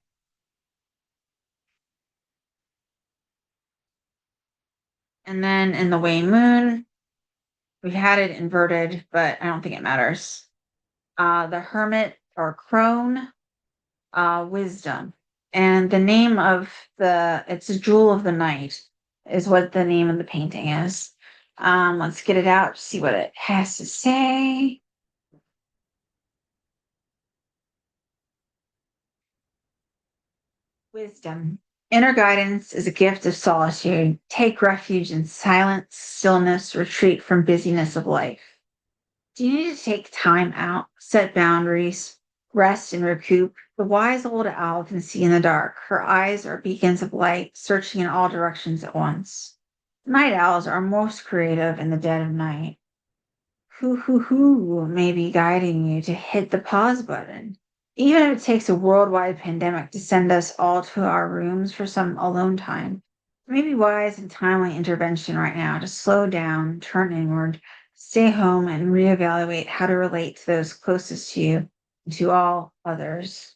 And then in the Way Moon, we had it inverted, but I don't think it matters. The Hermit or Crone, wisdom. And the name of it's a Jewel of the Night is what the name of the painting is. Let's get it out, see what it has to say. Wisdom. Inner guidance is a gift of solitude. Take refuge in silence, stillness, retreat from busyness of life. Do you need to take time out, set boundaries, rest and recoup? The wise old owl can see in the dark. Her eyes are beacons of light, searching in all directions at once. Night owls are most creative in the dead of night. Who may be guiding you to hit the pause button. Even if it takes a worldwide pandemic to send us all to our rooms for some alone time, it may be wise and timely intervention right now to slow down, turn inward, stay home, and reevaluate how to relate to those closest to you and to all others.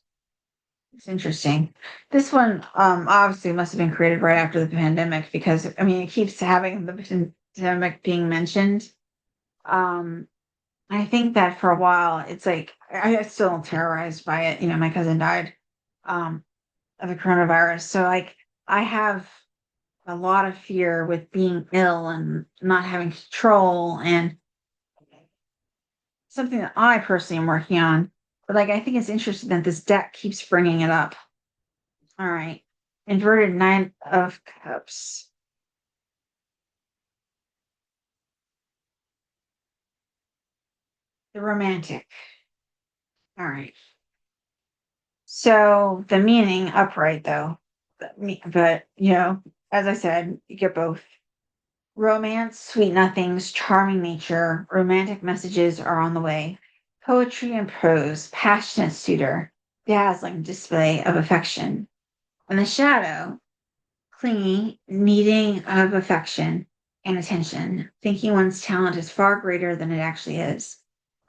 It's interesting. This one obviously must have been created right after the pandemic because, I mean, it keeps having the pandemic being mentioned. Um, I think that for a while, it's like I still am terrorized by it. You know, my cousin died um, of the coronavirus, so like I have a lot of fear with being ill and not having control, and something that I personally am working on. But like, I think it's interesting that this deck keeps bringing it up. All right, inverted Nine of Cups, the romantic. All right. So the meaning upright though, but you know, as I said, you get both. Romance, sweet nothings, charming nature, romantic messages are on the way. Poetry and prose, passionate suitor, dazzling display of affection. In the shadow, Clingy, needing of affection and attention, thinking one's talent is far greater than it actually is,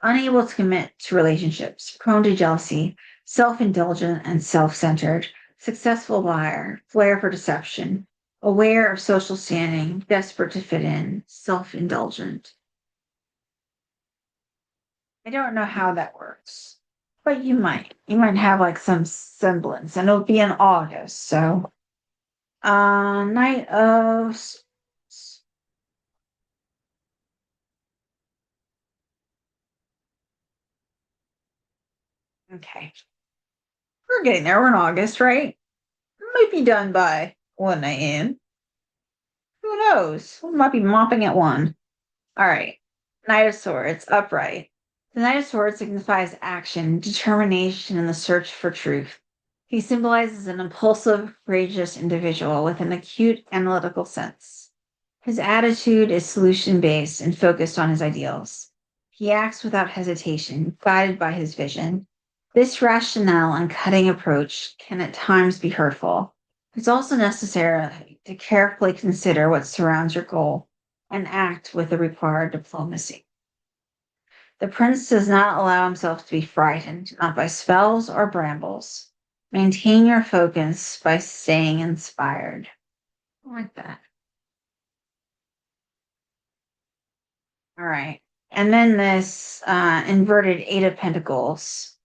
unable to commit to relationships, prone to jealousy, self indulgent and self centered, successful liar, flair for deception, aware of social standing, desperate to fit in, self indulgent. I don't know how that works, but you might. You might have like some semblance, and it'll be in August. So, Night of Okay. We're getting there. We're in August, right? Might be done by 1 a.m. Who knows? We might be mopping at 1. All right. Knight of Swords, upright. The Knight of Swords signifies action, determination, and the search for truth. He symbolizes an impulsive, courageous individual with an acute analytical sense. His attitude is solution based and focused on his ideals. He acts without hesitation, guided by his vision. This rationale and cutting approach can at times be hurtful. It's also necessary to carefully consider what surrounds your goal and act with the required diplomacy. The prince does not allow himself to be frightened, not by spells or brambles. Maintain your focus by staying inspired. I like that. All right. And then this inverted Eight of Pentacles,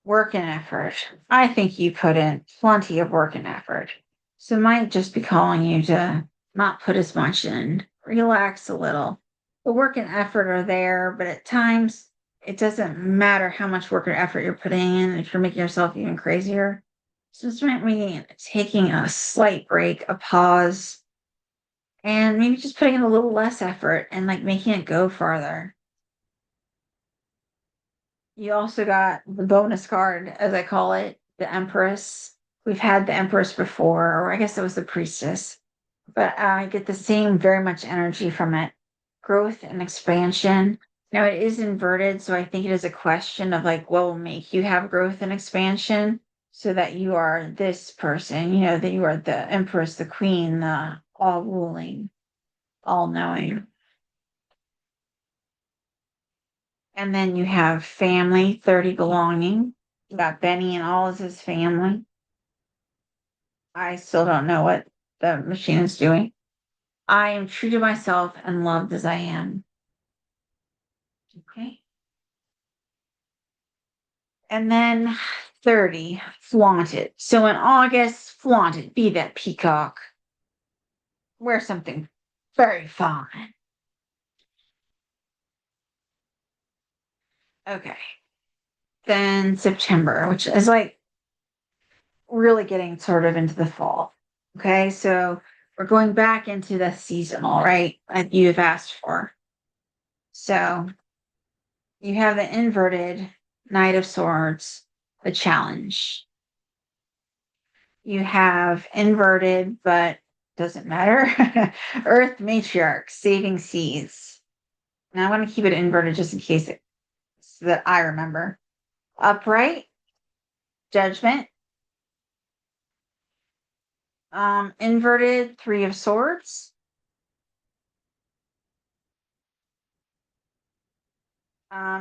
work and effort. I think you put in plenty of work and effort. So it might just be calling you to not put as much in, relax a little. The work and effort are there, but at times it doesn't matter how much work or effort you're putting in if you're making yourself even crazier. So this might mean taking a slight break, a pause, and maybe just putting in a little less effort and like making it go farther. You also got the bonus card, as I call it, the Empress. We've had the Empress before, or I guess it was the Priestess, but I get the same very much energy from it. Growth and expansion. Now it is inverted, so I think it is a question of like what will make you have growth and expansion so that you are this person, that you are the Empress, the Queen, the all ruling, all knowing. And then you have family, 30 belonging. You got Benny and all of his family. I still don't know what the machine is doing. I am true to myself and loved as I am. Okay. And then 30, flaunt it. So in August, flaunt it. Be that peacock. Wear something very fine. Okay. Then September, which is like really getting sort of into the fall. Okay. So we're going back into the seasonal, right? Like you've asked for. So you have the inverted Knight of Swords, the challenge. You have inverted, but doesn't matter. Earth matriarch, saving seas. Now I'm going to keep it inverted just in case so that I remember. Upright, judgment. Inverted, Three of Swords.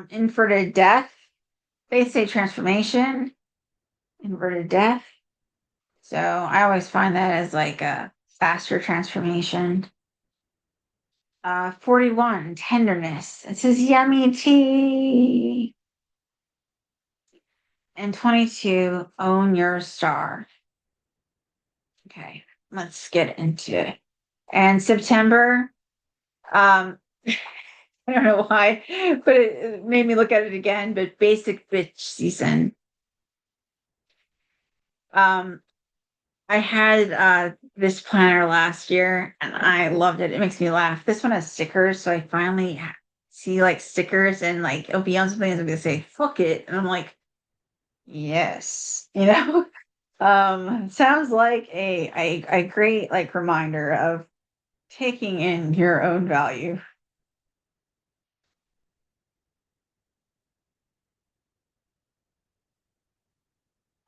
Inverted death. They say transformation. Inverted death. So I always find that as like a faster transformation. 41, tenderness. It says yummy tea. And 22, own your star. Okay, let's get into it. And September, um, I don't know why, but it made me look at it again. But basic bitch season. Um, I had this planner last year and I loved it. It makes me laugh. This one has stickers, so I finally see like stickers and like it'll be on something and it's gonna say fuck it. And I'm like, yes, sounds like a great like reminder of taking in your own value.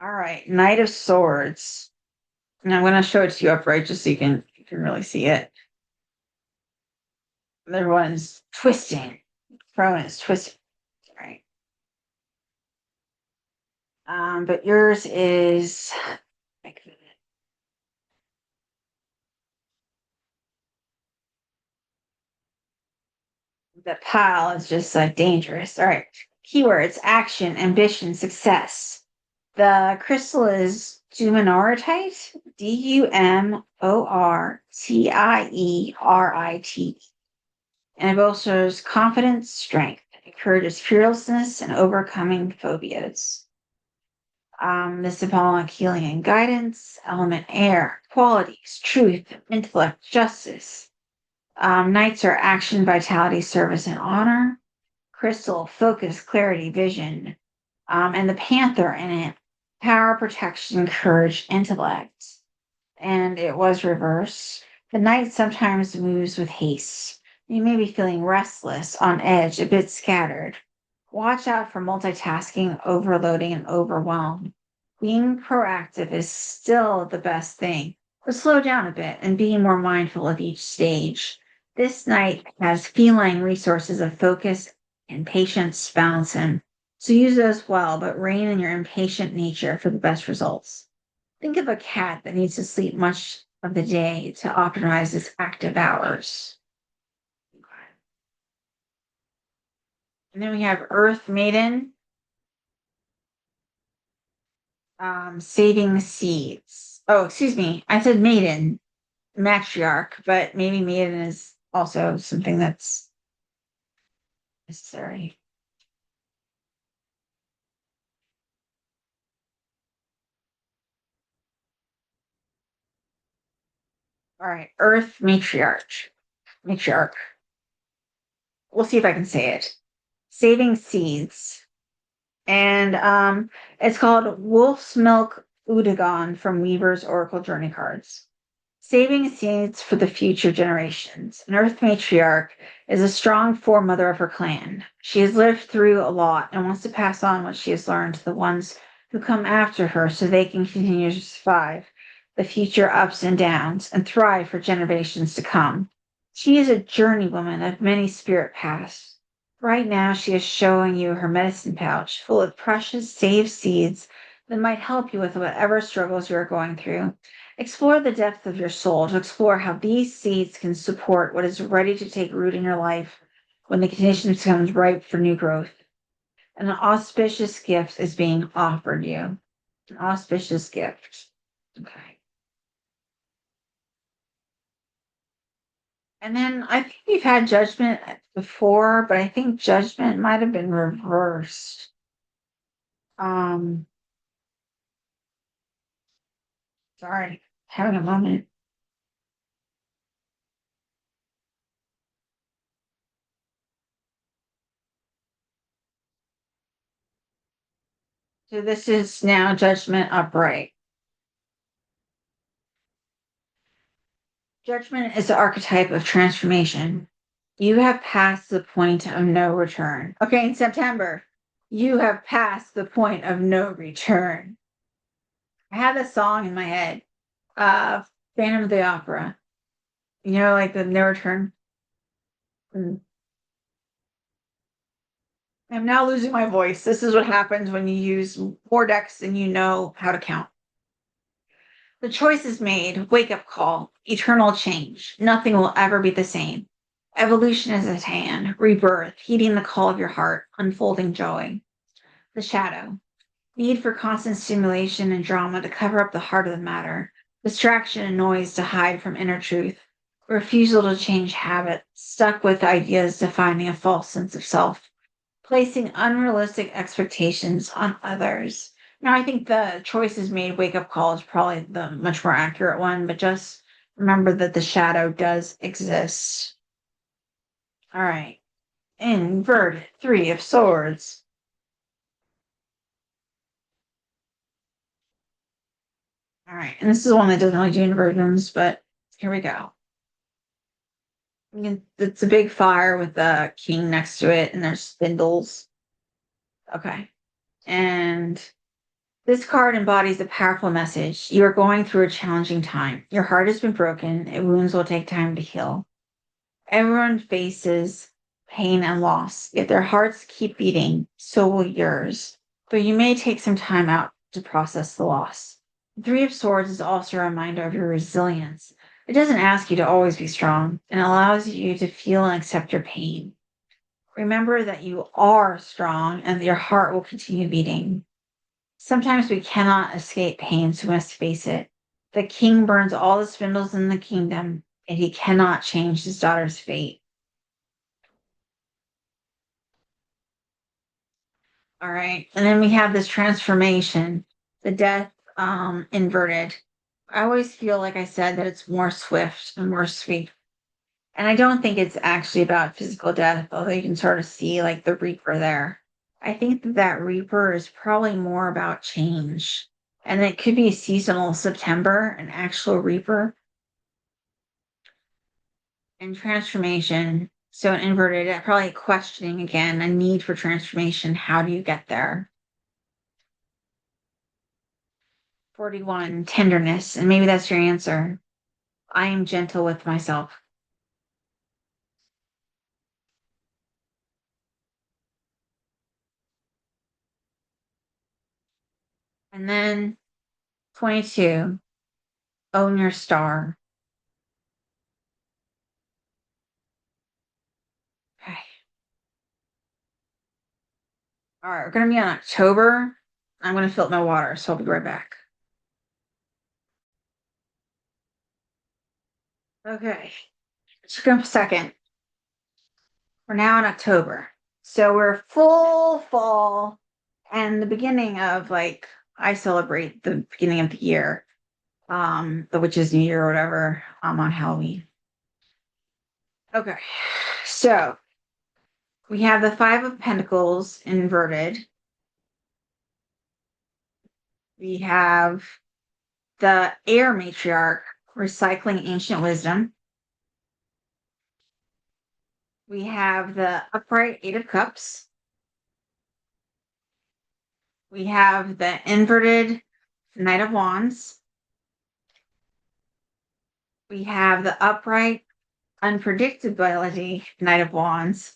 All right, Knight of Swords. And I'm going to show it to you upright just so you can really see it. The other one's twisting. Throne is twisting. Right. But yours is like the pile is just like dangerous. All right. Keywords: action, ambition, success. The crystal is duminorite, Dumortierit, and it bolsters confidence, strength, encourages fearlessness, and overcoming phobias. The symbolic healing and guidance, element air, qualities, truth, intellect, justice. Knights are action, vitality, service, and honor. Crystal, focus, clarity, vision. And the panther in it, power, protection, courage, intellect. And it was reversed. The knight sometimes moves with haste. You may be feeling restless, on edge, a bit scattered. Watch out for multitasking, overloading, and overwhelm. Being proactive is still the best thing, but slow down a bit and be more mindful of each stage. This knight has feline resources of focus and patience balance him. So use those well, but rein in your impatient nature for the best results. Think of a cat that needs to sleep much of the day to optimize its active hours. And then we have Earth Maiden, saving seeds. Oh, excuse me. I said maiden, matriarch, but maybe maiden is also something that's necessary. All right, Earth matriarch. Matriarch. We'll see if I can say it. Saving seeds. And it's called Wolf's Milk Udagon from Weaver's Oracle Journey Cards. Saving seeds for the future generations. An Earth matriarch is a strong foremother of her clan. She has lived through a lot and wants to pass on what she has learned to the ones who come after her so they can continue to survive the future ups and downs and thrive for generations to come. She is a journeywoman of many spirit paths. Right now, she is showing you her medicine pouch full of precious saved seeds that might help you with whatever struggles you are going through. Explore the depth of your soul to explore how these seeds can support what is ready to take root in your life when the conditions becomes ripe for new growth. An auspicious gift is being offered you. An auspicious gift. Okay. And then I think we've had judgment before, but I think judgment might have been reversed. Um, sorry, having a moment. So this is now judgment upright. Judgment is the archetype of transformation. You have passed the point of no return. Okay, in September, you have passed the point of no return. I have a song in my head, uh, Phantom of the Opera. You know, like the no return. Mm. I'm now losing my voice. This is what happens when you use more decks than you know how to count. The choice is made, wake up call, eternal change. Nothing will ever be the same. Evolution is at hand, rebirth, heeding the call of your heart, unfolding joy. The shadow, need for constant stimulation and drama to cover up the heart of the matter, distraction and noise to hide from inner truth, refusal to change habit, stuck with ideas defining a false sense of self, placing unrealistic expectations on others. Now, I think the choices made wake up call is probably the much more accurate one, but just remember that the shadow does exist. All right. Inverted Three of Swords. All right. And this is one that doesn't really do inversions, but here we go. It's a big fire with the king next to it, and there's spindles. Okay. And This card embodies a powerful message. You are going through a challenging time. Your heart has been broken, and wounds will take time to heal. Everyone faces pain and loss, yet their hearts keep beating. So will yours. But you may take some time out to process the loss. The Three of Swords is also a reminder of your resilience. It doesn't ask you to always be strong and allows you to feel and accept your pain. Remember that you are strong and that your heart will continue beating. Sometimes we cannot escape pain, so we must face it. The king burns all the spindles in the kingdom, and he cannot change his daughter's fate. All right. And then we have this transformation, the death inverted. I always feel like I said that it's more swift and more sweet. And I don't think it's actually about physical death, although you can sort of see like the reaper there. I think that that reaper is probably more about change. And it could be a seasonal September, an actual reaper and transformation. So an inverted, probably questioning again, a need for transformation. How do you get there? 41, tenderness. And maybe that's your answer. I am gentle with myself. And then 22, own your star. Okay. All right, we're going to be on October. I'm going to fill up my water, so I'll be right back. Okay. It took a second. We're now in October. So we're full fall and the beginning of like, I celebrate the beginning of the year, the witch's new year or whatever, on Halloween. Okay. So we have the Five of Pentacles inverted. We have the air matriarch recycling ancient wisdom. We have the upright Eight of Cups. We have the inverted Knight of Wands. We have the upright unpredictability Knight of Wands.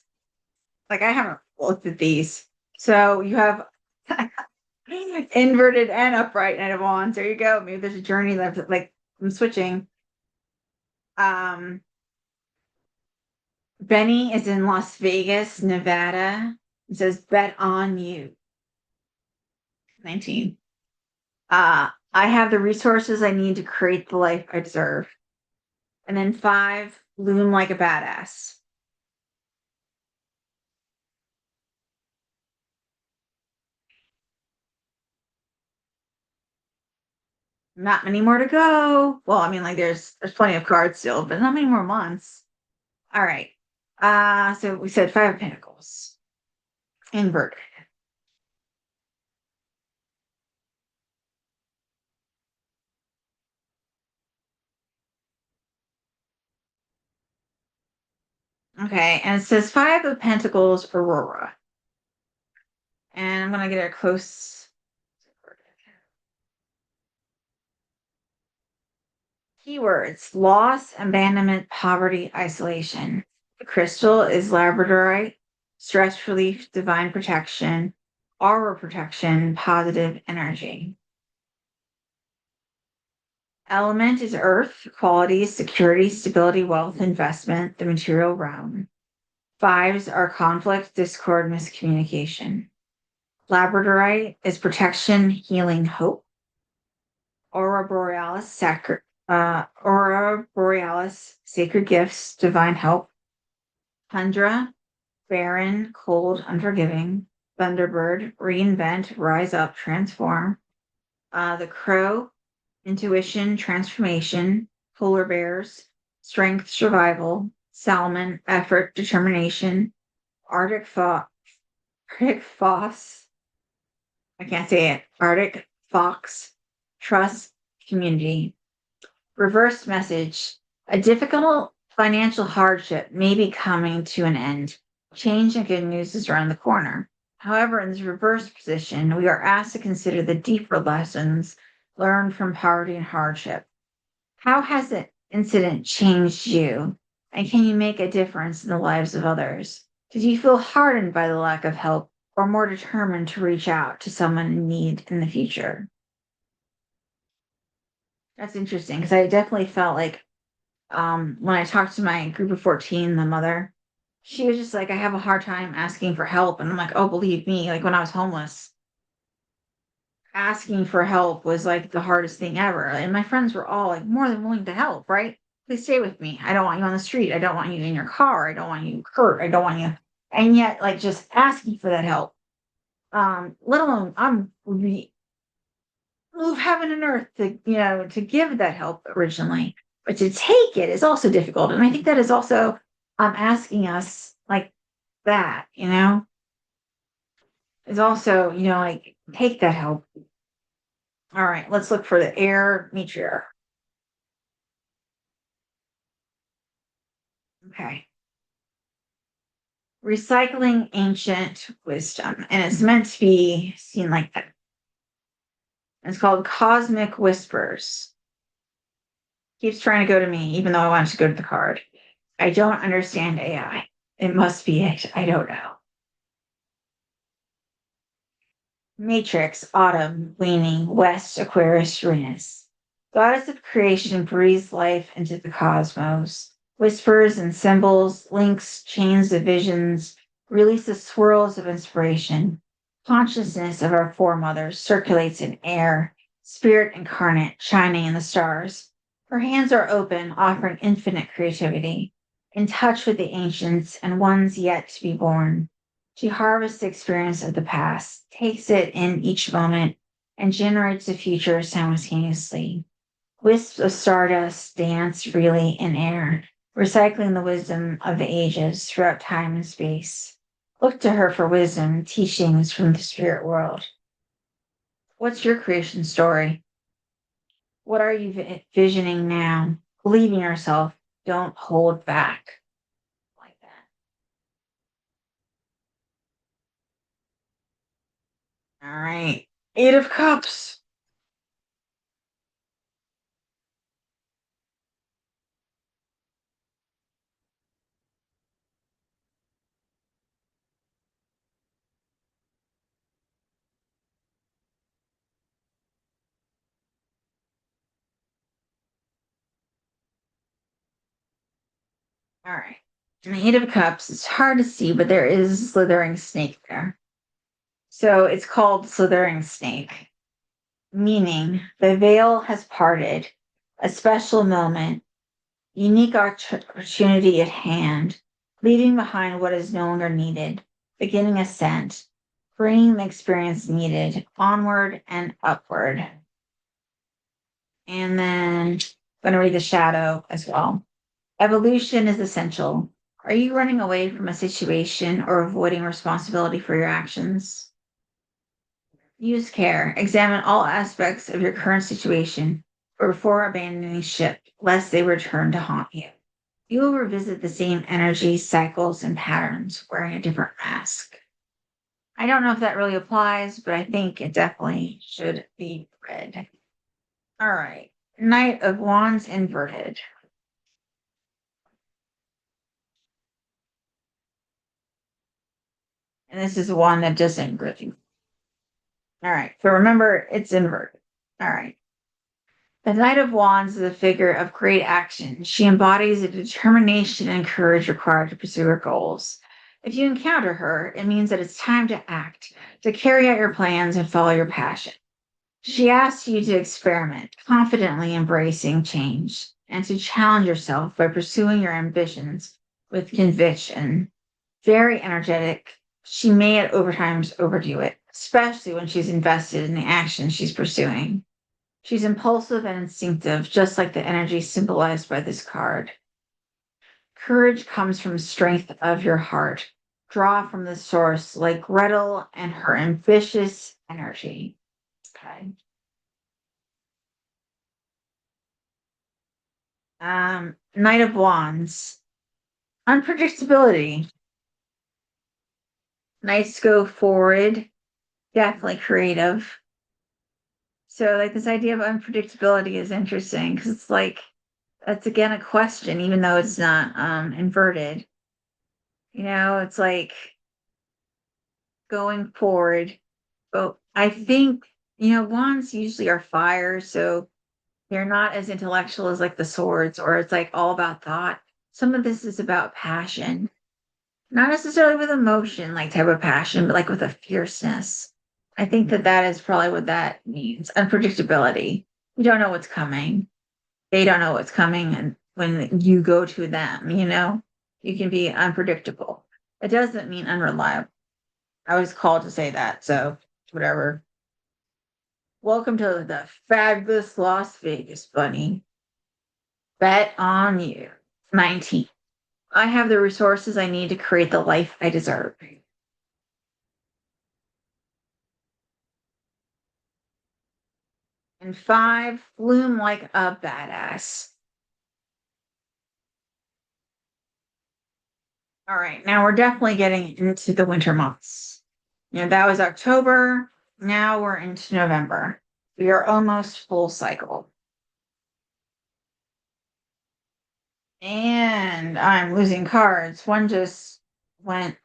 Like I haven't looked at these. So you have inverted and upright Knight of Wands. There you go. Maybe there's a journey left. Like I'm switching. Benny is in Las Vegas, Nevada. It says bet on you. 19. I have the resources I need to create the life I deserve. And then 5, loom like a badass. Not many more to go. Well, I mean, like there's plenty of cards still, but not many more months. All right. So we said 5 of Pentacles. Inverted. Okay, and it says 5 of Pentacles, Aurora. And I'm gonna get a close. Keywords: loss, abandonment, poverty, isolation. The crystal is labradorite, stress relief, divine protection, aura protection, positive energy. Element is earth, qualities, security, stability, wealth, investment, the material realm. Fives are conflict, discord, miscommunication. Labradorite is protection, healing, hope. Aurora borealis, sacred gifts, divine help. Tundra, barren, cold, unforgiving. Thunderbird, reinvent, rise up, transform. The crow, intuition, transformation. Polar bears, strength, survival. Salmon, effort, determination. Arctic fox, I can't say it. Arctic fox, trust, community. Reverse message: a difficult financial hardship may be coming to an end. Change and good news is around the corner. However, in this reverse position, we are asked to consider the deeper lessons learned from poverty and hardship. How has the incident changed you? And can you make a difference in the lives of others? Did you feel hardened by the lack of help or more determined to reach out to someone in need in the future? That's interesting because I definitely felt like when I talked to my group of 14, the mother, she was just like, I have a hard time asking for help. And I'm like, oh, believe me, like when I was homeless, asking for help was like the hardest thing ever. And my friends were all like more than willing to help, right? Please stay with me. I don't want you on the street. I don't want you in your car. I don't want you hurt. I don't want you. And yet, like just asking for that help, let alone move heaven and earth to, to give that help originally, but to take it is also difficult. And I think that is also asking us like that, is also, like take that help. All right, let's look for the air meteor. Okay. Recycling ancient wisdom. And it's meant to be seen like that. It's called Cosmic Whispers. Keeps trying to go to me, even though I want it to go to the card. I don't understand AI. It must be it. I don't know. Matrix, Autumn, Waning, West, Aquarius, Uranus. Goddess of creation breathes life into the cosmos. Whispers and symbols, links, chains of visions, releases swirls of inspiration. Consciousness of our foremothers circulates in air, spirit incarnate, shining in the stars. Her hands are open, offering infinite creativity, in touch with the ancients and ones yet to be born. She harvests the experience of the past, takes it in each moment, and generates the future simultaneously. Wisps of stardust dance freely in air, recycling the wisdom of the ages throughout time and space. Look to her for wisdom, teachings from the spirit world. What's your creation story? What are you visioning now? Believe in yourself. Don't hold back. Like that. All right. Eight of Cups. All right. And the Eight of Cups, it's hard to see, but there is a slithering snake there. So it's called Slithering Snake, meaning the veil has parted, a special moment, unique opportunity at hand, leaving behind what is no longer needed, beginning ascent, bringing the experience needed, onward and upward. And then I'm going to read the shadow as well. Evolution is essential. Are you running away from a situation or avoiding responsibility for your actions? Use care. Examine all aspects of your current situation before abandoning ship, lest they return to haunt you. You will revisit the same energies, cycles, and patterns wearing a different mask. I don't know if that really applies, but I think it definitely should be read. All right. Knight of Wands inverted. And this is one that doesn't really. All right. So remember, it's inverted. All right. The Knight of Wands is a figure of great action. She embodies the determination and courage required to pursue her goals. If you encounter her, it means that it's time to act, to carry out your plans and follow your passion. She asks you to experiment, confidently embracing change, and to challenge yourself by pursuing your ambitions with conviction. Very energetic. She may at overtimes overdo it, especially when she's invested in the action she's pursuing. She's impulsive and instinctive, just like the energy symbolized by this card. Courage comes from strength of your heart. Draw from the source like Gretel and her ambitious energy. Okay. Knight of Wands. Unpredictability. Nights go forward, definitely creative. So, like, this idea of unpredictability is interesting because it's like that's again a question, even though it's not inverted. It's like going forward. But I think, wands usually are fire, so they're not as intellectual as like the swords, or it's like all about thought. Some of this is about passion, not necessarily with emotion, like type of passion, but like with a fierceness. I think that that is probably what that means. Unpredictability. You don't know what's coming. They don't know what's coming. And when you go to them, you can be unpredictable. It doesn't mean unreliable. I was called to say that. So, whatever. Welcome to the fabulous Las Vegas, bunny. Bet on you. 19. I have the resources I need to create the life I deserve. And 5, bloom like a badass. All right, now we're definitely getting into the winter months. That was October. Now we're into November. We are almost full cycle. And I'm losing cards. One just went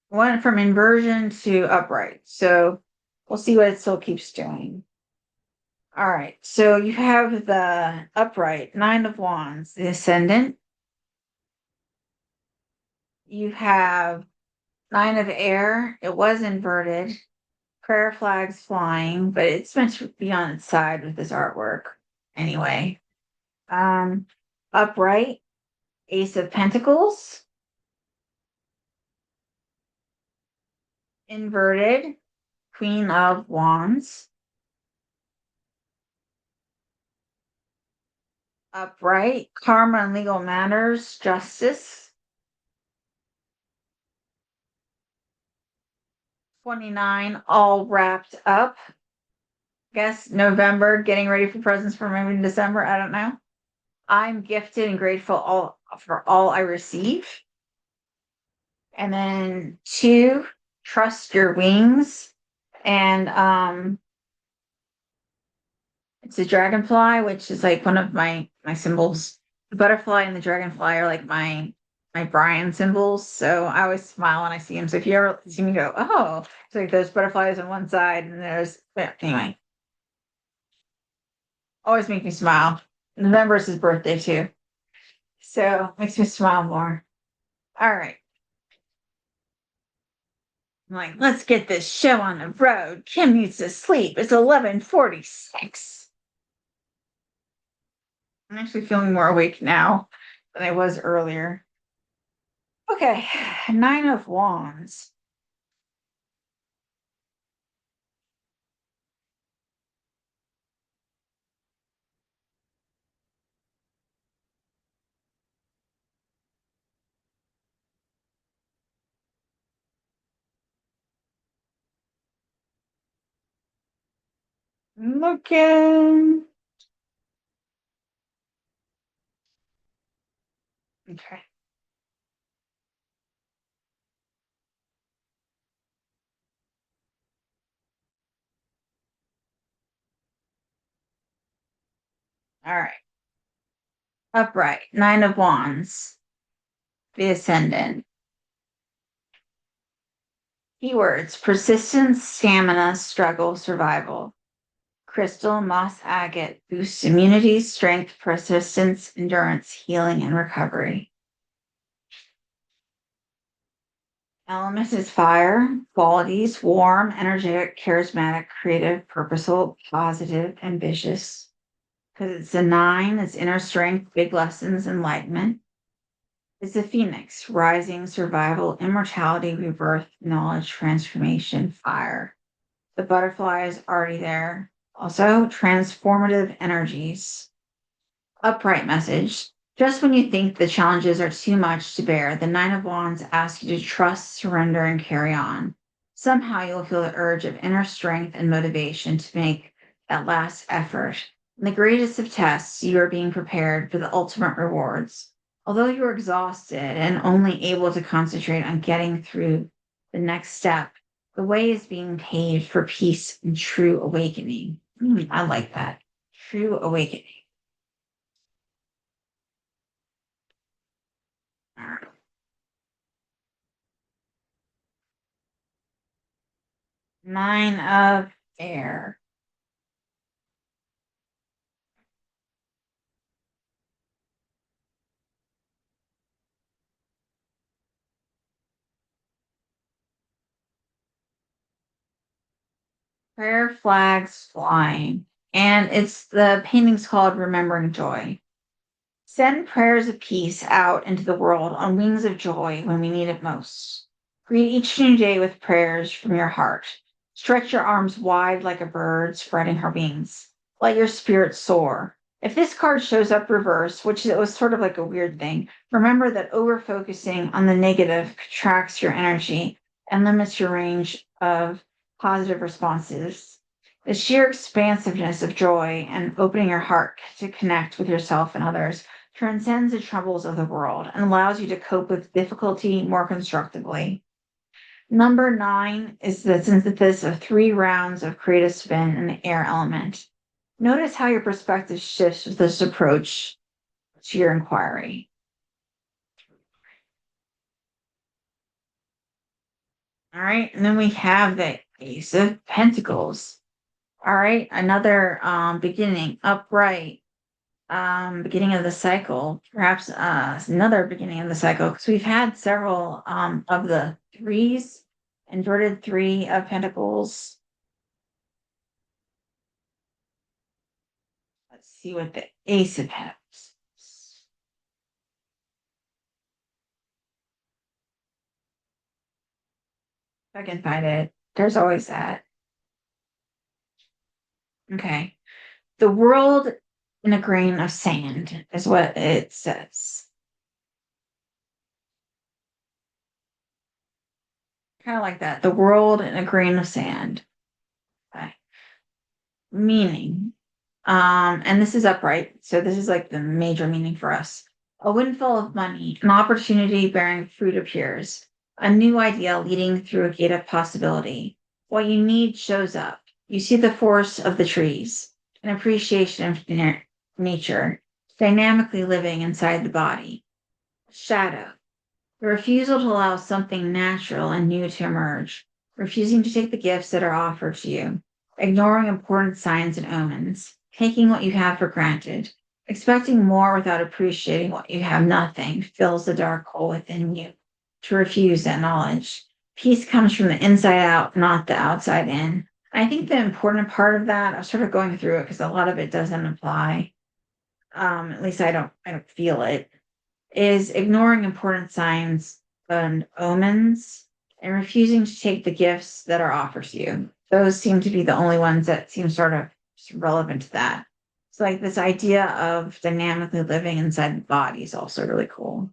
from inversion to upright. So we'll see what it still keeps doing. All right. So you have the upright, 9 of Wands, the ascendant. You have 9 of Air. It was inverted. Prayer flags flying, but it's meant to be on its side with this artwork. Anyway. Um, Upright, Ace of Pentacles. Inverted, Queen of Wands. Upright, Karma and Legal Matters, Justice. 29, all wrapped up. Guess November, getting ready for presents for maybe December. I don't know. I'm gifted and grateful for all I receive. And then 2, trust your wings. And it's a dragonfly, which is like one of my symbols. The butterfly and the dragonfly are like my Brian symbols. So I always smile when I see them. So if you ever see me go, oh, it's like those butterflies on one side and anyway, always make me smile. November is his birthday too. So makes me smile more. All right. I'm like, let's get this show on the road. Kim needs to sleep. It's 11:46. I'm actually feeling more awake now than I was earlier. Okay, 9 of Wands. Looking. Okay. All right. Upright. 9 of Wands. The Ascendant. Keywords: persistence, stamina, struggle, survival. Crystal, moss agate boosts immunity, strength, persistence, endurance, healing, and recovery. Element is fire. Qualities: warm, energetic, charismatic, creative, purposeful, positive, ambitious. Because it's a 9, it's inner strength, big lessons, enlightenment. It's a phoenix, rising, survival, immortality, rebirth, knowledge, transformation, fire. The butterfly is already there. Also, transformative energies. Upright message. Just when you think the challenges are too much to bear, the 9 of Wands asks you to trust, surrender, and carry on. Somehow you'll feel the urge of inner strength and motivation to make that last effort. In the greatest of tests, you are being prepared for the ultimate rewards. Although you're exhausted and only able to concentrate on getting through the next step. The way is being paved for peace and true awakening. I like that. True awakening. All right. Nine of air. Prayer flags flying. And it's the painting's called Remembering Joy. Send prayers of peace out into the world on wings of joy when we need it most. Greet each new day with prayers from your heart. Stretch your arms wide like a bird spreading her wings. Let your spirit soar. If this card shows up reversed, which it was sort of like a weird thing, remember that over focusing on the negative contracts your energy and limits your range of positive responses. The sheer expansiveness of joy and opening your heart to connect with yourself and others transcends the troubles of the world and allows you to cope with difficulty more constructively. Number nine is the synthesis of 3 rounds of creative spin in the air element. Notice how your perspective shifts with this approach to your inquiry. All right, and then we have the Ace of Pentacles. All right, another beginning, upright, beginning of the cycle, perhaps another beginning of the cycle, because we've had several of the threes, inverted 3 of Pentacles. Let's see what the Ace of Pentacles is. If I can find it. There's always that. Okay. The world in a grain of sand is what it says. Kind of like that. The world in a grain of sand. Okay. Meaning, and this is upright, so this is like the major meaning for us. A windfall of money, an opportunity bearing fruit appears, a new idea leading through a gate of possibility. What you need shows up. You see the forest of the trees, an appreciation of nature, dynamically living inside the body. Shadow, the refusal to allow something natural and new to emerge, refusing to take the gifts that are offered to you, ignoring important signs and omens, taking what you have for granted, expecting more without appreciating what you have nothing fills the dark hole within you. To refuse that knowledge. Peace comes from the inside out, not the outside in. I think the important part of that, I was sort of going through it because a lot of it doesn't apply. At least I don't feel it is ignoring important signs and omens and refusing to take the gifts that are offered to you. Those seem to be the only ones that seem sort of relevant to that. It's like this idea of dynamically living inside the body is also really cool.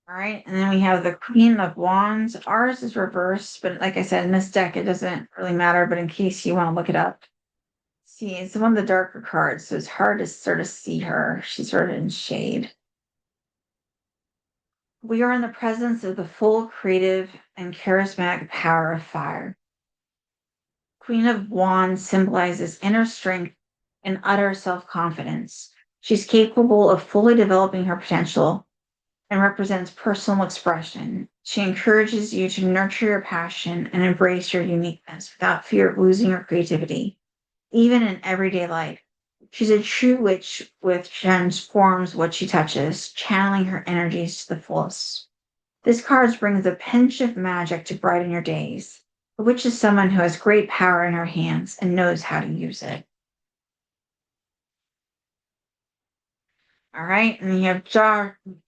All right. And then we have the Queen of Wands. Ours is reversed, but like I said, in this deck, it doesn't really matter. But in case you want to look it up, see, it's one of the darker cards, so it's hard to sort of see her. She's sort of in shade. We are in the presence of the full creative and charismatic power of fire. Queen of Wands symbolizes inner strength and utter self confidence. She's capable of fully developing her potential and represents personal expression. She encourages you to nurture your passion and embrace your uniqueness without fear of losing your creativity, even in everyday life. She's a true witch which transforms what she touches, channeling her energies to the fullest. This card brings a pinch of magic to brighten your days. A witch is someone who has great power in her hands and knows how to use it. All right, and you have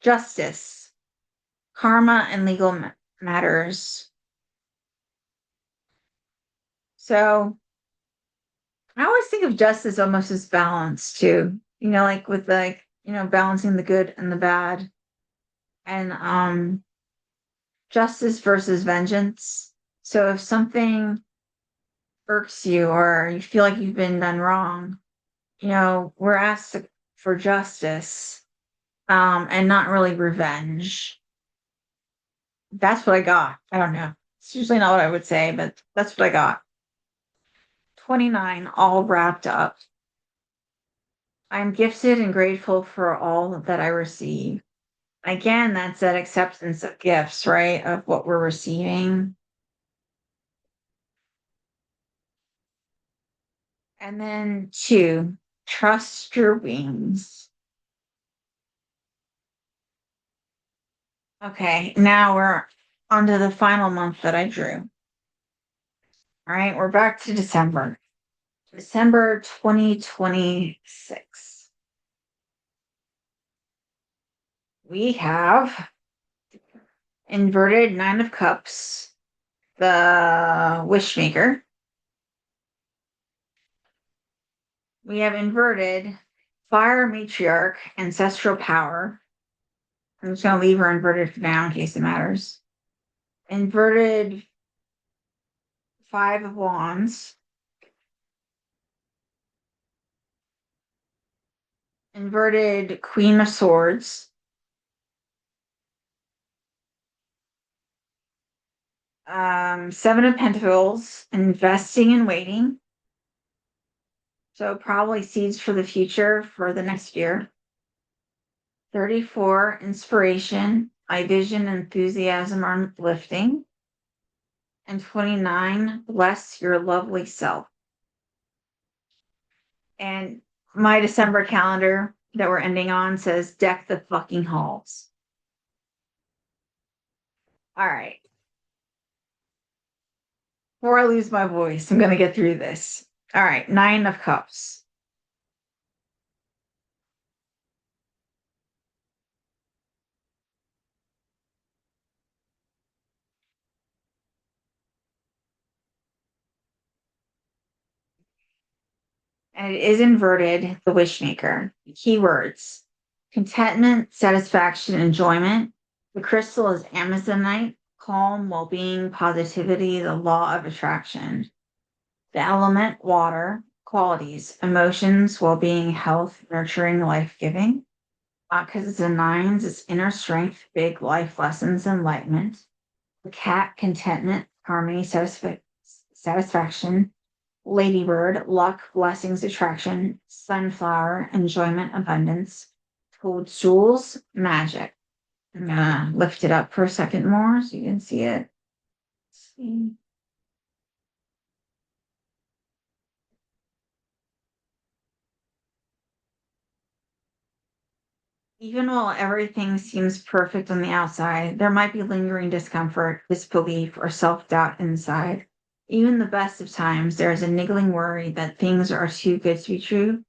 justice, karma, and legal matters. So I always think of justice almost as balance too. Like with balancing the good and the bad, and justice versus vengeance. So if something irks you or you feel like you've been done wrong, we're asked for justice and not really revenge. That's what I got. I don't know. It's usually not what I would say, but that's what I got. 29, all wrapped up. I'm gifted and grateful for all that I receive. Again, that's that acceptance of gifts, right? Of what we're receiving. And then 2, trust your wings. Okay, now we're on to the final month that I drew. All right, we're back to December. December 2026. We have inverted 9 of Cups, the Wishmaker. We have inverted Fire Matriarch, Ancestral Power. I'm just going to leave her inverted for now in case it matters. Inverted 5 of Wands. Inverted Queen of Swords. 7 of Pentacles, investing and waiting. So probably seeds for the future for the next year. 34, inspiration. I vision, enthusiasm are lifting. And 29, bless your lovely self. And my December calendar that we're ending on says deck the fucking halls. All right. Before I lose my voice, I'm going to get through this. All right. 9 of Cups. And it is inverted, the Wishmaker. Keywords: contentment, satisfaction, enjoyment. The crystal is Amazonite, calm, well being, positivity, the law of attraction. The element, water. Qualities: emotions, well being, health, nurturing, life giving. Because it's a 9s, it's inner strength, big life lessons, enlightenment. The cat, contentment, harmony, satisfaction. Ladybird, luck, blessings, attraction. Sunflower, enjoyment, abundance. Toadstools, magic. I'm gonna lift it up for a second more so you can see it. See. Even while everything seems perfect on the outside, there might be lingering discomfort, disbelief, or self doubt inside. Even the best of times, there is a niggling worry that things are too good to be true.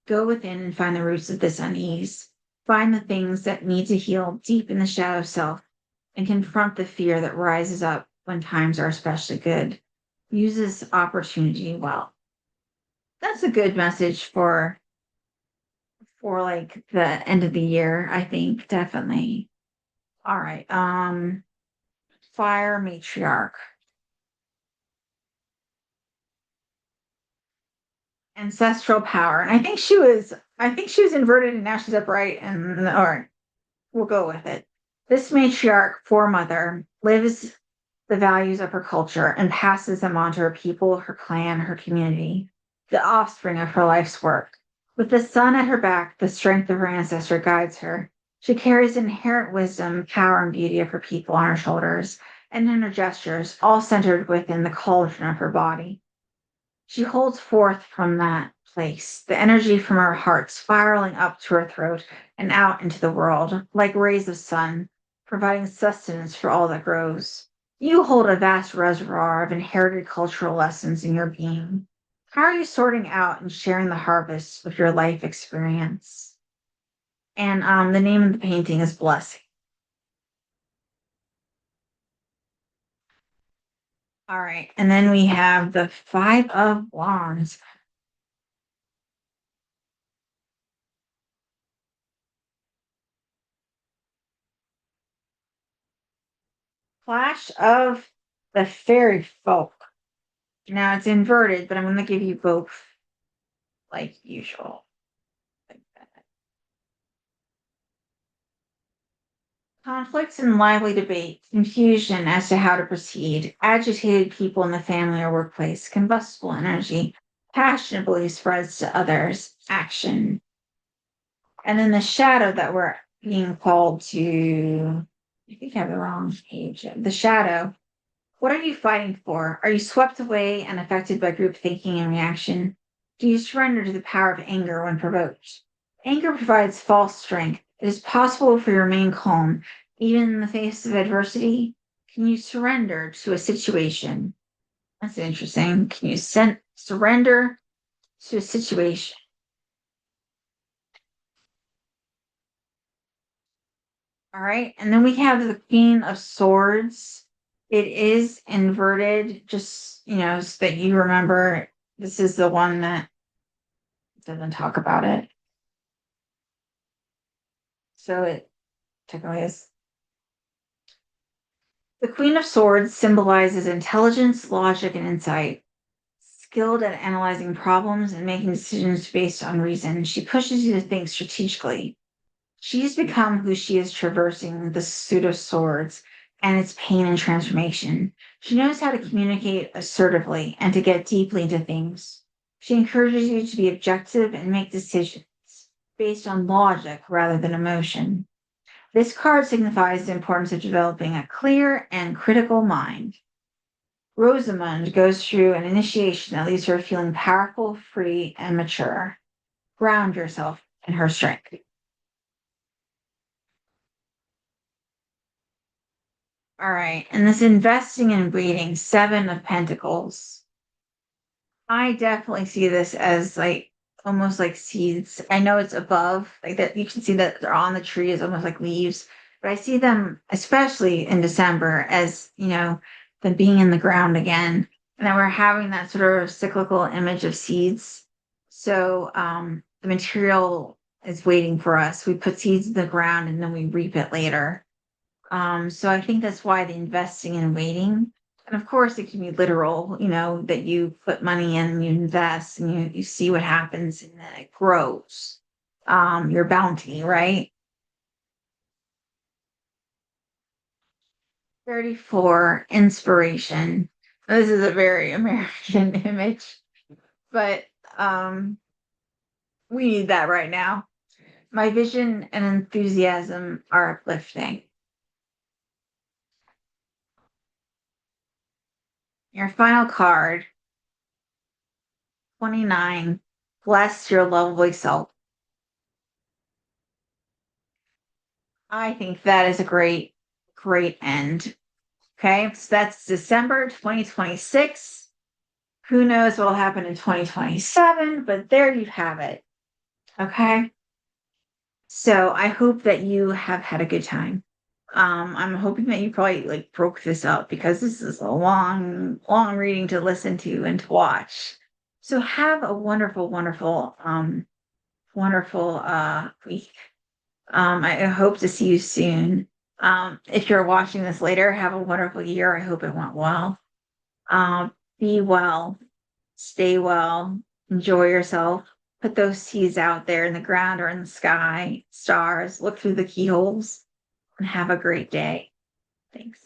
Go within and find the roots of this unease. Find the things that need to heal deep in the shadow self and confront the fear that rises up when times are especially good. Use this opportunity well. That's a good message for like the end of the year, I think, definitely. All right. Fire Matriarch. Ancestral power. And I think she was inverted and now she's upright and all right. We'll go with it. This matriarch foremother lives the values of her culture and passes them on to her people, her clan, her community, the offspring of her life's work. With the sun at her back, the strength of her ancestor guides her. She carries inherent wisdom, power, and beauty of her people on her shoulders, and in her gestures, all centered within the cauldron of her body. She holds forth from that place, the energy from her heart spiraling up to her throat and out into the world, like rays of sun, providing sustenance for all that grows. You hold a vast reservoir of inherited cultural lessons in your being. How are you sorting out and sharing the harvest of your life experience? And the name of the painting is Blessing. All right. And then we have the 5 of Wands. Flash of the Fairy Folk. Now it's inverted, but I'm going to give you both like usual. Like that. Conflicts and lively debate, confusion as to how to proceed, agitated people in the family or workplace, combustible energy, passionately spreads to others, action. And then the shadow that we're being called to, I think I have the wrong page. The shadow. What are you fighting for? Are you swept away and affected by group thinking and reaction? Do you surrender to the power of anger when provoked? Anger provides false strength. It is possible for you to remain calm, even in the face of adversity. Can you surrender to a situation? That's interesting. Can you surrender to a situation? All right. And then we have the Queen of Swords. It is inverted, just, so that you remember this is the one that doesn't talk about it. So it technically is. The Queen of Swords symbolizes intelligence, logic, and insight, skilled at analyzing problems and making decisions based on reason. She pushes you to think strategically. She's become who she is traversing the suit of swords and its pain and transformation. She knows how to communicate assertively and to get deeply into things. She encourages you to be objective and make decisions based on logic rather than emotion. This card signifies the importance of developing a clear and critical mind. Rosamund goes through an initiation that leaves her feeling powerful, free, and mature. Ground yourself in her strength. All right. And this investing and waiting, Seven of Pentacles. I definitely see this as like almost like seeds. I know it's above, like that you can see that they're on the tree is almost like leaves, but I see them, especially in December, as them being in the ground again. And then we're having that sort of cyclical image of seeds. So the material is waiting for us. We put seeds in the ground and then we reap it later. So I think that's why the investing and waiting. And of course, it can be literal, that you put money in and you invest and you see what happens and then it grows. Your bounty, right? 34, inspiration. This is a very American image, but we need that right now. My vision and enthusiasm are uplifting. Your final card, 29. Bless your lovely self. I think that is a great, great end. Okay, so that's December 2026. Who knows what will happen in 2027, but there you have it. Okay, so I hope that you have had a good time. I'm hoping that you probably like broke this up because this is a long, long reading to listen to and to watch. So have a wonderful, wonderful, wonderful week. I hope to see you soon. If you're watching this later, have a wonderful year. I hope it went well. Be well, stay well, enjoy yourself. Put those seeds out there in the ground or in the sky, stars, look through the keyholes, and have a great day. Thanks.